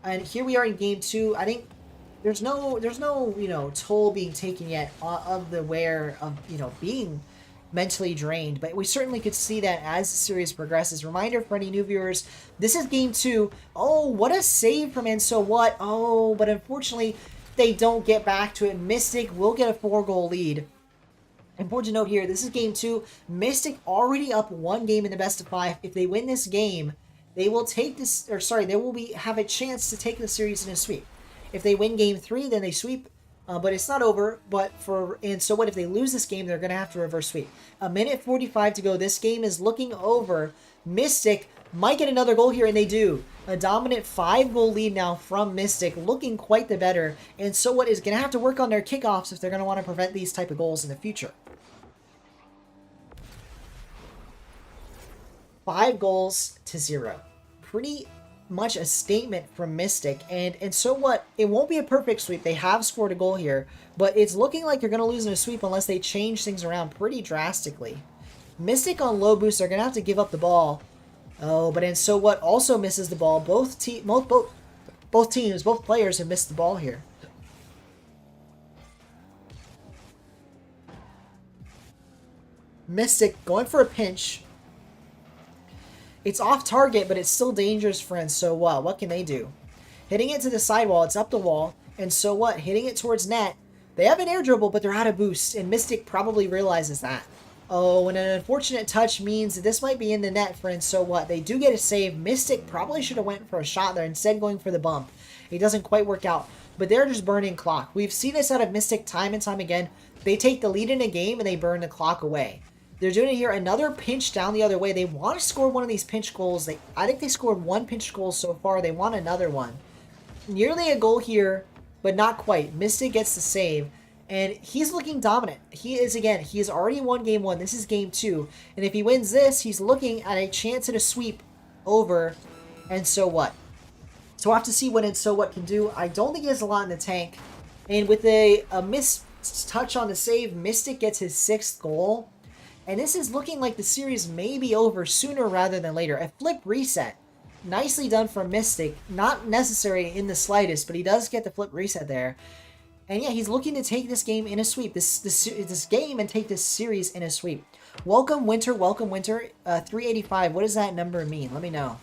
A: And here we are in game 2. I think there's no you know, toll being taken yet of the wear of, you know, being mentally drained, but we certainly could see that as the series progresses. Reminder for any new viewers, this is game 2. Oh, what a save from And So What. Oh, but unfortunately they don't get back to it. Mystic will get a 4-goal lead. Important to note here, this is game 2. Mystic already up 1 game in the best of 5. If they win this game, they will take this, or sorry, they will have a chance to take the series in a sweep. If they win game 3, then they sweep, but it's not over. And So What, if they lose this game, they're going to have to reverse sweep. A minute 45 to go. This game is looking over. Mystic might get another goal here, and they do. A dominant 5-goal lead now from Mystic, looking quite the better. And So What is going to have to work on their kickoffs if they're going to want to prevent these type of goals in the future. 5 goals to 0. Pretty much a statement from Mystic. And So What, it won't be a perfect sweep. They have scored a goal here, but it's looking like they're going to lose in a sweep unless they change things around pretty drastically. Mystic on low boost are going to have to give up the ball. Oh, but And So What also misses the ball. Both teams, both players have missed the ball here. Mystic going for a pinch. It's off target, but it's still dangerous for And So What. What can they do? Hitting it to the sidewall. It's up the wall. And So What? Hitting it towards net. They have an air dribble, but they're out of boost. And Mystic probably realizes that. Oh, and an unfortunate touch means that this might be in the net for And So What. They do get a save. Mystic probably should have went for a shot there, instead going for the bump. It doesn't quite work out. But they're just burning clock. We've seen this out of Mystic time and time again. They take the lead in a game and they burn the clock away. They're doing it here. Another pinch down the other way. They want to score one of these pinch goals. I think they scored 1 pinch goal so far. They want another one. Nearly a goal here, but not quite. Mystic gets the save. And he's looking dominant. He is already won game 1. This is game 2. And if he wins this, he's looking at a chance at a sweep over And So What. So we'll have to see what And So What can do. I don't think he has a lot in the tank. And with a missed touch on the save, Mystic gets his 6th goal. And this is looking like the series may be over sooner rather than later. A flip reset. Nicely done from Mystic. Not necessary in the slightest, but he does get the flip reset there. And yeah, he's looking to take this game in a sweep. This game and take this series in a sweep. Welcome, Winter. Welcome, Winter. 385. What does that number mean? Let me know.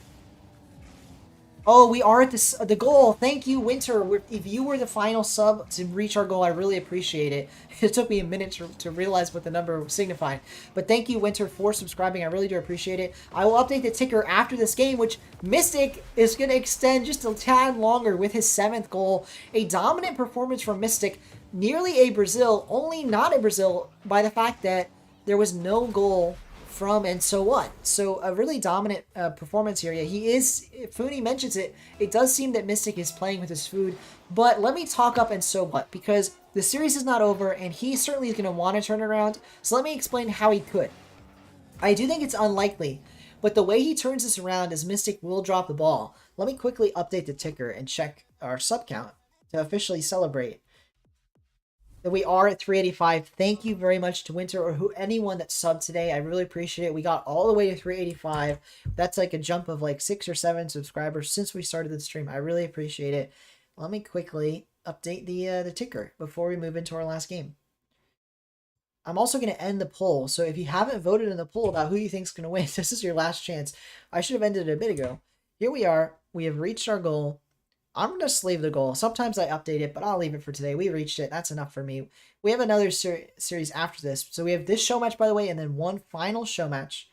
A: Oh, we are at the goal. Thank you, Winter. If you were the final sub to reach our goal, I really appreciate it. It took me a minute to realize what the number signified. But thank you, Winter, for subscribing. I really do appreciate it. I will update the ticker after this game, which Mystic is going to extend just a tad longer with his 7th goal. A dominant performance from Mystic. Nearly a Brazil, only not a Brazil by the fact that there was no goal from and so what. So a really dominant performance here. Yeah, he is. Funi mentions it. It does seem that Mystic is playing with his food. But let me talk up and so what, because the series is not over and he certainly is going to want to turn around. So let me explain how he could. I do think it's unlikely, but the way he turns this around is Mystic will drop the ball. Let me quickly update the ticker and check our sub count to officially celebrate. We are at 385. Thank you very much to Winter or anyone that subbed today. I really appreciate it. We got all the way to 385. That's like a jump of like 6 or 7 subscribers since we started the stream. I really appreciate it. Let me quickly update the ticker before we move into our last game. I'm also going to end the poll. So if you haven't voted in the poll about who you think is going to win, this is your last chance. I should have ended it a bit ago. Here we are. We have reached our goal. I'm going to just leave the goal. Sometimes I update it, but I'll leave it for today. We reached it. That's enough for me. We have another series after this. So we have this show match, by the way, and then one final show match.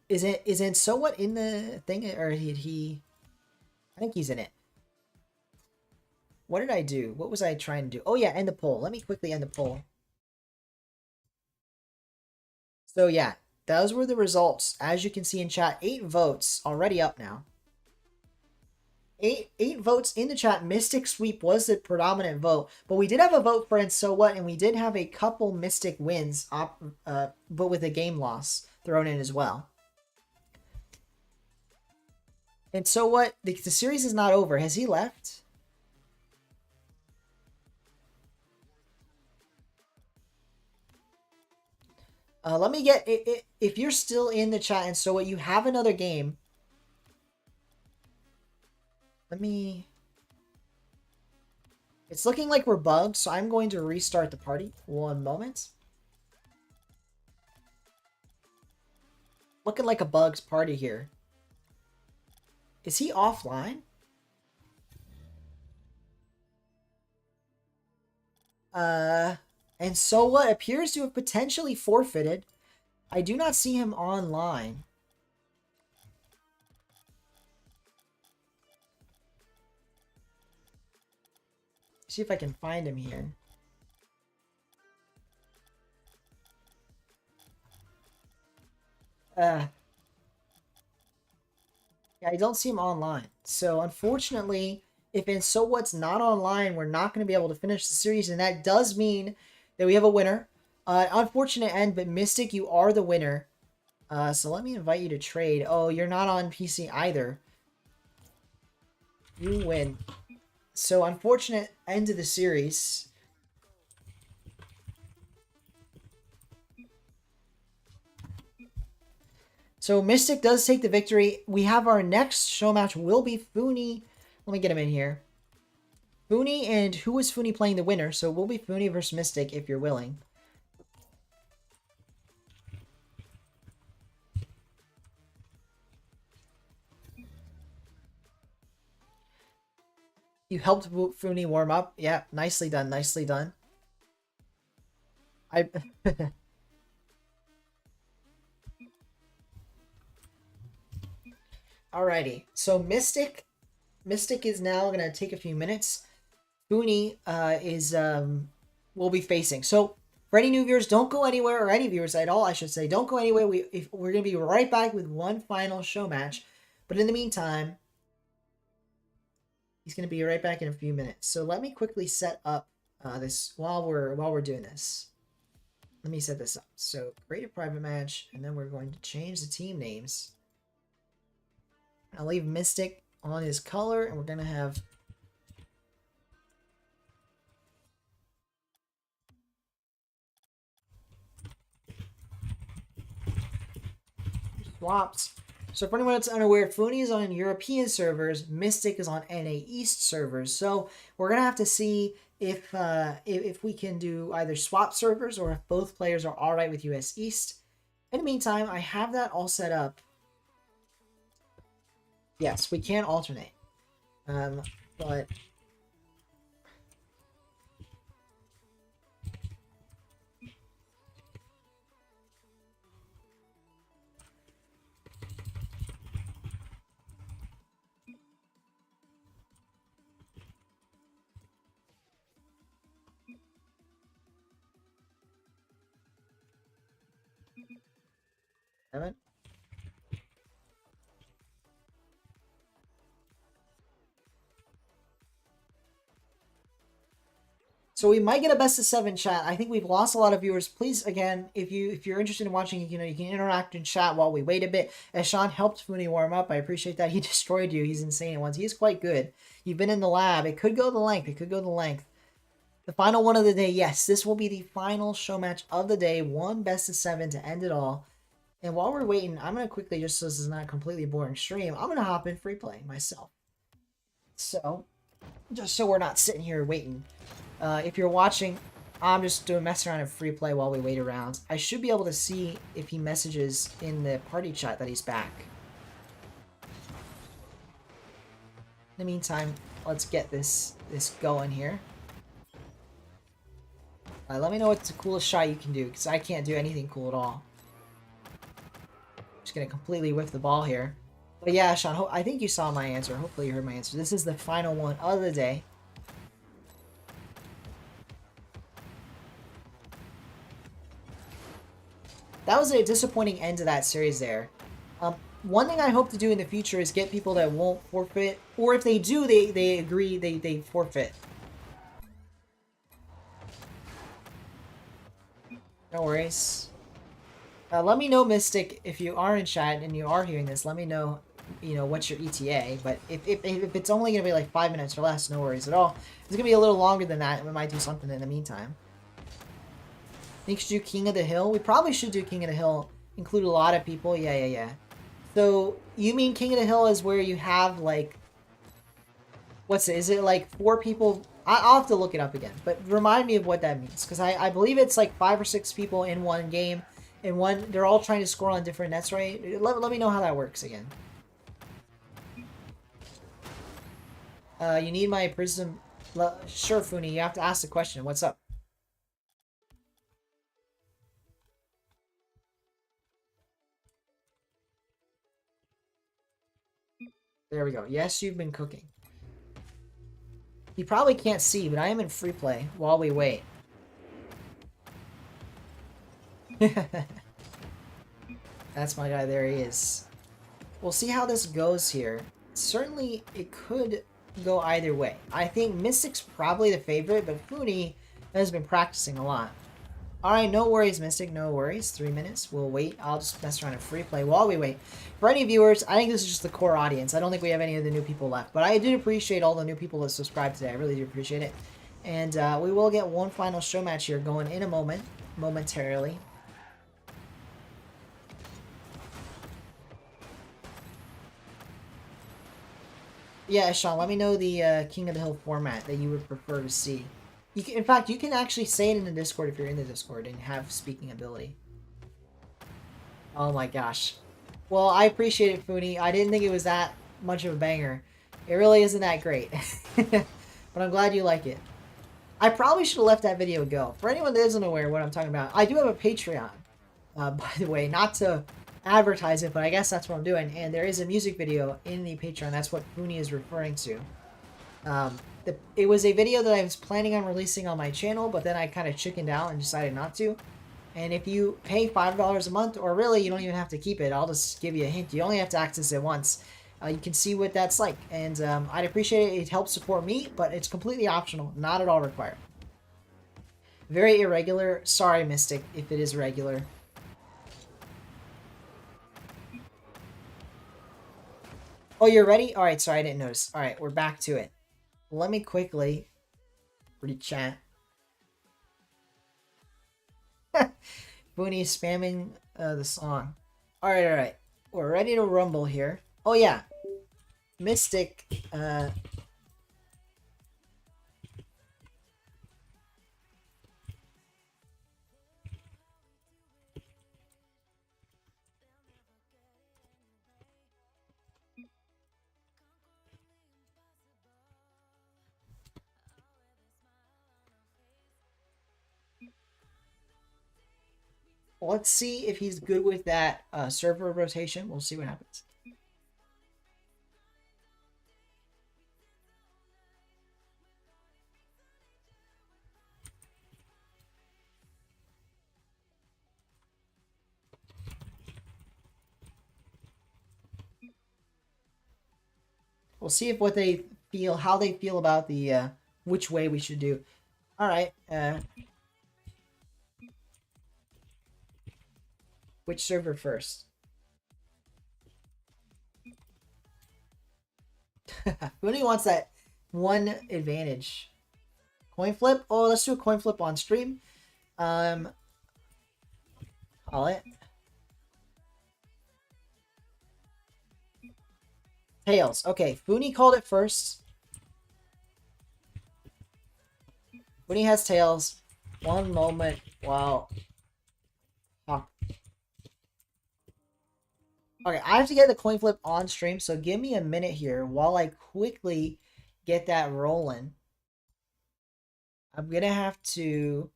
A: Is it so what in the thing, or he? I think he's in it. What did I do? What was I trying to do? Oh yeah, end the poll. Let me quickly end the poll. So yeah, those were the results. As you can see in chat, 8 votes already up now. Eight votes in the chat. Mystic sweep was the predominant vote, but we did have a vote for and so what, and we did have a couple Mystic wins, but with a game loss thrown in as well. And so what? The series is not over. Has he left? Let me get it. If you're still in the chat and so what, you have another game. Let me. It's looking like we're bugged, so I'm going to restart the party. 1 moment. Looking like a bugged party here. Is he offline? And so what appears to have potentially forfeited. I do not see him online. See if I can find him here. Yeah, I don't see him online. So unfortunately, if in so what's not online, we're not going to be able to finish the series, and that does mean that we have a winner. Unfortunate end, but Mystic, you are the winner. So let me invite you to trade. Oh, you're not on PC either. You win. So unfortunate end of the series. So Mystic does take the victory. We have our next show match will be Funi. Let me get him in here. Funi, and who is Funi playing the winner? So it will be Funi versus Mystic if you're willing. You helped Funi warm up. Yeah, nicely done. Nicely done. I. Alrighty. So Mystic is now gonna take a few minutes. Funi will be facing. So for any new viewers, don't go anywhere, or any viewers at all, I should say, don't go anywhere. We're gonna be right back with one final show match. But in the meantime, he's gonna be right back in a few minutes. So let me quickly set up this while we're doing this. Let me set this up. So create a private match, and then we're going to change the team names. I'll leave Mystic on his color, and we're gonna have swapped. So for anyone that's unaware, Funi is on European servers, Mystic is on NA East servers. So we're gonna have to see if we can do either swap servers or if both players are all right with US East. In the meantime, I have that all set up. Yes, we can alternate. But Evan? So we might get a best of 7 chat. I think we've lost a lot of viewers. Please, again, if you're interested in watching, you can interact in chat while we wait a bit. As Sean helped Funi warm up, I appreciate that. He destroyed you. He's insane at once. He's quite good. You've been in the lab. It could go the length. It could go the length. The final one of the day. Yes, this will be the final show match of the day. One best of 7 to end it all. And while we're waiting, I'm gonna quickly, just so this is not a completely boring stream, I'm gonna hop in free play myself. So, just so we're not sitting here waiting. If you're watching, I'm just doing mess around in free play while we wait around. I should be able to see if he messages in the party chat that he's back. In the meantime, let's get this going here. Let me know what's the coolest shot you can do, because I can't do anything cool at all. Just gonna completely whiff the ball here. But yeah, Sean, I think you saw my answer. Hopefully you heard my answer. This is the final one of the day. That was a disappointing end to that series there. One thing I hope to do in the future is get people that won't forfeit, or if they do, they agree they forfeit. No worries. Let me know, Mystic, if you are in chat and you are hearing this. Let me know, what's your ETA. But if it's only gonna be like 5 minutes or less, no worries at all. It's gonna be a little longer than that. We might do something in the meantime. Think we should do King of the Hill? We probably should do King of the Hill. Include a lot of people. Yeah. So, you mean King of the Hill is where you have, like... What's it? Is it, like, 4 people... I'll have to look it up again. But remind me of what that means. Because I believe it's, like, 5 or 6 people in one game. And they're all trying to score on different nets, right? Let me know how that works again. You need my prism... Sure, Funi. You have to ask the question. What's up? There we go. Yes, you've been cooking. You probably can't see, but I am in free play while we wait. That's my guy. There he is. We'll see how this goes here. Certainly, it could go either way. I think Mystic's probably the favorite, but Funi has been practicing a lot. Alright, no worries, Mystic. No worries. 3 minutes. We'll wait. I'll just mess around and free play while we wait. For any viewers, I think this is just the core audience. I don't think we have any of the new people left. But I do appreciate all the new people that subscribed today. I really do appreciate it. And we will get one final show match here going in a moment. Momentarily. Yeah, Sean, let me know the King of the Hill format that you would prefer to see. In fact, you can actually say it in the Discord if you're in the Discord and have speaking ability. Oh my gosh. Well, I appreciate it, Funi. I didn't think it was that much of a banger. It really isn't that great. But I'm glad you like it. I probably should have left that video go. For anyone that isn't aware of what I'm talking about, I do have a Patreon. By the way, not to advertise it, but I guess that's what I'm doing. And there is a music video in the Patreon. That's what Funi is referring to. It was a video that I was planning on releasing on my channel, but then I kind of chickened out and decided not to. And if you pay $5 a month, or really, you don't even have to keep it. I'll just give you a hint. You only have to access it once. You can see what that's like. And I'd appreciate it. It helps support me, but it's completely optional. Not at all required. Very irregular. Sorry, Mystic, if it is regular. Oh, you're ready? Alright, sorry, I didn't notice. Alright, we're back to it. Let me quickly read chat. Booney spamming the song. Alright. We're ready to rumble here. Oh yeah, Mystic. Let's see if he's good with that server rotation. We'll see what happens. We'll see if what they feel, how they feel about the which way we should do. All right. Which server first? Who wants that one advantage? Coin flip? Oh, let's do a coin flip on stream. Call it. Tails. Okay, Funi called it first. Funi has tails. One moment while... Oh. Okay, I have to get the coin flip on stream, so give me a minute here while I quickly get that rolling. I'm going to have to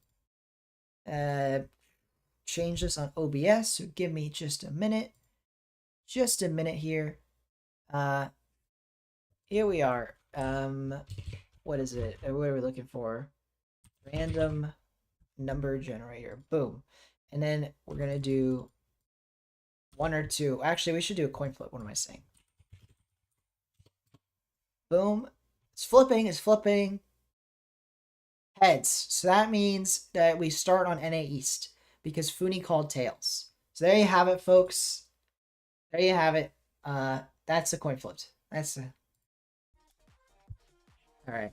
A: change this on OBS, so give me just a minute. Just a minute here. Here we are. What is it? What are we looking for? Random number generator. Boom. And then we're going to do one or two. Actually, we should do a coin flip. What am I saying? Boom. It's flipping. It's flipping. Heads. So that means that we start on NA East because Funi called tails. So there you have it, folks. There you have it. That's a coin flip. That's a... All right.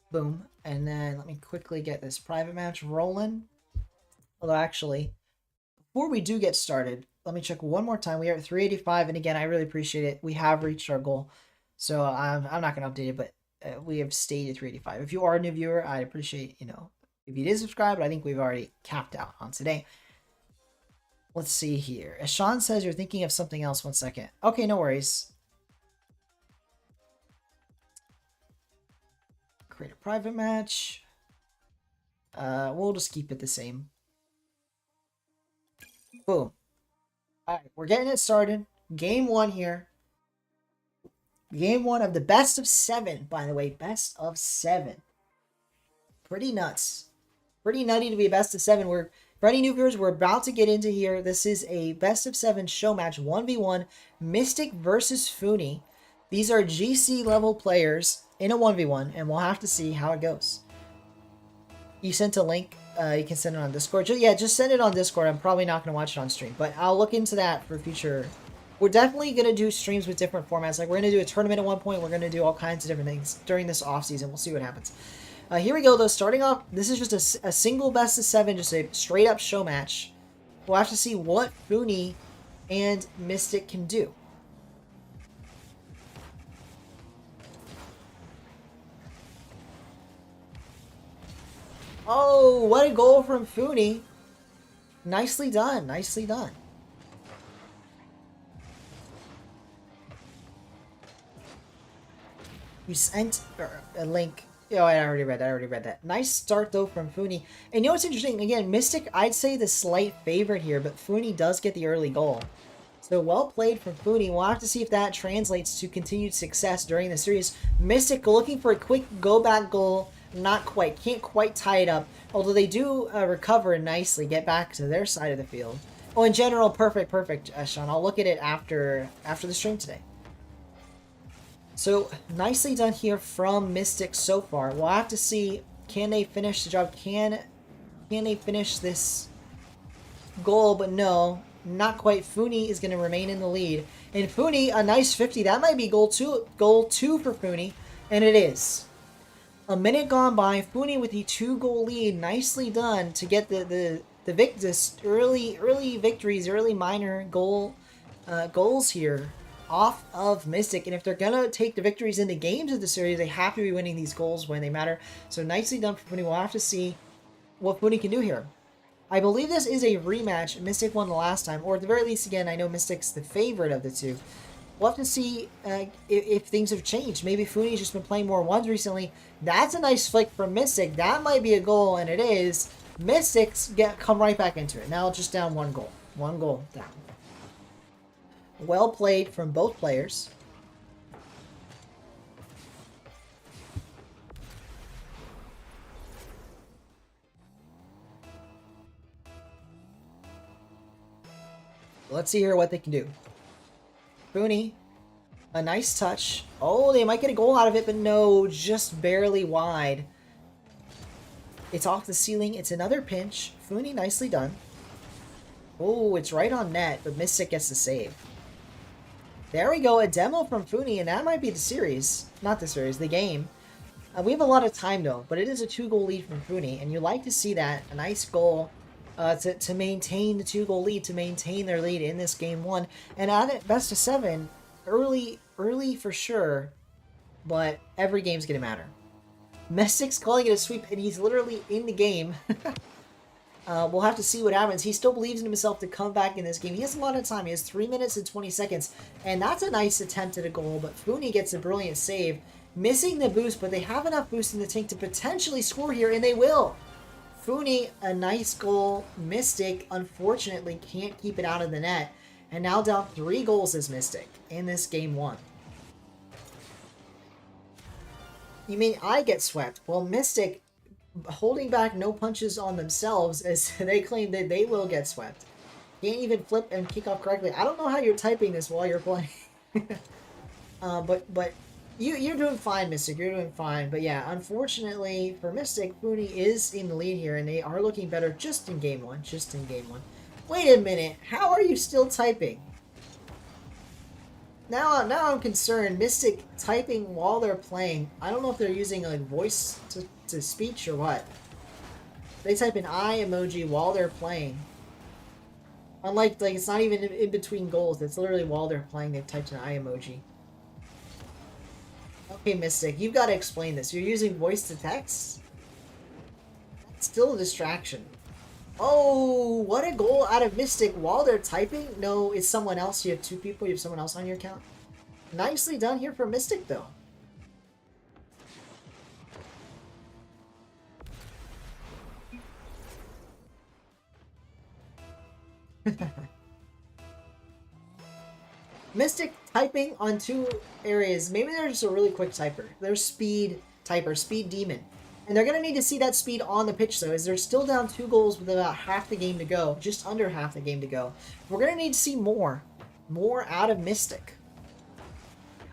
A: Boom. And then let me quickly get this private match rolling. Although actually, before we do get started, let me check one more time. We are at 385, and again, I really appreciate it. We have reached our goal. So I'm not going to update it, but we have stayed at 385. If you are a new viewer, I'd appreciate, if you did subscribe, but I think we've already capped out on today. Let's see here. As Sean says, you're thinking of something else. 1 second. Okay, no worries. Create a private match. We'll just keep it the same. Boom. Alright, we're getting it started. Game 1 here. Game 1 of the best of 7, by the way. Best of 7. Pretty nuts. Pretty nutty to be a best of 7. For any new viewers, we're about to get into here. This is a best of 7 show match. 1v1. Mystic versus Funi. These are GC level players in a 1v1, and we'll have to see how it goes. You sent a link. You can send it on Discord. Just send it on Discord. I'm probably not going to watch it on stream, but I'll look into that for future. We're definitely going to do streams with different formats. Like, we're going to do a tournament at one point. We're going to do all kinds of different things during this off season. We'll see what happens. Here we go, though. Starting off, this is just a single best of 7, just a straight-up show match. We'll have to see what Funi and Mystic can do. Oh, what a goal from Funi. Nicely done. Nicely done. You sent a link. Oh, I already read that. Nice start, though, from Funi. And you know what's interesting? Again, Mystic, I'd say the slight favorite here, but Funi does get the early goal. So, well played from Funi. We'll have to see if that translates to continued success during the series. Mystic looking for a quick go-back goal. Not quite. Can't quite tie it up. Although they do recover nicely, get back to their side of the field. Oh, in general, perfect, Sean. I'll look at it after the stream today. So, nicely done here from Mystic so far. We'll have to see, can they finish the job? Can they finish this goal? But no, not quite. Funi is going to remain in the lead. And Funi, a nice 50. That might be goal two for Funi. And it is. A minute gone by. Funi with the 2-goal lead. Nicely done to get the this early victories, early minor goals here off of Mystic. And if they're gonna take the victories in the games of the series, they have to be winning these goals when they matter. So nicely done for Funi. We'll have to see what Funi can do here. I believe this is a rematch. Mystic won the last time, or at the very least, again, I know Mystic's the favorite of the two. We'll have to see if things have changed. Maybe Funi's just been playing more ones recently. That's a nice flick from Mystic. That might be a goal, and it is. Mystics come right back into it. Now just down one goal. One goal down. Well played from both players. Let's see here what they can do. Funi, a nice touch. Oh, they might get a goal out of it, but no, just barely wide. It's off the ceiling. It's another pinch. Funi, nicely done. Oh, it's right on net, but Mystic gets the save. There we go, a demo from Funi, and that might be the series. Not the series, the game. We have a lot of time, though, but it is a 2-goal lead from Funi, and you like to see that. A nice goal to maintain the 2-goal lead, to maintain their lead in this game 1. And at it, best of 7, early for sure, but every game's going to matter. Mystic's calling it a sweep, and he's literally in the game. We'll have to see what happens. He still believes in himself to come back in this game. He has a lot of time. He has 3 minutes and 20 seconds. And that's a nice attempt at a goal. But Funi gets a brilliant save. Missing the boost, but they have enough boost in the tank to potentially score here. And they will. Funi, a nice goal. Mystic, unfortunately, can't keep it out of the net. And now down 3 goals as Mystic in this game 1. You mean I get swept? Well, Mystic holding back no punches on themselves as they claim that they will get swept. Can't even flip and kick off correctly. I don't know how you're typing this while you're playing. But you're doing fine, Mystic. You're doing fine. But yeah, unfortunately for Mystic, Funi is in the lead here, and they are looking better just in game 1. Just in game 1. Wait a minute. How are you still typing? Now I'm concerned. Mystic typing while they're playing. I don't know if they're using like voice to speech or what. They type an eye emoji while they're playing. Unlike, like, it's not even in between goals. It's literally while they're playing they've typed an eye emoji. Okay, Mystic, you've got to explain this. You're using voice to text? It's still a distraction. Oh, what a goal out of Mystic while they're typing. No, it's someone else. You have 2 people. You have someone else on your account. Nicely done here for Mystic, though. Mystic typing on 2 areas. Maybe they're just a really quick typer. They're speed typer, speed demon. And they're going to need to see that speed on the pitch, though, as they're still down 2 goals with about half the game to go. Just under half the game to go. We're going to need to see more. More out of Mystic.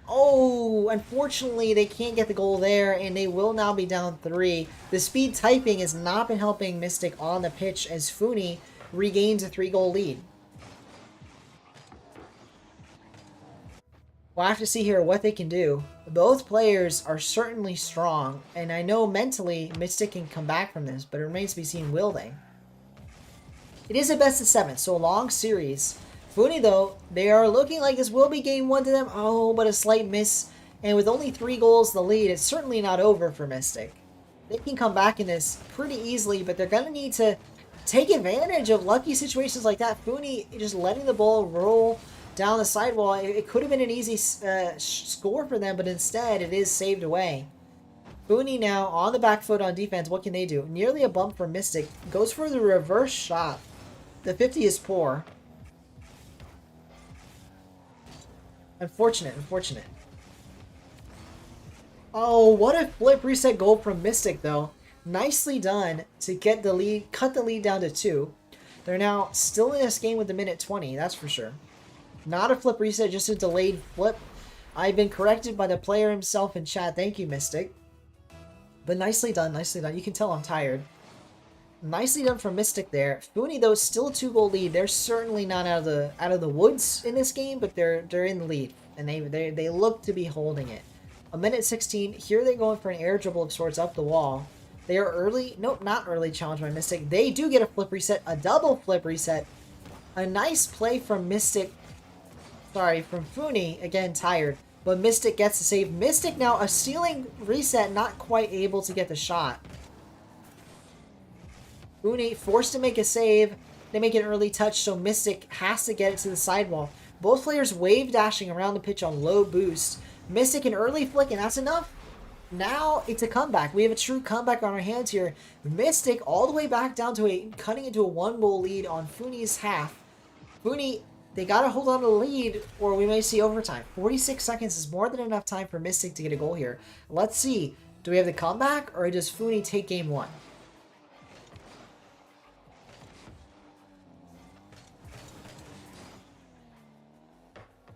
A: Oh, unfortunately, they can't get the goal there, and they will now be down 3. The speed typing has not been helping Mystic on the pitch as Funi regains a 3-goal lead. We'll have to see here what they can do. Both players are certainly strong, and I know mentally Mystic can come back from this, but it remains to be seen, will they? It is a best of 7, so a long series. Funi, though, they are looking like this will be game 1 to them. Oh, but a slight miss, and with only 3 goals the lead, it's certainly not over for Mystic. They can come back in this pretty easily, but they're going to need to take advantage of lucky situations like that. Funi just letting the ball roll down the sidewall. It could have been an easy score for them, but instead it is saved away. Funi now on the back foot on defense. What can they do? Nearly a bump for Mystic. Goes for the reverse shot. The 50 is poor. Unfortunate. Oh, what a flip reset goal from Mystic, though. Nicely done to get the lead, cut the lead down to 2. They're now still in this game with the minute 20, that's for sure. Not a flip reset, just a delayed flip. I've been corrected by the player himself in chat. Thank you, Mystic. But nicely done, nicely done. You can tell I'm tired. Nicely done from Mystic there. Funi, though, still a 2-goal lead. They're certainly not out of the woods in this game, but they're in the lead, and they look to be holding it. A minute 16. Here they're going for an air dribble of sorts up the wall. They are early. Nope, not early challenge by Mystic. They do get a flip reset, a double flip reset. A nice play from Mystic. Sorry, from Funi. Again, tired. But Mystic gets the save. Mystic now a ceiling reset, not quite able to get the shot. Funi forced to make a save. They make an early touch, so Mystic has to get it to the sidewall. Both players wave dashing around the pitch on low boost. Mystic an early flick, and that's enough. Now it's a comeback. We have a true comeback on our hands here. Mystic all the way back down to cutting into a 1-goal lead on Funi's half. Funi, they gotta hold on to the lead, or we may see overtime. 46 seconds is more than enough time for Mystic to get a goal here. Let's see. Do we have the comeback, or does Funi take game 1?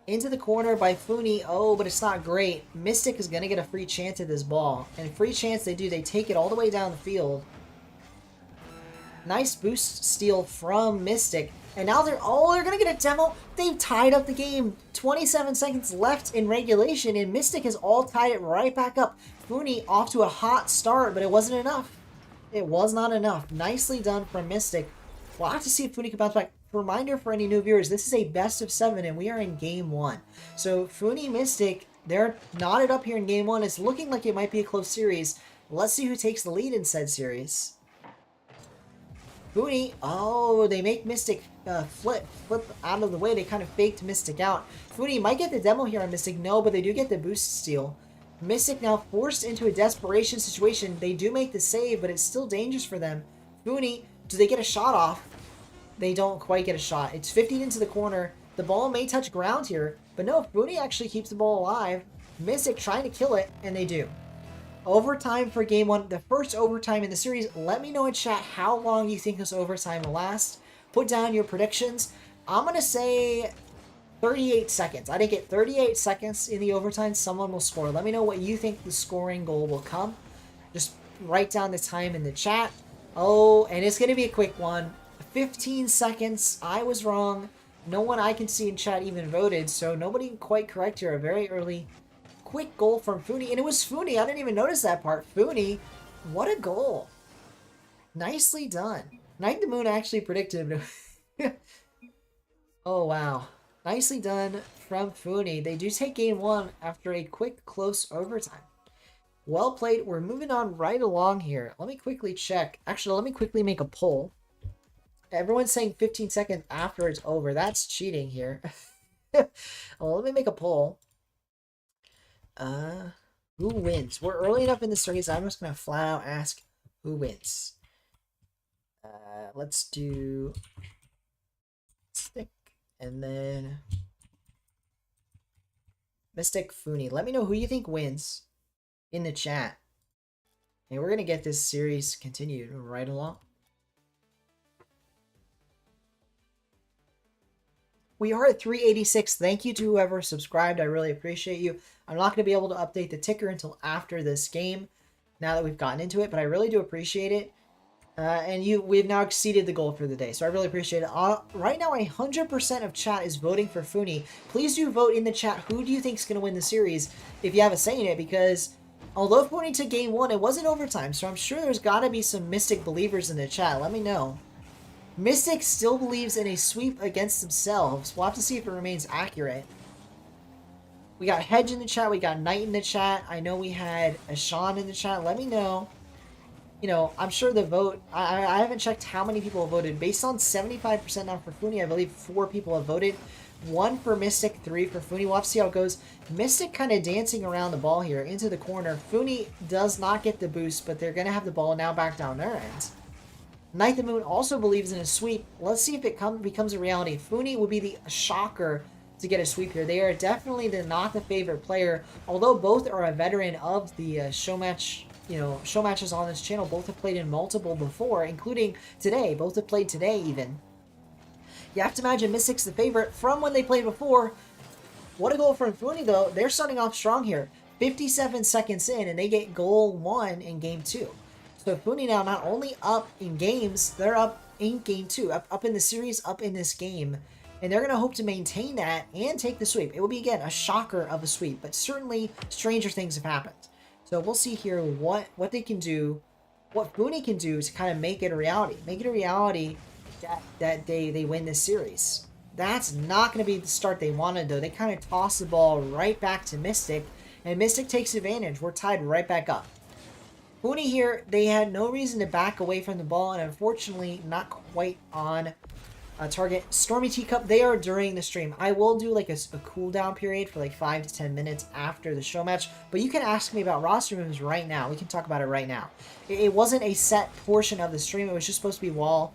A: Into the corner by Funi. Oh, but it's not great. Mystic is going to get a free chance at this ball. And free chance they do. They take it all the way down the field. Nice boost steal from Mystic. And now they're going to get a demo. They've tied up the game. 27 seconds left in regulation. And Mystic has all tied it right back up. Funi off to a hot start, but it wasn't enough. It was not enough. Nicely done from Mystic. We'll have to see if Funi can bounce back. Reminder for any new viewers, this is a best of 7 and we are in game 1. So Funi Mystic, they're knotted up here in game 1. It's looking like it might be a close series. Let's see who takes the lead in said series. Funi, oh, they make Mystic flip out of the way. They kind of faked Mystic out. Funi might get the demo here on Mystic. No, but they do get the boost steal. Mystic now forced into a desperation situation. They do make the save, but it's still dangerous for them. Funi, do they get a shot off? They don't quite get a shot. It's 50 into the corner. The ball may touch ground here, but no, Funi actually keeps the ball alive. Mystic trying to kill it, and they do. Overtime for game 1, the first overtime in the series. Let me know in chat how long you think this overtime will last. Put down your predictions. I'm going to say 38 seconds. I think at 38 seconds in the overtime, someone will score. Let me know what you think the scoring goal will come. Just write down the time in the chat. Oh, and it's going to be a quick one. 15 seconds. I was wrong. No one I can see in chat even voted, so nobody quite correct here. A very early, quick goal from Funi. And it was Funi. I didn't even notice that part. Funi, what a goal. Nicely done. Night the Moon actually predicted. Oh, wow. Nicely done from Funi. They do take game 1 after a quick, close overtime. Well played. We're moving on right along here. Let me quickly check. Actually, let me quickly make a poll. Everyone's saying 15 seconds after it's over. That's cheating here. Well, let me make a poll. Who wins? We're early enough in the series. I'm just going to flat out ask who wins. Let's do Stick and then Mystic Funi. Let me know who you think wins in the chat. And we're going to get this series continued right along. We are at 386. Thank you to whoever subscribed. I really appreciate you. I'm not going to be able to update the ticker until after this game, now that we've gotten into it, but I really do appreciate it. We've now exceeded the goal for the day, so I really appreciate it. Right now, 100% of chat is voting for Funi. Please do vote in the chat. Who do you think is going to win the series if you have a say in it? Because although Funi took game 1, it wasn't overtime, so I'm sure there's got to be some Mystic believers in the chat. Let me know. Mystic still believes in a sweep against themselves. We'll have to see if it remains accurate. We got Hedge in the chat. We got Knight in the chat. I know we had Ashan in the chat. Let me know. You know, I'm sure the vote... I haven't checked how many people have voted. Based on 75% now for Funi, I believe 4 people have voted. 1 for Mystic, 3 for Funi. We'll have to see how it goes. Mystic kind of dancing around the ball here into the corner. Funi does not get the boost, but they're going to have the ball now back down their end. Night the Moon also believes in a sweep. Let's see if it becomes a reality. Funi would be the shocker to get a sweep here. They are definitely not the favorite player, although both are a veteran of the showmatch. You know, showmatches on this channel. Both have played in multiple before, including today. Both have played today even. You have to imagine Mystic's the favorite from when they played before. What a goal from Funi though. They're starting off strong here. 57 seconds in, and they get goal 1 in game 2. So Funi now not only up in games, they're up in game 2, up in the series, up in this game. And they're going to hope to maintain that and take the sweep. It will be, again, a shocker of a sweep, but certainly stranger things have happened. So we'll see here what they can do what Funi can do is kind of make it a reality. Make it a reality that they win this series. That's not going to be the start they wanted, though. They kind of toss the ball right back to Mystic, and Mystic takes advantage. We're tied right back up. Funi here, they had no reason to back away from the ball, and unfortunately, not quite on target. Stormy Teacup, they are during the stream. I will do like a cooldown period for like 5 to 10 minutes after the show match, but you can ask me about roster moves right now. We can talk about it right now. It wasn't a set portion of the stream. It was just supposed to be wall.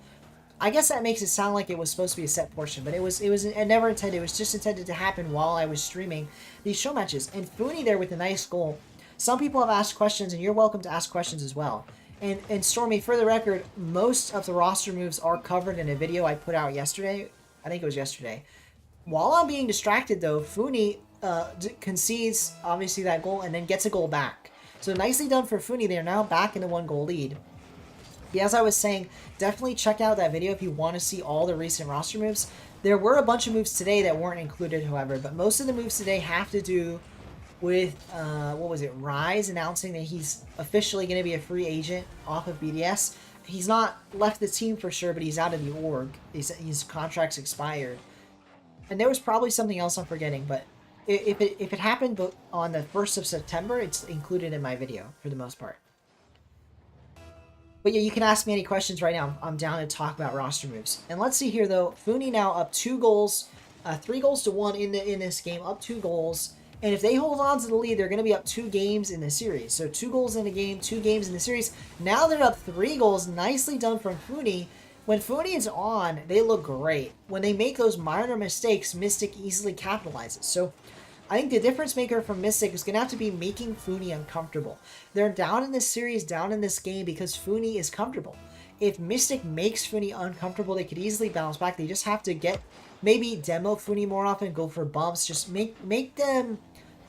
A: I guess that makes it sound like it was supposed to be a set portion, but it was never intended. It was just intended to happen while I was streaming these show matches. And Funi there with a nice goal. Some people have asked questions, and you're welcome to ask questions as well. And Stormy, for the record, most of the roster moves are covered in a video I put out yesterday. I think it was yesterday. While I'm being distracted, though, Funi concedes, obviously, that goal and then gets a goal back. So nicely done for Funi. They are now back in the 1-goal lead. Yeah, as I was saying, definitely check out that video if you want to see all the recent roster moves. There were a bunch of moves today that weren't included, however, but most of the moves today have to do with, what was it, Rise announcing that he's officially going to be a free agent off of BDS. He's not left the team for sure, but he's out of the org. His contract's expired. And there was probably something else I'm forgetting, but if it happened on the 1st of September, it's included in my video for the most part. But yeah, you can ask me any questions right now. I'm down to talk about roster moves. And let's see here, though. Funi now up 2 goals, 3 goals to 1 in this game, up 2 goals. And if they hold on to the lead, they're going to be up 2 games in the series. So 2 goals in a game, 2 games in the series. Now they're up 3 goals. Nicely done from Funi. When Funi is on, they look great. When they make those minor mistakes, Mystic easily capitalizes. So I think the difference maker from Mystic is going to have to be making Funi uncomfortable. They're down in this series, down in this game because Funi is comfortable. If Mystic makes Funi uncomfortable, they could easily bounce back. They just have to maybe demo Funi more often, go for bumps, just make them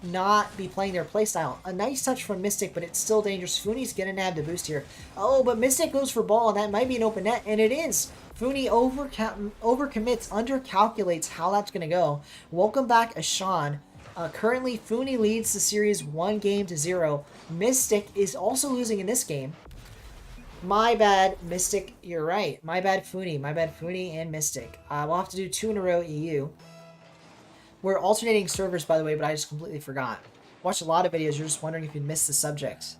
A: not be playing their playstyle. A nice touch from Mystic, but it's still dangerous. Funi's going to nab the boost here. Oh, but Mystic goes for ball, and that might be an open net, and it is. Funi overcommits, undercalculates how that's going to go. Welcome back, Ashan. Currently, Funi leads the series 1-0. Mystic is also losing in this game. My bad, Mystic. You're right. My bad, Funi. My bad, Funi and Mystic. We'll have to do 2 in a row EU. We're alternating servers, by the way, but I just completely forgot. Watched a lot of videos. You're just wondering if you missed the subjects.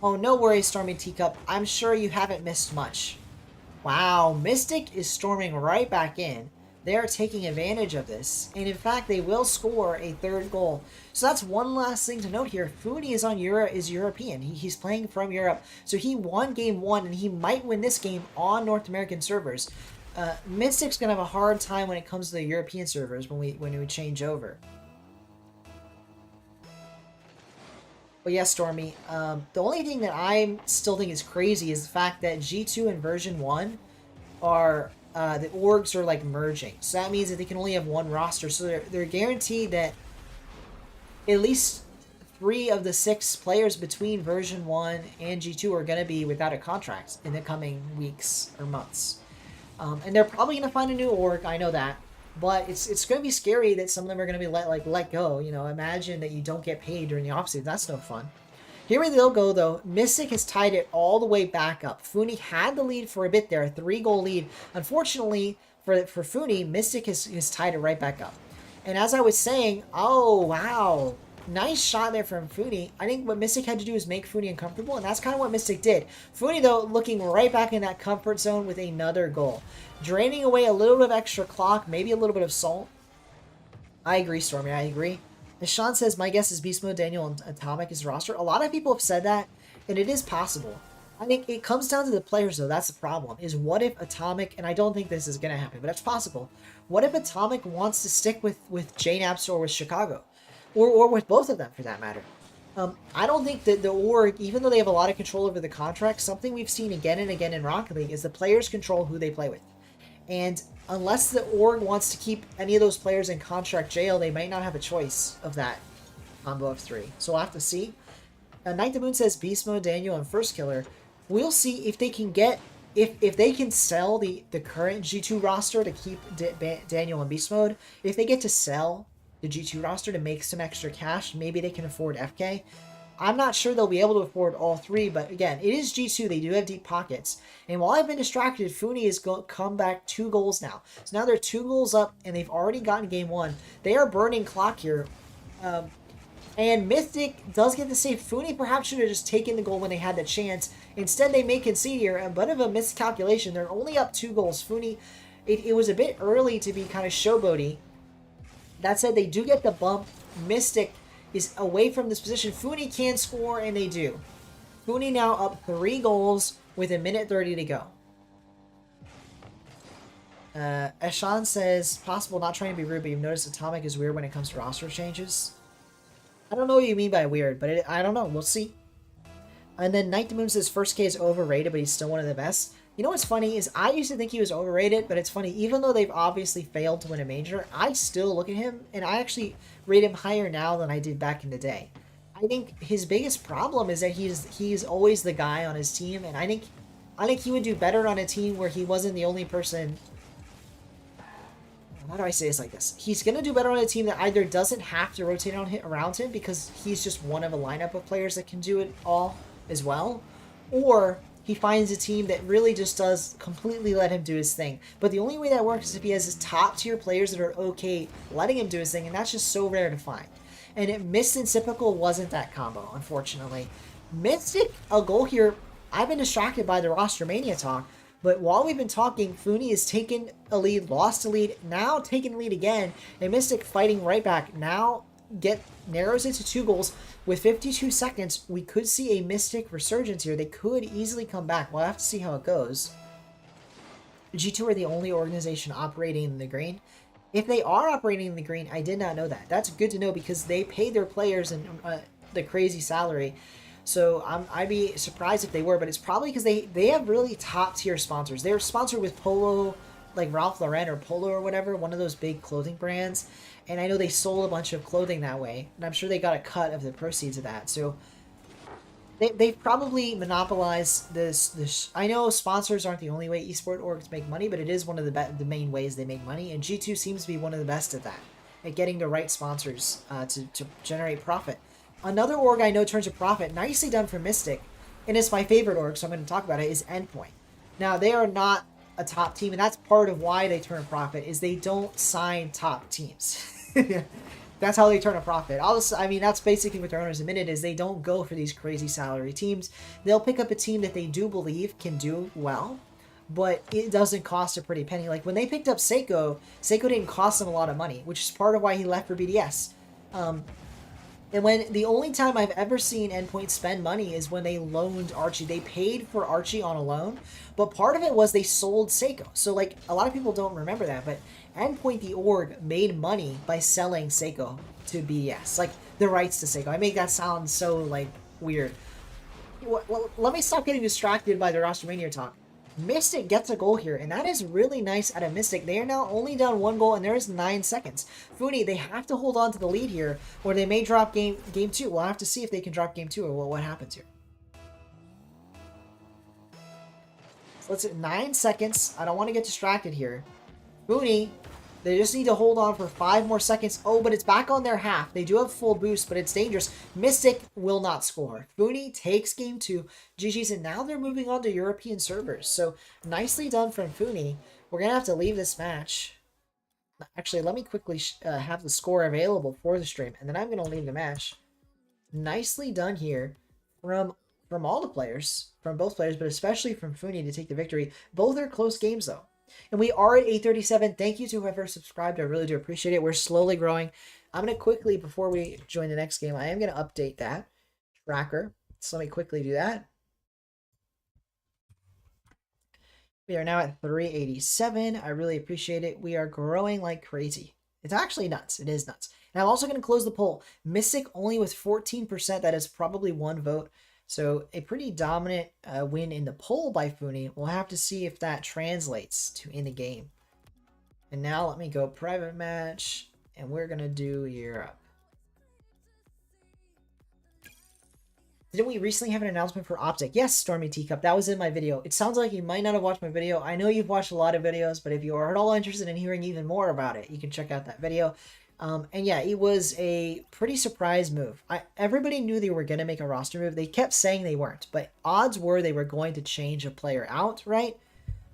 A: Oh, no worries, Stormy Teacup. I'm sure you haven't missed much. Wow, Mystic is storming right back in. They're taking advantage of this. And in fact, they will score a 3rd goal. So that's one last thing to note here. Funi is European. He's playing from Europe. So he won game 1, and he might win this game on North American servers. Mystic's going to have a hard time when it comes to the European servers when we change over. But yes, Stormy, the only thing that I still think is crazy is the fact that G2 and version 1 are... the orgs are like merging, so that means that they can only have 1 roster, so they're guaranteed that at least 3 of the 6 players between version 1 and G2 are going to be without a contract in the coming weeks or months. And they're probably going to find a new org, I know that, but it's going to be scary that some of them are going to be let go. You know, imagine that you don't get paid during the offseason. That's no fun. Here they'll go, though. Mystic has tied it all the way back up. Funi had the lead for a bit there, a 3-goal lead. Unfortunately, for Funi, Mystic has tied it right back up. And as I was saying, oh, wow. Nice shot there from Funi. I think what Mystic had to do is make Funi uncomfortable, and that's kind of what Mystic did. Funi, though, looking right back in that comfort zone with another goal. Draining away a little bit of extra clock, maybe a little bit of salt. I agree, Stormy, I agree. As Sean says, my guess is Beast Mode, Daniel, and Atomic is roster. A lot of people have said that, and it is possible. I think it comes down to the players, though. That's the problem. Is what if Atomic, and I don't think this is going to happen, but it's possible. What if Atomic wants to stick with JNAPS or with Chicago? Or with both of them, for that matter. I don't think that the org, even though they have a lot of control over the contract, something we've seen again and again in Rocket League is the players control who they play with. And unless the org wants to keep any of those players in contract jail, they might not have a choice of that combo of 3. So we'll have to see. Night the Moon says Beast Mode, Daniel, and First Killer. We'll see if they can get... If they can sell the current G2 roster to keep Daniel in Beast Mode, if they get to sell the G2 roster to make some extra cash, maybe they can afford FK. I'm not sure they'll be able to afford all three, but again, it is G2. They do have deep pockets. And while I've been distracted, Funi has come back 2 goals now. So now they're 2 goals up, and they've already gotten game 1. They are burning clock here. And Mythic does get the save. Funi perhaps should have just taken the goal when they had the chance. Instead, they may concede here. A bit of a miscalculation. They're only up 2 goals. Funi, it was a bit early to be kind of showboaty. That said, they do get the bump. Mystic is away from this position. Funi can score, and they do. Funi now up 3 goals with 1:30 to go. Eshan says, possible, not trying to be rude, but you've noticed Atomic is weird when it comes to roster changes. I don't know what you mean by weird, but I don't know. We'll see. And then Night the Moon says first K is overrated, but he's still one of the best. You know what's funny is I used to think he was overrated, but it's funny. Even though they've obviously failed to win a major, I still look at him, and I actually rate him higher now than I did back in the day. I think his biggest problem is that he's always the guy on his team, and I think he would do better on a team where he wasn't the only person. How do I say this like this? He's going to do better on a team that either doesn't have to rotate around him because he's just one of a lineup of players that can do it all as well, or he finds a team that really just does completely let him do his thing. But the only way that works is if he has his top tier players that are okay letting him do his thing, and that's just so rare to find. And Mist and Typical wasn't that combo, unfortunately. Mystic, a goal here. I've been distracted by the Rostermania talk. But while we've been talking, Funi has taken a lead, lost a lead, now taking lead again, and Mystic fighting right back. Now narrows it to 2 goals. With 52 seconds, we could see a Mystic resurgence here. They could easily come back. We'll have to see how it goes. G2 are the only organization operating in the green. If they are operating in the green, I did not know that. That's good to know because they pay their players and the crazy salary. So I'd be surprised if they were, but it's probably because they have really top tier sponsors. They're sponsored with Polo, like Ralph Lauren or Polo or whatever, one of those big clothing brands. And I know they sold a bunch of clothing that way, and I'm sure they got a cut of the proceeds of that. So they've probably monopolized this. I know sponsors aren't the only way esport orgs make money, but it is one of the main ways they make money, and G2 seems to be one of the best at that, at getting the right sponsors to generate profit. Another org I know turns a profit, nicely done for Mystic, and it's my favorite org, so I'm going to talk about it, is Endpoint. Now, they are not a top team, and that's part of why they turn a profit, is they don't sign top teams. That's how they turn a profit. I mean, that's basically what their owners admitted, is they don't go for these crazy salary teams. They'll pick up a team that they do believe can do well, but it doesn't cost a pretty penny. Like, when they picked up Seiko didn't cost them a lot of money, which is part of why he left for BDS. And when the only time I've ever seen Endpoint spend money is when they loaned Archie. They paid for Archie on a loan, but part of it was they sold Seiko. So, like, a lot of people don't remember that, but Endpoint, the org, made money by selling Seiko to BS. Like, the rights to Seiko. I make that sound so, like, weird. Well, let me stop getting distracted by the Rostermania talk. Mystic gets a goal here, and that is really nice out of Mystic. They are now only down 1 goal, and there is 9 seconds. Funi, they have to hold on to the lead here, or they may drop game 2. We'll have to see if they can drop game 2 or what happens here. So let's 9 seconds. I don't want to get distracted here. Funi, they just need to hold on for 5 more seconds. Oh, but it's back on their half. They do have full boost, but it's dangerous. Mystic will not score. Funi takes game 2. GG's, and now they're moving on to European servers. So, nicely done from Funi. We're going to have to leave this match. Actually, let me quickly have the score available for the stream, and then I'm going to leave the match. Nicely done here from all the players, from both players, but especially from Funi to take the victory. Both are close games, though. And we are at 837. Thank you to whoever subscribed. I really do appreciate it. We're slowly growing. I'm going to quickly, before we join the next game, I am going to update that tracker. So let me quickly do that. We are now at 387. I really appreciate it. We are growing like crazy. It's actually nuts. It is nuts. And I'm also going to close the poll. Mystic only with 14%. That is probably 1 vote. So a pretty dominant win in the poll by Funi. We'll have to see if that translates to in the game. And now let me go private match, and we're going to do Europe. Didn't we recently have an announcement for Optic? Yes, Stormy Teacup. That was in my video. It sounds like you might not have watched my video. I know you've watched a lot of videos, but if you are at all interested in hearing even more about it, you can check out that video. And yeah, it was a pretty surprise move. Everybody knew they were going to make a roster move. They kept saying they weren't, but odds were they were going to change a player out, right?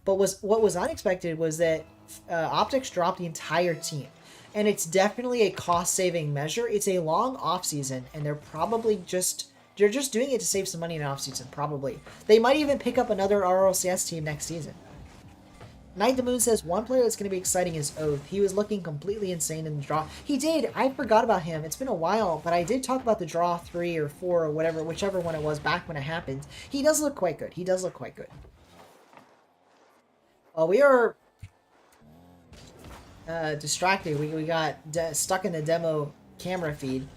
A: But what was unexpected was that Optics dropped the entire team. And it's definitely a cost-saving measure. It's a long offseason, and they're just doing it to save some money in offseason, probably. They might even pick up another RLCS team next season. Night the Moon says one player that's going to be exciting is Oath. He was looking completely insane in the draw. He did. I forgot about him. It's been a while, but I did talk about the draw 3 or 4 or whatever, whichever one it was back when it happened. He does look quite good. He does look quite good. We are distracted. We got stuck in the demo camera feed.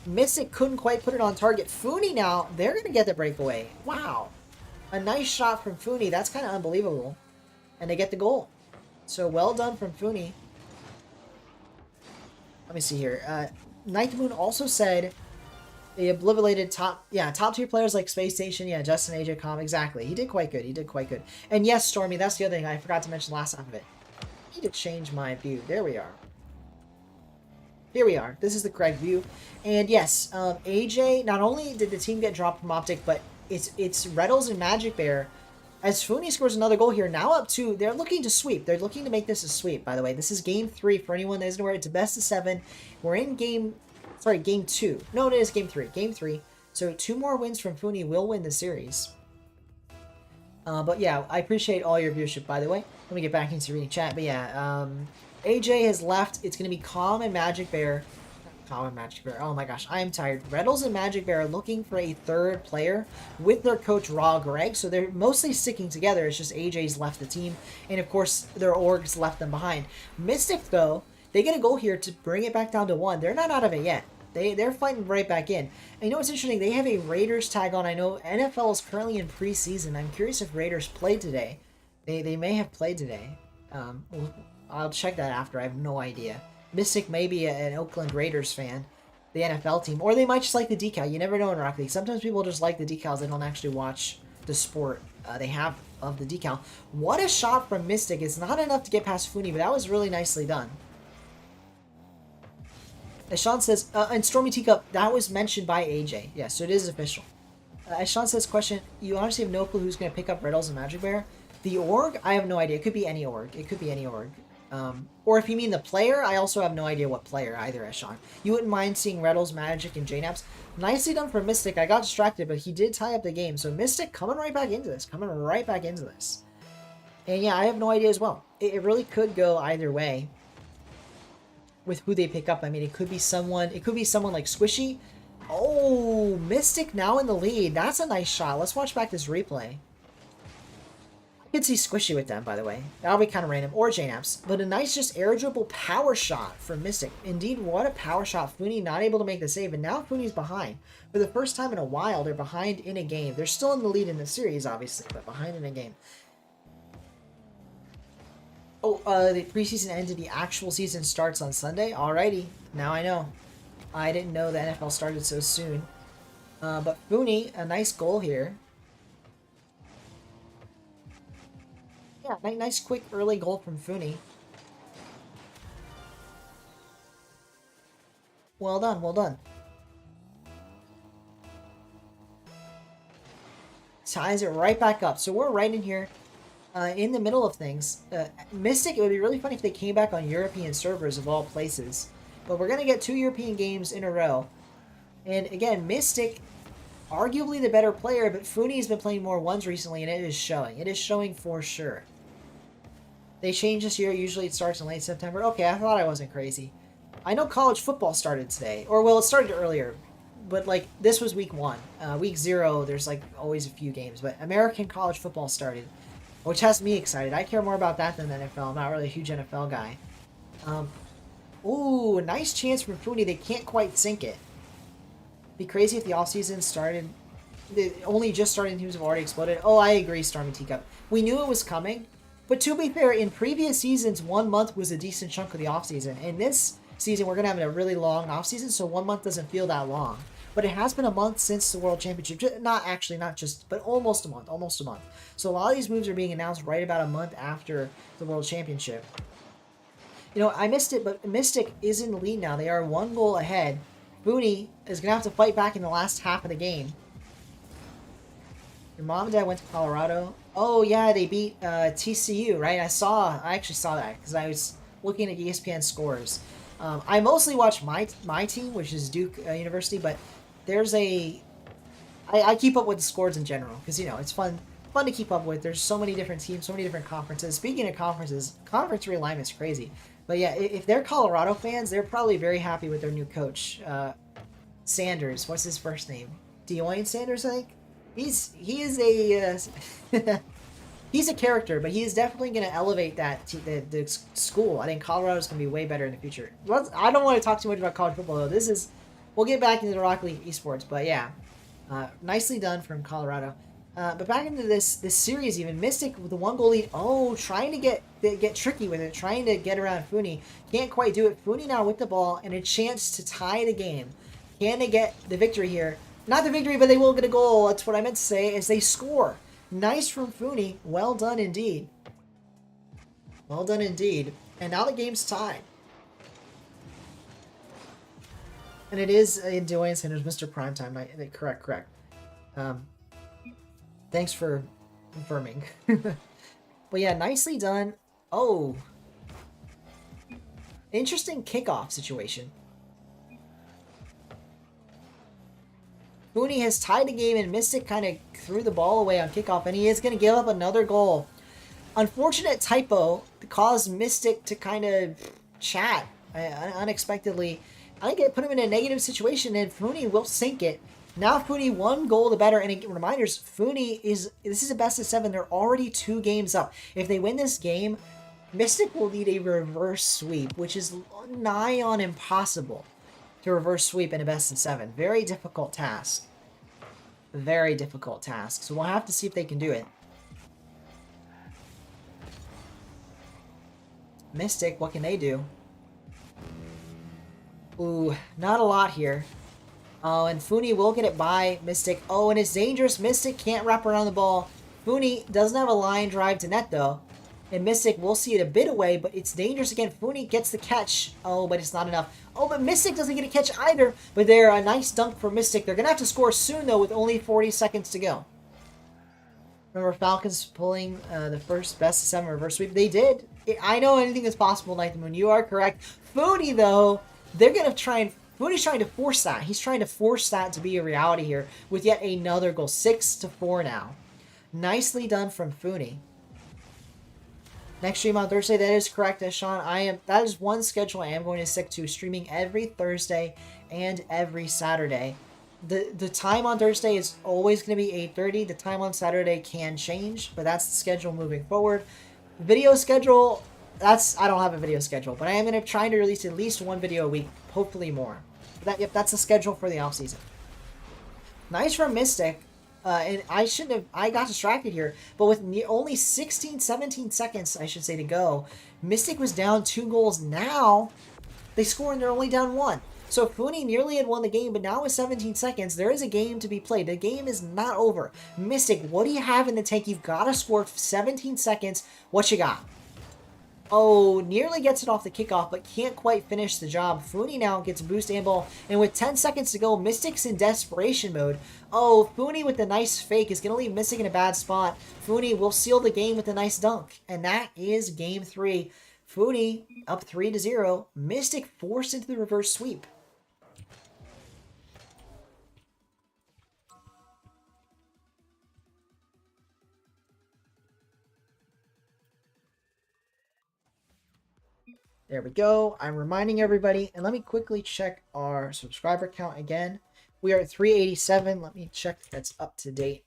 A: Mystic couldn't quite put it on target. Funi now, they're going to get the breakaway. Wow. A nice shot from Funi. That's kind of unbelievable. And they get the goal. So well done from Funi. Let me see here. Night the Moon also said they obliterated top tier players like Space Station. Yeah, Justin AJ Com. Exactly. He did quite good. He did quite good. And yes, Stormy, that's the other thing I forgot to mention last half of it. I need to change my view. There we are. Here we are. This is the correct view. And yes, AJ, not only did the team get dropped from Optic, but it's Reddles and Magic Bear. As Funi scores another goal here, now up 2, they're looking to sweep. They're looking to make this a sweep, by the way. This is game 3 for anyone that isn't aware. It's a best of 7. We're in game 2. No, it is game 3. Game 3. So 2 more wins from Funi will win the series. But yeah, I appreciate all your viewership, by the way. Let me get back into reading chat. But yeah, AJ has left. It's going to be Calm and Magic Bear. Calm and Magic Bear. Oh my gosh, I am tired. Reddles and Magic Bear are looking for a third player with their coach Raw Greg. So they're mostly sticking together. It's just AJ's left the team. And of course, their orgs left them behind. Mystic, though, they get a goal here to bring it back down to 1. They're not out of it yet. They're fighting right back in. And you know what's interesting? They have a Raiders tag on. I know NFL is currently in preseason. I'm curious if Raiders played today. They may have played today. I'll check that after. I have no idea. Mystic may be an Oakland Raiders fan, the NFL team, or they might just like the decal. You never know in Rocket League. Sometimes people just like the decals. They don't actually watch the sport they have of the decal. What a shot from Mystic. It's not enough to get past Funi, but that was really nicely done. As Sean says, and Stormy Teacup, that was mentioned by AJ. Yes, so it is official. As Sean says, question, you honestly have no clue who's going to pick up Riddles and Magic Bear? The org? I have no idea. It could be any org. It could be any org. Or if you mean the player, I also have no idea what player either, as Sean. You wouldn't mind seeing Riddles, Magic, and JNaps. Nicely done for Mystic. I got distracted, but he did tie up the game. So Mystic coming right back into this. Coming right back into this. And yeah, I have no idea as well. It really could go either way with who they pick up. I mean, it could be someone like Squishy. Oh, Mystic now in the lead. That's a nice shot. Let's watch back this replay. I could see Squishy with them, by the way. That'll be kind of random. Or JNaps. But a nice just air dribble power shot from Mystic. Indeed, what a power shot. Funi not able to make the save. And now Funi's behind. For the first time in a while, they're behind in a game. They're still in the lead in the series, obviously. But behind in a game. Oh, the preseason ended. The actual season starts on Sunday? Alrighty. Now I know. I didn't know the NFL started so soon. But Funi, a nice goal here. Yeah, nice quick early goal from Funi. Well done, well done. Ties it right back up. So we're right in here in the middle of things. Mystic, it would be really funny if they came back on European servers of all places. But we're going to get 2 European games in a row. And again, Mystic, arguably the better player, but Funi has been playing more ones recently, and it is showing. It is showing for sure. They changed this year. Usually it starts in late September. Okay, I thought I wasn't crazy. I know college football started today. Or, well, it started earlier. But, like, this was week 1. Week 0, there's, like, always a few games. But American college football started, which has me excited. I care more about that than the NFL. I'm not really a huge NFL guy. Ooh, nice chance from Funi. They can't quite sink it. Be crazy if the offseason started... only just starting teams have already exploded. Oh, I agree, Stormy Teacup. We knew it was coming. But to be fair, in previous seasons, 1 month was a decent chunk of the offseason. In this season, we're going to have a really long offseason, so 1 month doesn't feel that long. But it has been a month since the World Championship. Not just, but almost a month. So a lot of these moves are being announced right about a month after the World Championship. You know, I missed it, but Mystic is in the lead now. They are 1 goal ahead. Booney is going to have to fight back in the last half of the game. Your mom and dad went to Colorado. Oh, yeah, they beat TCU, right? I actually saw that because I was looking at ESPN scores. I mostly watch my team, which is Duke University, but there's I keep up with the scores in general because, you know, it's fun to keep up with. There's so many different teams, so many different conferences. Speaking of conferences, conference realignment is crazy. But yeah, if they're Colorado fans, they're probably very happy with their new coach, Sanders. What's his first name? Deion Sanders, I think. He is a he's a character, but he is definitely going to elevate the school. I think Colorado's going to be way better in the future. I don't want to talk too much about college football though. We'll get back into the Rocket League esports, but yeah, nicely done from Colorado. But back into this series, even Mystic with the 1 goal lead. Oh, trying to get tricky with it, trying to get around Funi. Can't quite do it. Funi now with the ball and a chance to tie the game. Can they get the victory here? Not the victory, but they will get a goal. That's what I meant to say. As they score, nice from Funi. Well done indeed. Well done indeed. And now the game's tied. And it is in Dwayne Sanders, Mr. Primetime. Correct. Thanks for confirming. But yeah, nicely done. Oh. Interesting kickoff situation. Mooney has tied the game and Mystic kind of threw the ball away on kickoff, and he is going to give up another goal. Unfortunate typo caused Mystic to kind of chat unexpectedly. I think it put him in a negative situation, and Funi will sink it. Now Funi 1 goal the better, and reminders, this is a best of 7. They're already 2 games up. If they win this game, Mystic will need a reverse sweep, which is nigh on impossible to reverse sweep in a best of 7. Very difficult task. Very difficult task. So we'll have to see if they can do it. Mystic, what can they do? Ooh, not a lot here. Oh, and Funi will get it by Mystic. Oh, and it's dangerous. Mystic can't wrap around the ball. Funi doesn't have a line drive to net, though. And Mystic will see it a bit away, but it's dangerous again. Funi gets the catch. Oh, but it's not enough. Oh, but Mystic doesn't get a catch either. But they're a nice dunk for Mystic. They're going to have to score soon, though, with only 40 seconds to go. Remember Falcons pulling the first best of 7 reverse sweep? They did. I know anything is possible, Night the Moon. You are correct. Funi, though, they're going to try and... Funi's trying to force that. He's trying to force that to be a reality here with yet another goal. 6-4 now. Nicely done from Funi. Next stream on Thursday, that is correct, Sean. That is one schedule I am going to stick to, streaming every Thursday and every Saturday. The time on Thursday is always going to be 8:30. The time on Saturday can change, but that's the schedule moving forward. Video schedule, I don't have a video schedule, but I am going to try to release at least 1 video a week, hopefully more. Yep, that's the schedule for the off season. Nice from Mystic. And I got distracted here, but with only 17 seconds, I should say, to go, Mystic was down 2 goals. Now they score and they're only down 1. So Funi nearly had won the game, but now with 17 seconds, there is a game to be played. The game is not over. Mystic, what do you have in the tank? You've got to score 17 seconds. What you got? Oh, nearly gets it off the kickoff, but can't quite finish the job. Funi now gets a boost and ball, and with 10 seconds to go, Mystic's in desperation mode. Oh, Funi with the nice fake is going to leave Mystic in a bad spot. Funi will seal the game with a nice dunk, and that is game 3. Funi up 3-0. Mystic forced into the reverse sweep. There we go. I'm reminding everybody, and let me quickly check our subscriber count again. We are at 387. Let me check if that's up to date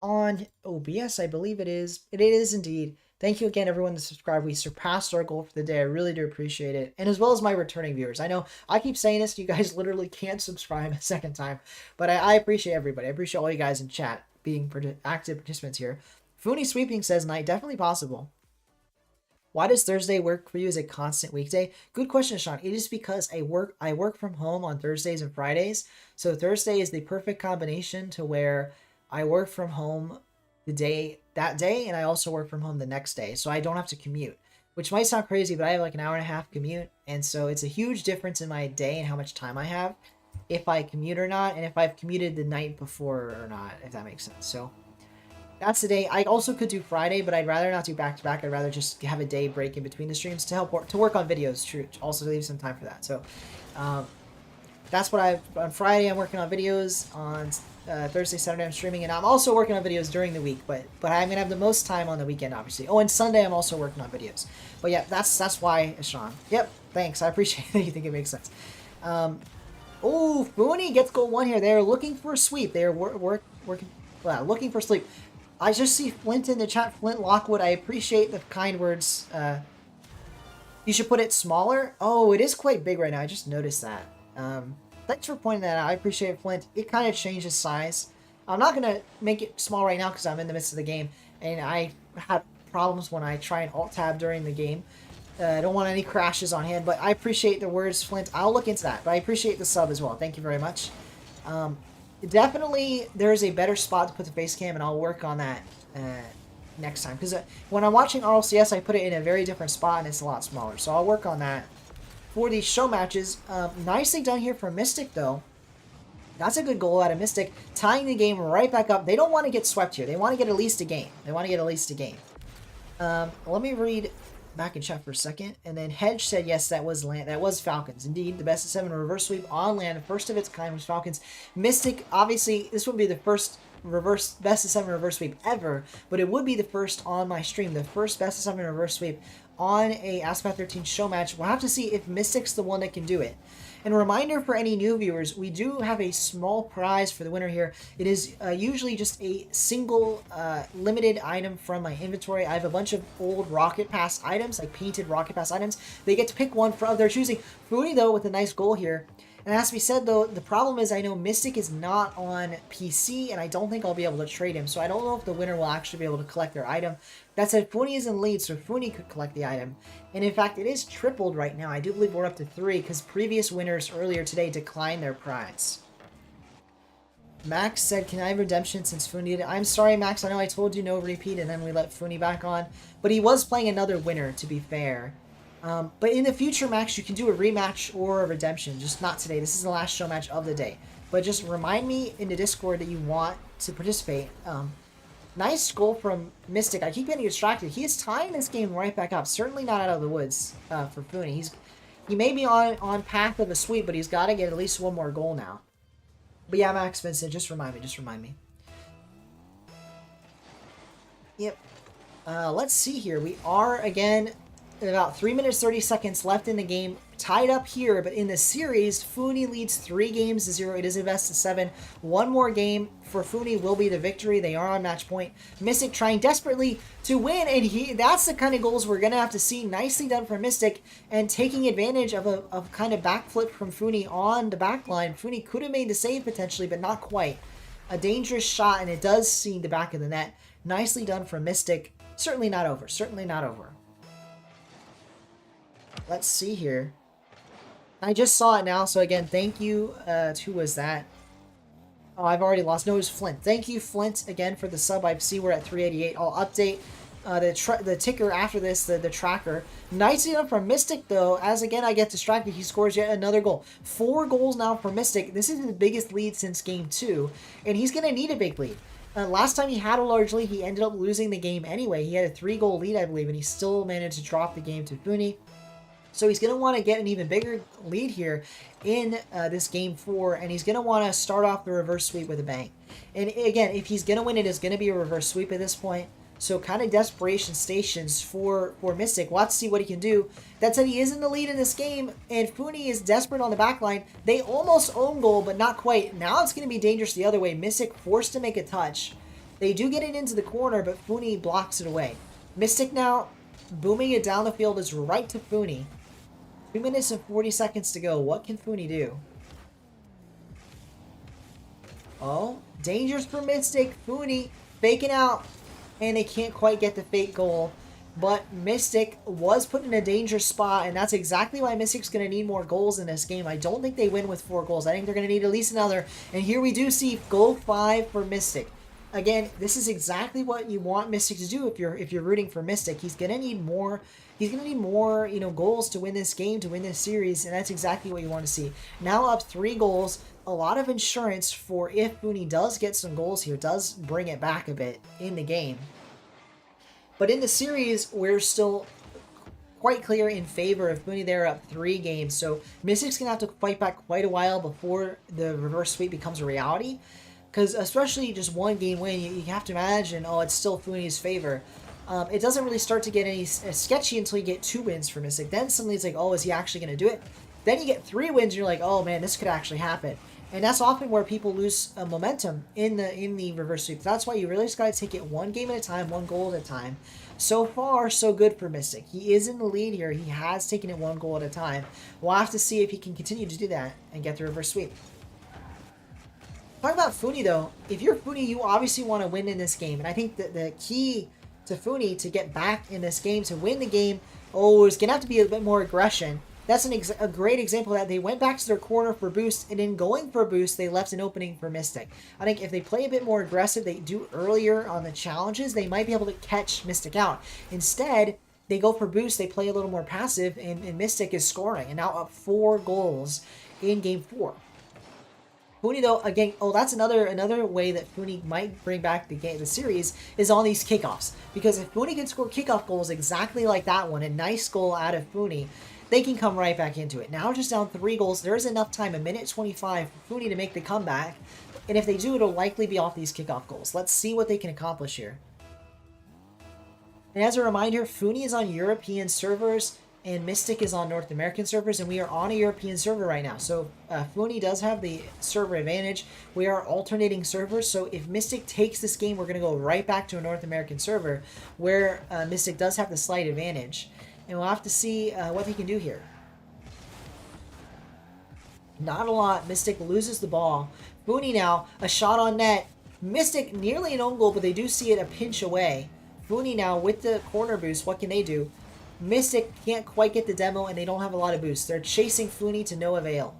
A: on OBS. I believe it is. It is indeed. Thank you again, everyone, to subscribe. We surpassed our goal for the day. I really do appreciate it. And as well as my returning viewers. I know I keep saying this. You guys literally can't subscribe a second time. But I appreciate everybody. I appreciate all you guys in chat being active participants here. Funi Sweeping says, night, definitely possible. Why does Thursday work for you as a constant weekday? Good question, Sean. It is because I work from home on Thursdays and Fridays. So Thursday is the perfect combination to where I work from home that day, and I also work from home the next day. So I don't have to commute, which might sound crazy, but I have like an hour and a half commute. And so it's a huge difference in my day and how much time I have if I commute or not, and if I've commuted the night before or not, if that makes sense. So that's the day. I also could do Friday, but I'd rather not do back to back. I'd rather just have a day break in between the streams to help to work on videos. True, also leave some time for that. So that's what on Friday I'm working on videos. On Thursday, Saturday I'm streaming, and I'm also working on videos during the week. But I'm gonna have the most time on the weekend, obviously. Oh, and Sunday I'm also working on videos. But yeah, that's why, Sean. Yep, thanks. I appreciate that you think it makes sense. Oh, Fooney gets goal 1 here. They're looking for a sweep. They're looking for sleep. I just see Flint in the chat. Flint Lockwood, I appreciate the kind words. You should put it smaller. Oh, it is quite big right now. I just noticed that. Thanks for pointing that out. I appreciate it, Flint. It kind of changes size. I'm not going to make it small right now because I'm in the midst of the game. And I have problems when I try and alt-tab during the game. I don't want any crashes on hand, but I appreciate the words, Flint. I'll look into that, but I appreciate the sub as well. Thank you very much. Definitely, there is a better spot to put the face cam, and I'll work on that next time. Because when I'm watching RLCS, I put it in a very different spot, and it's a lot smaller. So I'll work on that for these show matches. Nicely done here for Mystic, though. That's a good goal out of Mystic, tying the game right back up. They don't want to get swept here. They want to get at least a game. Let me read back in chat for a second, and then Hedge said yes, that was land. That was Falcons. Indeed, the best of 7 reverse sweep on land. The first of its kind was Falcons. Mystic, obviously, this would be the first best of 7 reverse sweep ever, but it would be the first on my stream. The first best of 7 reverse sweep on a Aspect 13 show match. We'll have to see if Mystic's the one that can do it. And a reminder for any new viewers, we do have a small prize for the winner here. It is usually just a single limited item from my inventory. I have a bunch of old Rocket Pass items, like painted Rocket Pass items. They get to pick one of their choosing. Foodie, though, with a nice goal here. And it has to be said, though, the problem is I know Mystic is not on PC, and I don't think I'll be able to trade him. So I don't know if the winner will actually be able to collect their item. That said, Fooney is in lead, so Fooney could collect the item. And in fact, it is tripled right now. I do believe we're up to 3, because previous winners earlier today declined their prize. Max said, can I have redemption since Fooney did it? I'm sorry, Max. I know I told you no repeat, and then we let Fooney back on. But he was playing another winner, to be fair. But in the future, Max, you can do a rematch or a redemption. Just not today. This is the last show match of the day. But just remind me in the Discord that you want to participate. Nice goal from Mystic. I keep getting distracted. He is tying this game right back up. Certainly not out of the woods for Fooney. He may be on path of a sweep, but he's got to get at least one more goal now. But yeah, Max Vincent, just remind me. Yep. Let's see here. We are, again, about 3 minutes 30 seconds left in the game, tied up here, but in the series, Fooney leads 3 games to 0. It is a best of 7. One more game for Fooney will be the victory. They are on match point. Mystic trying desperately to win, and that's the kind of goals we're going to have to see. Nicely done for Mystic, and taking advantage of a kind of backflip from Fooney on the back line. Fooney could have made the save potentially, but not quite. A dangerous shot, and it does see the back of the net. Nicely done for Mystic. Certainly not over. Let's see here. I just saw it now, so again, thank you. Who was that? Oh, I've already lost. No, it was Flint. Thank you, Flint, again, for the sub. I see we're at 388. I'll update the ticker after this, the tracker. Nicely done from Mystic, though, as again I get distracted. He scores yet another goal. 4 goals now for Mystic. This is his biggest lead since Game 2, and he's going to need a big lead. Last time he had a large lead, he ended up losing the game anyway. He had a 3-goal lead, I believe, and he still managed to drop the game to Fooney. So he's going to want to get an even bigger lead here in this Game 4, and he's going to want to start off the reverse sweep with a bang. And again, if he's going to win, it is going to be a reverse sweep at this point. So kind of desperation stations for Mystic. We'll have to see what he can do. That said, he is in the lead in this game, and Fooney is desperate on the back line. They almost own goal, but not quite. Now it's going to be dangerous the other way. Mystic forced to make a touch. They do get it into the corner, but Fooney blocks it away. Mystic now booming it down the field is right to Fooney. 2 minutes and 40 seconds to go. What can Fooney do? Oh, dangerous for Mystic. Fooney faking out, and they can't quite get the fake goal. But Mystic was put in a dangerous spot, and that's exactly why Mystic's going to need more goals in this game. I don't think they win with 4 goals. I think they're going to need at least another. And here we do see goal 5 for Mystic. Again, this is exactly what you want Mystic to do if you're rooting for Mystic. He's gonna need more. He's gonna need more, goals to win this game, to win this series, and that's exactly what you want to see. Now up 3 goals, a lot of insurance for if Funi does get some goals here, does bring it back a bit in the game. But in the series, we're still quite clear in favor of Funi. They're up 3 games, so Mystic's gonna have to fight back quite a while before the reverse sweep becomes a reality. Because especially just 1 game win, you have to imagine, oh, it's still Funi's favor. It doesn't really start to get any sketchy until you get 2 wins for Mystic. Then suddenly it's like, oh, is he actually going to do it? Then you get 3 wins, and you're like, oh man, this could actually happen. And that's often where people lose momentum in the reverse sweep. That's why you really just got to take it 1 game at a time, 1 goal at a time. So far, so good for Mystic. He is in the lead here. He has taken it 1 goal at a time. We'll have to see if he can continue to do that and get the reverse sweep. Talking about Funi, though, if you're Funi, you obviously want to win in this game. And I think that the key to Funi to get back in this game, to win the game, is going to have to be a bit more aggression. That's a great example of that. They went back to their corner for boost, and in going for boost, they left an opening for Mystic. I think if they play a bit more aggressive, they do earlier on the challenges, they might be able to catch Mystic out. Instead, they go for boost, they play a little more passive, and Mystic is scoring. And now up 4 goals in Game 4. Funi, though, again, that's another way that Funi might bring back the series is on these kickoffs. Because if Funi can score kickoff goals exactly like that one, a nice goal out of Funi, they can come right back into it. Now just down 3 goals, there is enough time, 1:25, for Funi to make the comeback. And if they do, it'll likely be off these kickoff goals. Let's see what they can accomplish here. And as a reminder, Funi is on European servers, and Mystic is on North American servers, and we are on a European server right now. So Funi does have the server advantage. We are alternating servers, so if Mystic takes this game, we're going to go right back to a North American server where Mystic does have the slight advantage. And we'll have to see what he can do here. Not a lot. Mystic loses the ball. Funi now, a shot on net. Mystic nearly an own goal, but they do see it a pinch away. Funi now with the corner boost, what can they do? Mystic can't quite get the demo, and they don't have a lot of boosts. They're chasing Funi to no avail.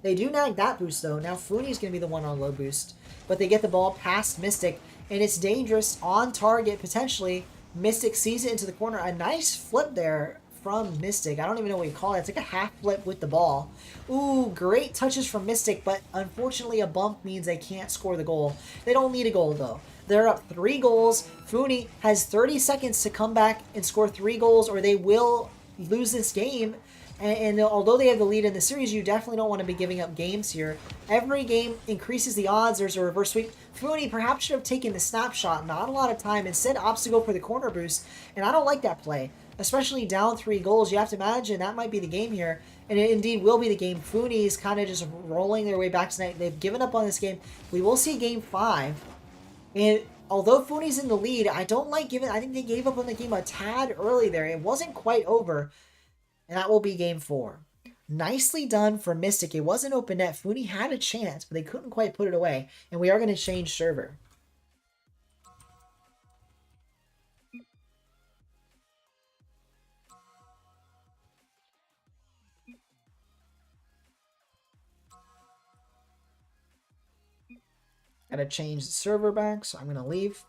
A: They do nag that boost, though. Now Funi's going to be the one on low boost. But they get the ball past Mystic, and it's dangerous, on target, potentially. Mystic sees it into the corner. A nice flip there from Mystic. I don't even know what you call it. It's like a half flip with the ball. Ooh, great touches from Mystic, but unfortunately a bump means they can't score the goal. They don't need a goal, though. They're up 3 goals. Funi has 30 seconds to come back and score 3 goals, or they will lose this game. And although they have the lead in the series, you definitely don't want to be giving up games here. Every game increases the odds. There's a reverse sweep. Funi perhaps should have taken the snapshot. Not a lot of time. Instead, opts to go for the corner boost. And I don't like that play. Especially down 3 goals. You have to imagine that might be the game here. And it indeed will be the game. Funi is kind of just rolling their way back tonight. They've given up on this game. We will see Game 5. And although Funi's in the lead, I don't like giving... I think they gave up on the game a tad early there. It wasn't quite over. And that will be Game 4. Nicely done for Mystic. It wasn't open net. Funi had a chance, but they couldn't quite put it away. And we are going to change server. Got to change the server back, so I'm going to leave.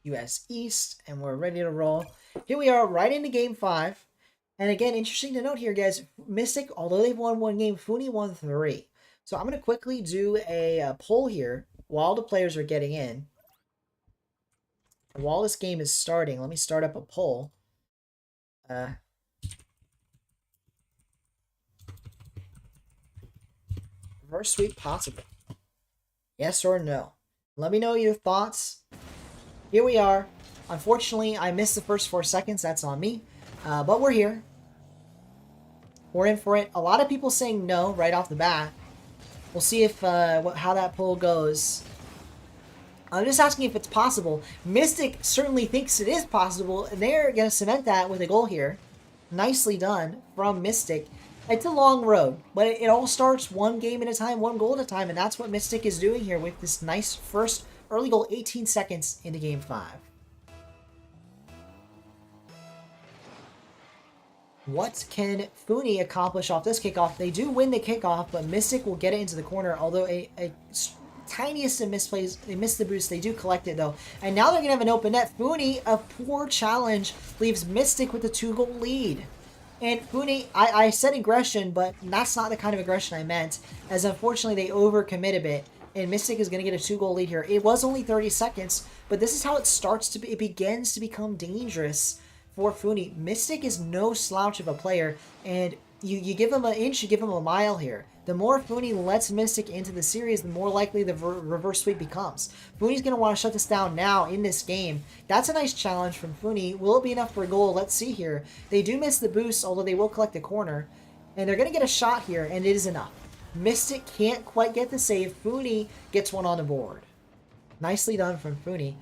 A: US East, and we're ready to roll. Here we are, right into Game 5. And again, interesting to note here, guys, Mystic, although they've won 1 game, Funi won 3. So I'm going to quickly do a poll here while the players are getting in. And while this game is starting, let me start up a poll. Reverse sweep possible? Yes or no? Let me know your thoughts. Here we are. Unfortunately, I missed the first 4 seconds. That's on me. But we're here. We're in for it. A lot of people saying no right off the bat. We'll see if how that poll goes. I'm just asking if it's possible. Mystic certainly thinks it is possible, and they're going to cement that with a goal here. Nicely done from Mystic. It's a long road, but it all starts 1 game at a time, 1 goal at a time, and that's what Mystic is doing here with this nice first early goal, 18 seconds into Game 5. What can Funi accomplish off this kickoff? They do win the kickoff, but Mystic will get it into the corner, although a tiniest of misplays, they miss the boost, they do collect it though. And now they're going to have an open net. Funi, a poor challenge, leaves Mystic with a 2-goal lead. And Funi, I said aggression, but that's not the kind of aggression I meant, as unfortunately they overcommit a bit. And Mystic is going to get a 2-goal lead here. It was only 30 seconds, but this is how it starts to be, it begins to become dangerous for Funi. Mystic is no slouch of a player, and you give him an inch, you give him a mile here. The more Funi lets Mystic into the series, the more likely the reverse sweep becomes. Funi's going to want to shut this down now in this game. That's a nice challenge from Funi. Will it be enough for a goal? Let's see here. They do miss the boost, although they will collect the corner. And they're going to get a shot here, and it is enough. Mystic can't quite get the save. Funi gets one on the board. Nicely done from Funi.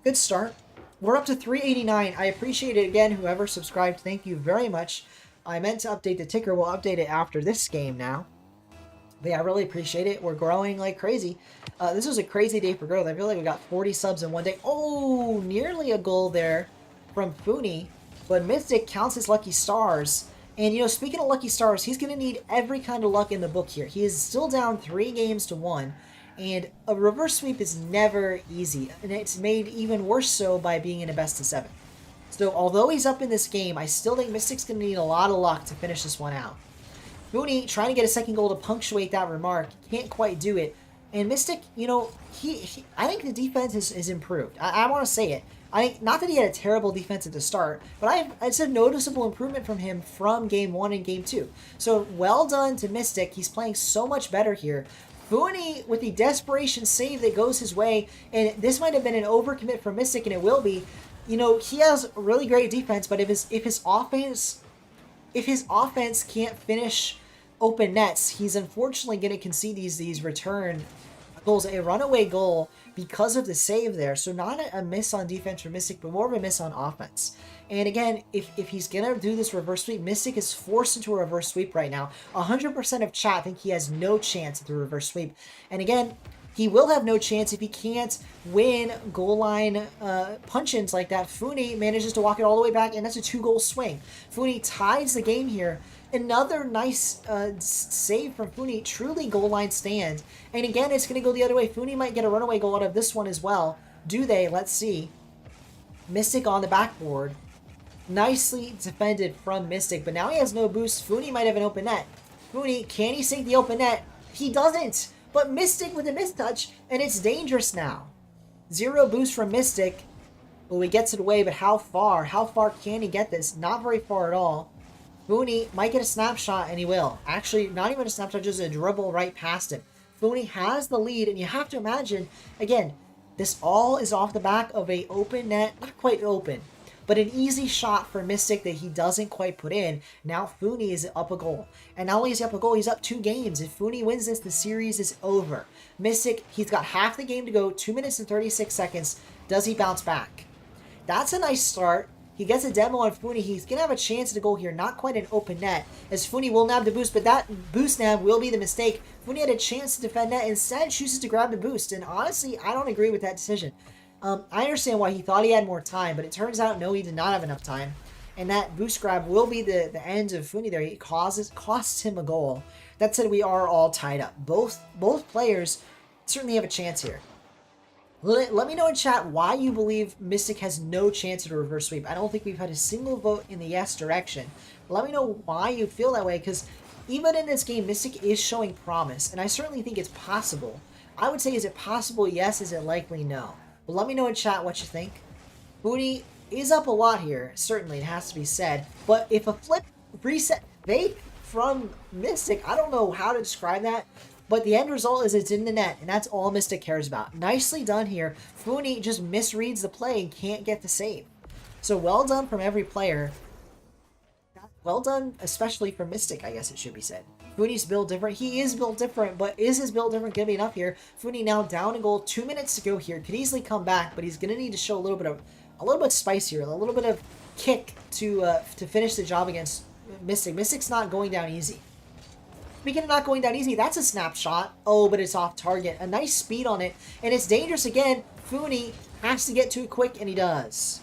A: Good start. We're up to 389. I appreciate it again, whoever subscribed. Thank you very much. I meant to update the ticker. We'll update it after this game now. But yeah, I really appreciate it. We're growing like crazy. This was a crazy day for growth. I feel like we got 40 subs in one day. Oh, nearly a goal there from Funi. But Mystic counts his lucky stars. And, you know, speaking of lucky stars, he's going to need every kind of luck in the book here. He is still down 3 games to 1. And a reverse sweep is never easy. And it's made even worse so by being in a best of 7. So although he's up in this game, I still think Mystic's going to need a lot of luck to finish this one out. Funi trying to get a second goal to punctuate that remark. Can't quite do it. And Mystic, you know, I think the defense is improved. I want to say it. Not that he had a terrible defense at the start, but it's a noticeable improvement from him from Game 1 and Game 2. So well done to Mystic. He's playing so much better here. Funi with the desperation save that goes his way, and this might have been an overcommit for Mystic, and it will be. You know, he has really great defense, but if his offense can't finish open nets, he's unfortunately going to concede these return goals, a runaway goal because of the save there. So not a miss on defense for Mystic, but more of a miss on offense. And again, if he's going to do this reverse sweep, Mystic is forced into a reverse sweep right now. 100% of chat think he has no chance at the reverse sweep. And again, he will have no chance if he can't win goal line punch-ins like that. Funi manages to walk it all the way back, and that's a 2-goal swing. Funi ties the game here. Another nice save from Funi. Truly goal line stand. And again, it's going to go the other way. Funi might get a runaway goal out of this one as well. Do they? Let's see. Mystic on the backboard. Nicely defended from Mystic, but now he has no boost. Funi might have an open net. Funi, can he sink the open net? He doesn't. But Mystic with a mistouch, and it's dangerous now. 0 boost from Mystic. Well, he gets it away, but how far? How far can he get this? Not very far at all. Funi might get a snapshot, and he will. Actually, not even a snapshot, just a dribble right past him. Funi has the lead, and you have to imagine, again, this all is off the back of a open net, not quite open, but an easy shot for Mystic that he doesn't quite put in. Now Funi is up a goal. And not only is he up a goal, he's up 2 games. If Funi wins this, the series is over. Mystic, he's got half the game to go, 2 minutes and 36 seconds. Does he bounce back? That's a nice start. He gets a demo on Funi. He's going to have a chance to go here. Not quite an open net, as Funi will nab the boost, but that boost nab will be the mistake. Funi had a chance to defend that, instead chooses to grab the boost. And honestly, I don't agree with that decision. I understand why he thought he had more time, but it turns out, no, he did not have enough time. And that boost grab will be the end of Funi there. It costs him a goal. That said, we are all tied up. Both players certainly have a chance here. Let me know in chat why you believe Mystic has no chance at a reverse sweep. I don't think we've had a single vote in the yes direction. Let me know why you feel that way, because even in this game, Mystic is showing promise, and I certainly think it's possible. I would say, is it possible? Yes. Is it likely? No. But let me know in chat what you think. Funi is up a lot here. Certainly, it has to be said. But if a flip reset fake from Mystic, I don't know how to describe that. But the end result is it's in the net, and that's all Mystic cares about. Nicely done here. Funi just misreads the play and can't get the save. So well done from every player. Well done, especially from Mystic, I guess it should be said. Funi's built different. He is built different, but is his build different going to be enough here? Funi now down a goal. 2 minutes to go here. Could easily come back, but he's going to need to show a little bit of spice here, a little bit of kick to finish the job against Mystic. Mystic's not going down easy. Speaking of not going down easy, that's a snapshot. Oh, but it's off target. A nice speed on it, and it's dangerous again. Funi has to get to it quick, and he does.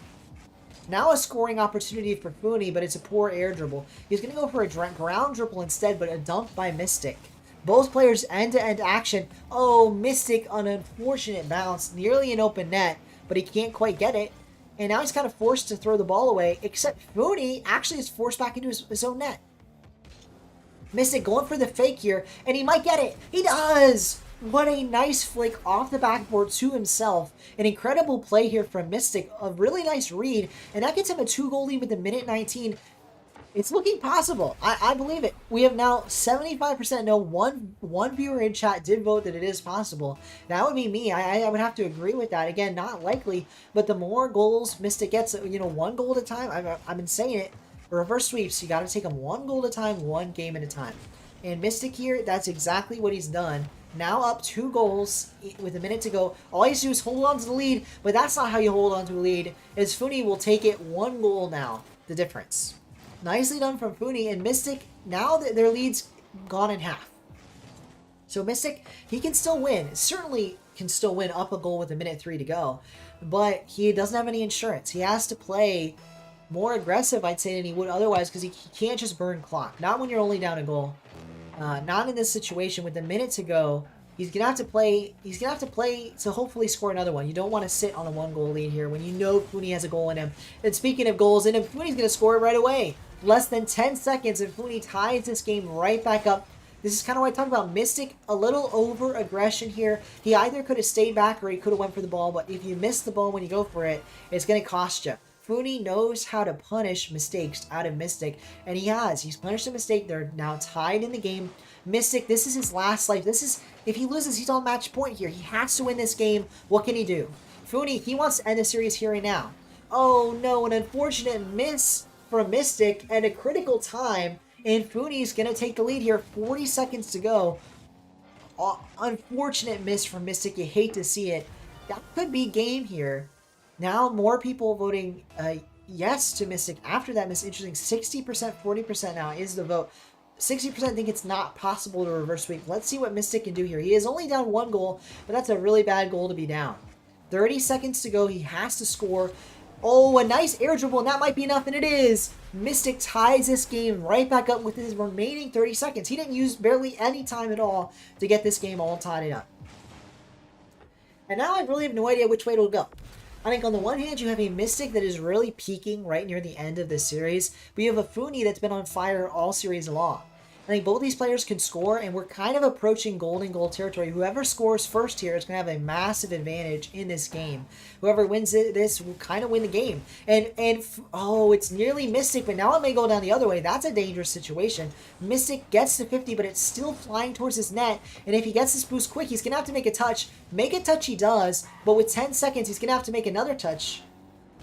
A: Now a scoring opportunity for Funi, but it's a poor air dribble. He's going to go for a ground dribble instead, but a dunk by Mystic. Both players end-to-end action. Oh, Mystic on an unfortunate bounce. Nearly an open net, but he can't quite get it. And now he's kind of forced to throw the ball away, except Funi actually is forced back into his own net. Mystic going for the fake here, and he might get it. He does! What a nice flick off the backboard to himself. An incredible play here from Mystic. A really nice read, and that gets him a 2-goal lead with the minute 19. It's looking possible. I believe it. We have now 75% no. One viewer in chat did vote that it is possible. That would be me. I would have to agree with that. Again, not likely, but the more goals Mystic gets, 1 goal at a time, I've been saying it. Reverse sweeps, you got to take them 1 goal at a time, 1 game at a time. And Mystic here, that's exactly what he's done. Now up 2 goals with a minute to go. All he has to do is hold on to the lead, but that's not how you hold on to a lead. As Funi will take it 1 goal now, the difference. Nicely done from Funi, and Mystic, now that their lead's gone in half. So Mystic, he can still win. Certainly can still win up a goal with a minute 3 to go. But he doesn't have any insurance. He has to play more aggressive, I'd say, than he would otherwise, because he can't just burn clock. Not when you're only down a goal. Not in this situation with a minute to go. He's gonna have to play. He's gonna have to play to hopefully score another one. You don't want to sit on a 1-goal lead here when you know Funi has a goal in him. And speaking of goals in him, Funi's gonna score it right away. Less than 10 seconds, and Funi ties this game right back up. This is kind of what I talked about. Mystic, a little over aggression here. He either could have stayed back or he could have went for the ball. But if you miss the ball when you go for it, it's gonna cost you. Funi knows how to punish mistakes out of Mystic, and he has. He's punished a mistake. They're now tied in the game. Mystic, this is his last life. This is, if he loses, he's on match point here. He has to win this game. What can he do? Funi, he wants to end the series here and now. Oh no, an unfortunate miss from Mystic at a critical time, and Funi's going to take the lead here. 40 seconds to go. Unfortunate miss from Mystic. You hate to see it. That could be game here. Now more people voting yes to Mystic after that miss. Interesting. 60%, 40% now is the vote. 60% think it's not possible to reverse sweep. Let's see what Mystic can do here. He is only down 1 goal, but that's a really bad goal to be down. 30 seconds to go. He has to score. Oh, a nice air dribble, and that might be enough, and it is. Mystic ties this game right back up with his remaining 30 seconds. He didn't use barely any time at all to get this game all tied up. And now I really have no idea which way it'll go. I think on the one hand, you have a Mystic that is really peaking right near the end of this series, but you have a Funi that's been on fire all series long. I think both these players can score, and we're kind of approaching golden goal territory. Whoever scores first here is going to have a massive advantage in this game. Whoever wins this will kind of win the game. Oh, it's nearly Mystic, but now it may go down the other way. That's a dangerous situation. Mystic gets to 50, but it's still flying towards his net, and if he gets this boost quick, he's going to have to make a touch. Make a touch he does, but with 10 seconds, he's going to have to make another touch.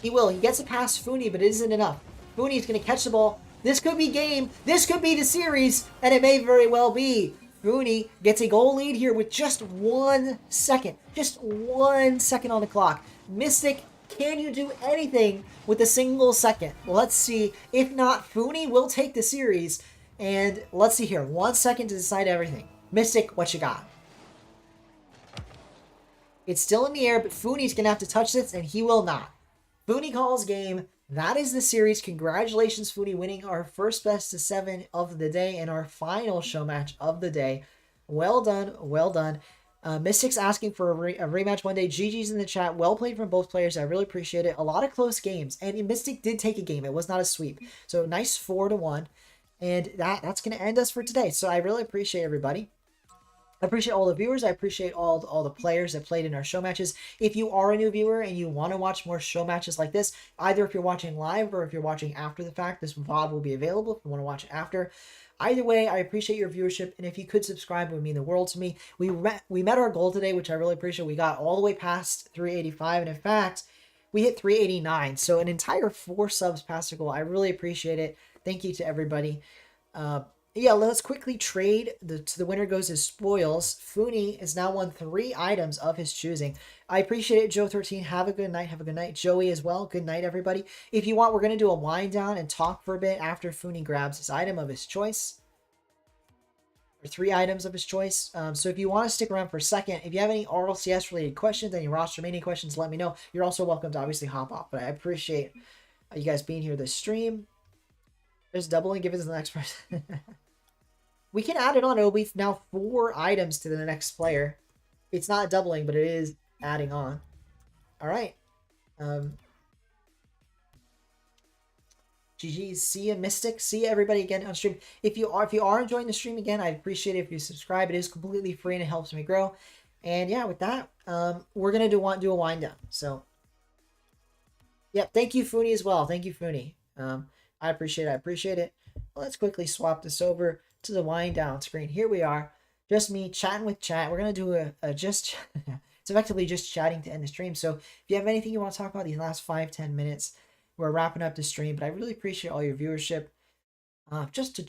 A: He will. He gets it past Funi, but it isn't enough. Funi is going to catch the ball. This could be game. This could be the series, and it may very well be. Funi gets a goal lead here with just 1 second. Just 1 second on the clock. Mystic, can you do anything with a single second? Let's see. If not, Funi will take the series. And let's see here. 1 second to decide everything. Mystic, what you got? It's still in the air, but Funi's going to have to touch this, and he will not. Funi calls game. That is the series. Congratulations, Funi, winning our first best of 7 of the day and our final show match of the day. Well done, well done. Mystic's asking for a rematch one day. GG's in the chat. Well played from both players. I really appreciate it. A lot of close games. And Mystic did take a game. It was not a sweep. So nice 4-1. And that's going to end us for today. So I really appreciate everybody. I appreciate all the viewers. I appreciate all the players that played in our show matches. If you are a new viewer and you want to watch more show matches like this, either if you're watching live or if you're watching after the fact, this VOD will be available if you want to watch it after. Either way, I appreciate your viewership, and if you could subscribe, it would mean the world to me. We met our goal today, which I really appreciate. We got all the way past 385, and in fact, we hit 389. So an entire 4 subs past the goal. I really appreciate it. Thank you to everybody. Yeah, let's quickly trade. The winner goes his spoils. Funi has now won 3 items of his choosing. I appreciate it, Joe13. Have a good night. Have a good night. Joey as well. Good night, everybody. If you want, we're going to do a wind down and talk for a bit after Funi grabs his item of his choice. Or 3 items of his choice. So if you want to stick around for a second, if you have any RLCS related questions, any Rostermania questions, let me know. You're also welcome to obviously hop off, but I appreciate you guys being here this stream. Just double and give it to the next person. We can add it on. It'll be now 4 items to the next player. It's not doubling, but it is adding on. All right. GG's. See ya, Mystic. See ya, everybody again on stream. If you are enjoying the stream again, I'd appreciate it if you subscribe. It is completely free and it helps me grow. And yeah, with that, we're gonna do a wind down. So, yeah, thank you, Funi, as well. Thank you, Funi. I appreciate it. I appreciate it. Well, let's quickly swap this over to the wind down screen. Here we are, just me chatting with chat. We're gonna do a just. It's effectively just chatting to end the stream. So if you have anything you want to talk about these last 5-10 minutes, we're wrapping up the stream. But I really appreciate all your viewership. Just to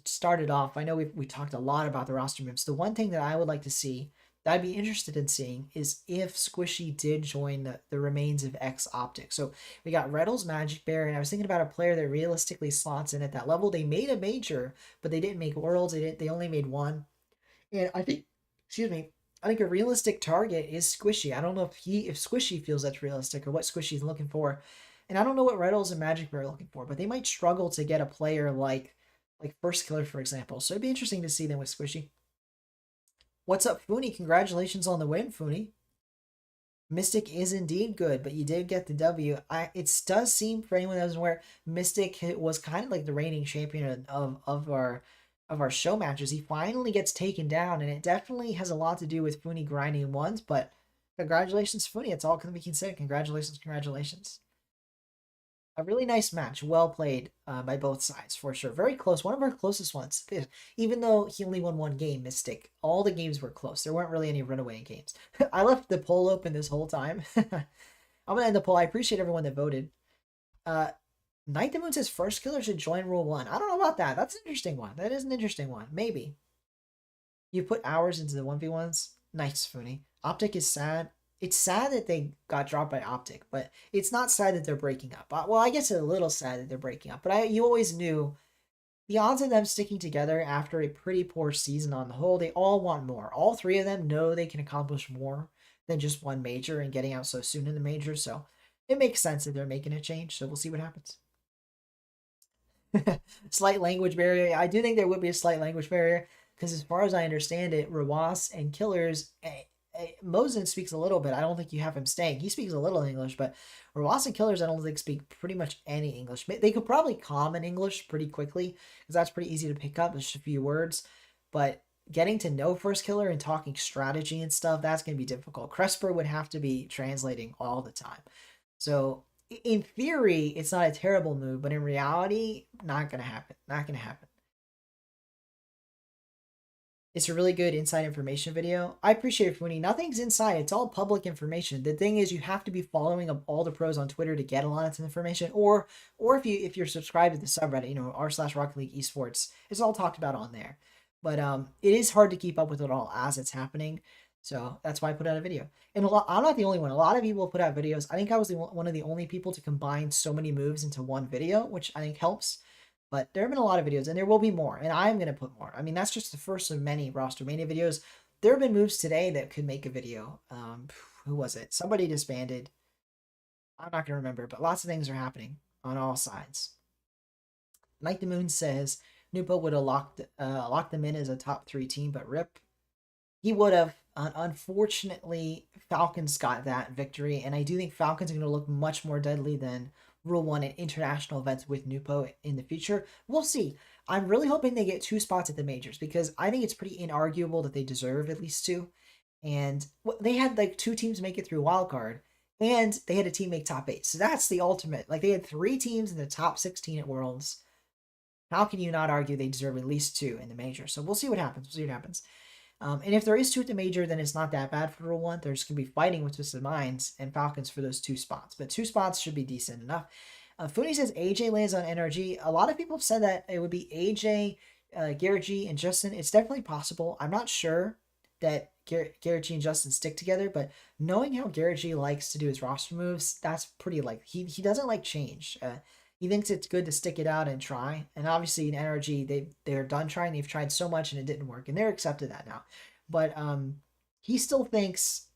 A: start it off, I know we talked a lot about the roster moves. The one thing that I would like to see, that I'd be interested in seeing, is if Squishy did join the remains of X Optic. So we got Reddle's Magic Bear, and I was thinking about a player that realistically slots in at that level. They made a major, but they didn't make Worlds. They only made one. And I think, excuse me, I think a realistic target is Squishy. I don't know if Squishy feels that's realistic or what Squishy's looking for. And I don't know what Reddles and Magic Bear are looking for, but they might struggle to get a player like First Killer, for example. So it'd be interesting to see them with Squishy. What's up, Funi? Congratulations on the win, Funi. Mystic is indeed good, but you did get the W. It does seem, for anyone that doesn't aware, Mystic was kind of like the reigning champion of our show matches. He finally gets taken down, and it definitely has a lot to do with Funi grinding ones. But congratulations, Funi. It's all we can say. Congratulations, congratulations. A really nice match, well played by both sides for sure. Very close, one of our closest ones. Even though he only won one game, Mystic, all the games were close. There weren't really any runaway games. I left the poll open this whole time. I'm gonna end the poll. I appreciate everyone that voted. Night the Moon says First Killer should join Rule 1. I don't know about that. That's an interesting one. That is an interesting one. Maybe. You put hours into the 1v1s? Nice, Funi. Optic is sad. It's sad that they got dropped by Optic, but it's not sad that they're breaking up. Well, I guess it's a little sad that they're breaking up, but you always knew the odds of them sticking together after a pretty poor season on the whole, they all want more. All 3 of them know they can accomplish more than just one major and getting out so soon in the major, so it makes sense that they're making a change, so we'll see what happens. Slight language barrier. I do think there would be a slight language barrier, because as far as I understand it, Rawas and Killers, Mosin speaks a little bit. I don't think you have him staying. He speaks a little English, but Rawas and Killers, I don't think speak pretty much any English. They could probably common English pretty quickly, because that's pretty easy to pick up. There's just a few words, but getting to know First Killer and talking strategy and stuff, that's going to be difficult. Cresper would have to be translating all the time. So in theory, it's not a terrible move, but in reality, not going to happen. Not going to happen. It's a really good inside information video. I appreciate it, Funi. Nothing's inside. It's all public information. The thing is, you have to be following all the pros on Twitter to get a lot of this information, or if you're subscribed to the subreddit, r/Rocket League Esports, it's all talked about on there. But it is hard to keep up with it all as it's happening. So that's why I put out a video. And I'm not the only one. A lot of people put out videos. I think I was one of the only people to combine so many moves into one video, which I think helps. But there have been a lot of videos, and there will be more, and I'm going to put more. I mean, that's just the first of many Rostermania videos. There have been moves today that could make a video. Who was it? Somebody disbanded. I'm not going to remember, but lots of things are happening on all sides. Night the Moon says Nupo would have locked them in as a top 3 team, but rip. He would have. Unfortunately, Falcons got that victory, and I do think Falcons are going to look much more deadly than Rule 1 at international events with Nupo in the future. We'll see. I'm really hoping they get 2 spots at the majors, because I think it's pretty inarguable that they deserve at least 2. And they had 2 teams make it through wildcard, and they had a team make top 8. So that's the ultimate. They had 3 teams in the top 16 at Worlds. How can you not argue they deserve at least 2 in the major? So we'll see what happens. We'll see what happens. And if there is 2 at the major, then it's not that bad for Rule 1. There's going to be fighting with Twisted Minds and Falcons for those 2 spots. But 2 spots should be decent enough. Funi says AJ lands on NRG. A lot of people have said that it would be AJ, Garrett G, and Justin. It's definitely possible. I'm not sure that Garrett G and Justin stick together, but knowing how Garrett G likes to do his roster moves, that's pretty he doesn't like change. He thinks it's good to stick it out and try. And obviously in NRG, they're done trying. They've tried so much and it didn't work, and they're accepted that now. But he still thinks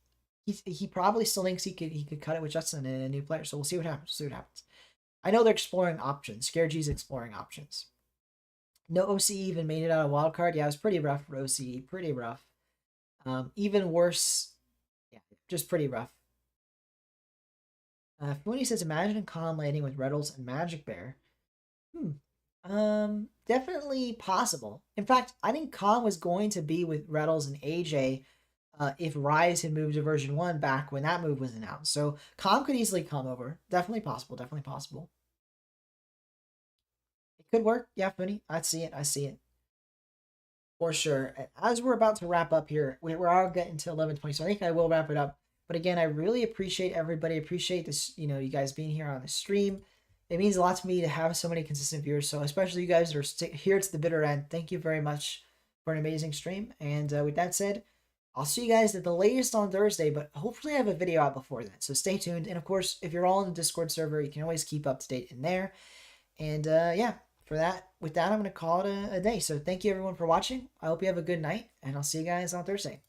A: he probably still thinks he could cut it with Justin and a new player. So we'll see what happens. I know they're exploring options. Scare G's exploring options. No OCE even made it out of wild card. Yeah, it was pretty rough for OCE. Pretty rough. Even worse. Yeah, just pretty rough. Fooney says, imagine Khan landing with Reddles and Magic Bear. Definitely possible. In fact, I think Khan was going to be with Reddles and AJ if Rise had moved to version 1 back when that move was announced. So Khan could easily come over. Definitely possible. Definitely possible. It could work. Yeah, Fooney. I see it. I see it. For sure. As we're about to wrap up here, we're all getting to 11:20, so I think I will wrap it up. But again, I really appreciate everybody. Appreciate this, you guys being here on the stream. It means a lot to me to have so many consistent viewers. So especially you guys that are here to the bitter end. Thank you very much for an amazing stream. And with that said, I'll see you guys at the latest on Thursday, but hopefully I have a video out before that. So stay tuned. And of course, if you're all in the Discord server, you can always keep up to date in there. And yeah, with that, I'm going to call it a day. So thank you everyone for watching. I hope you have a good night, and I'll see you guys on Thursday.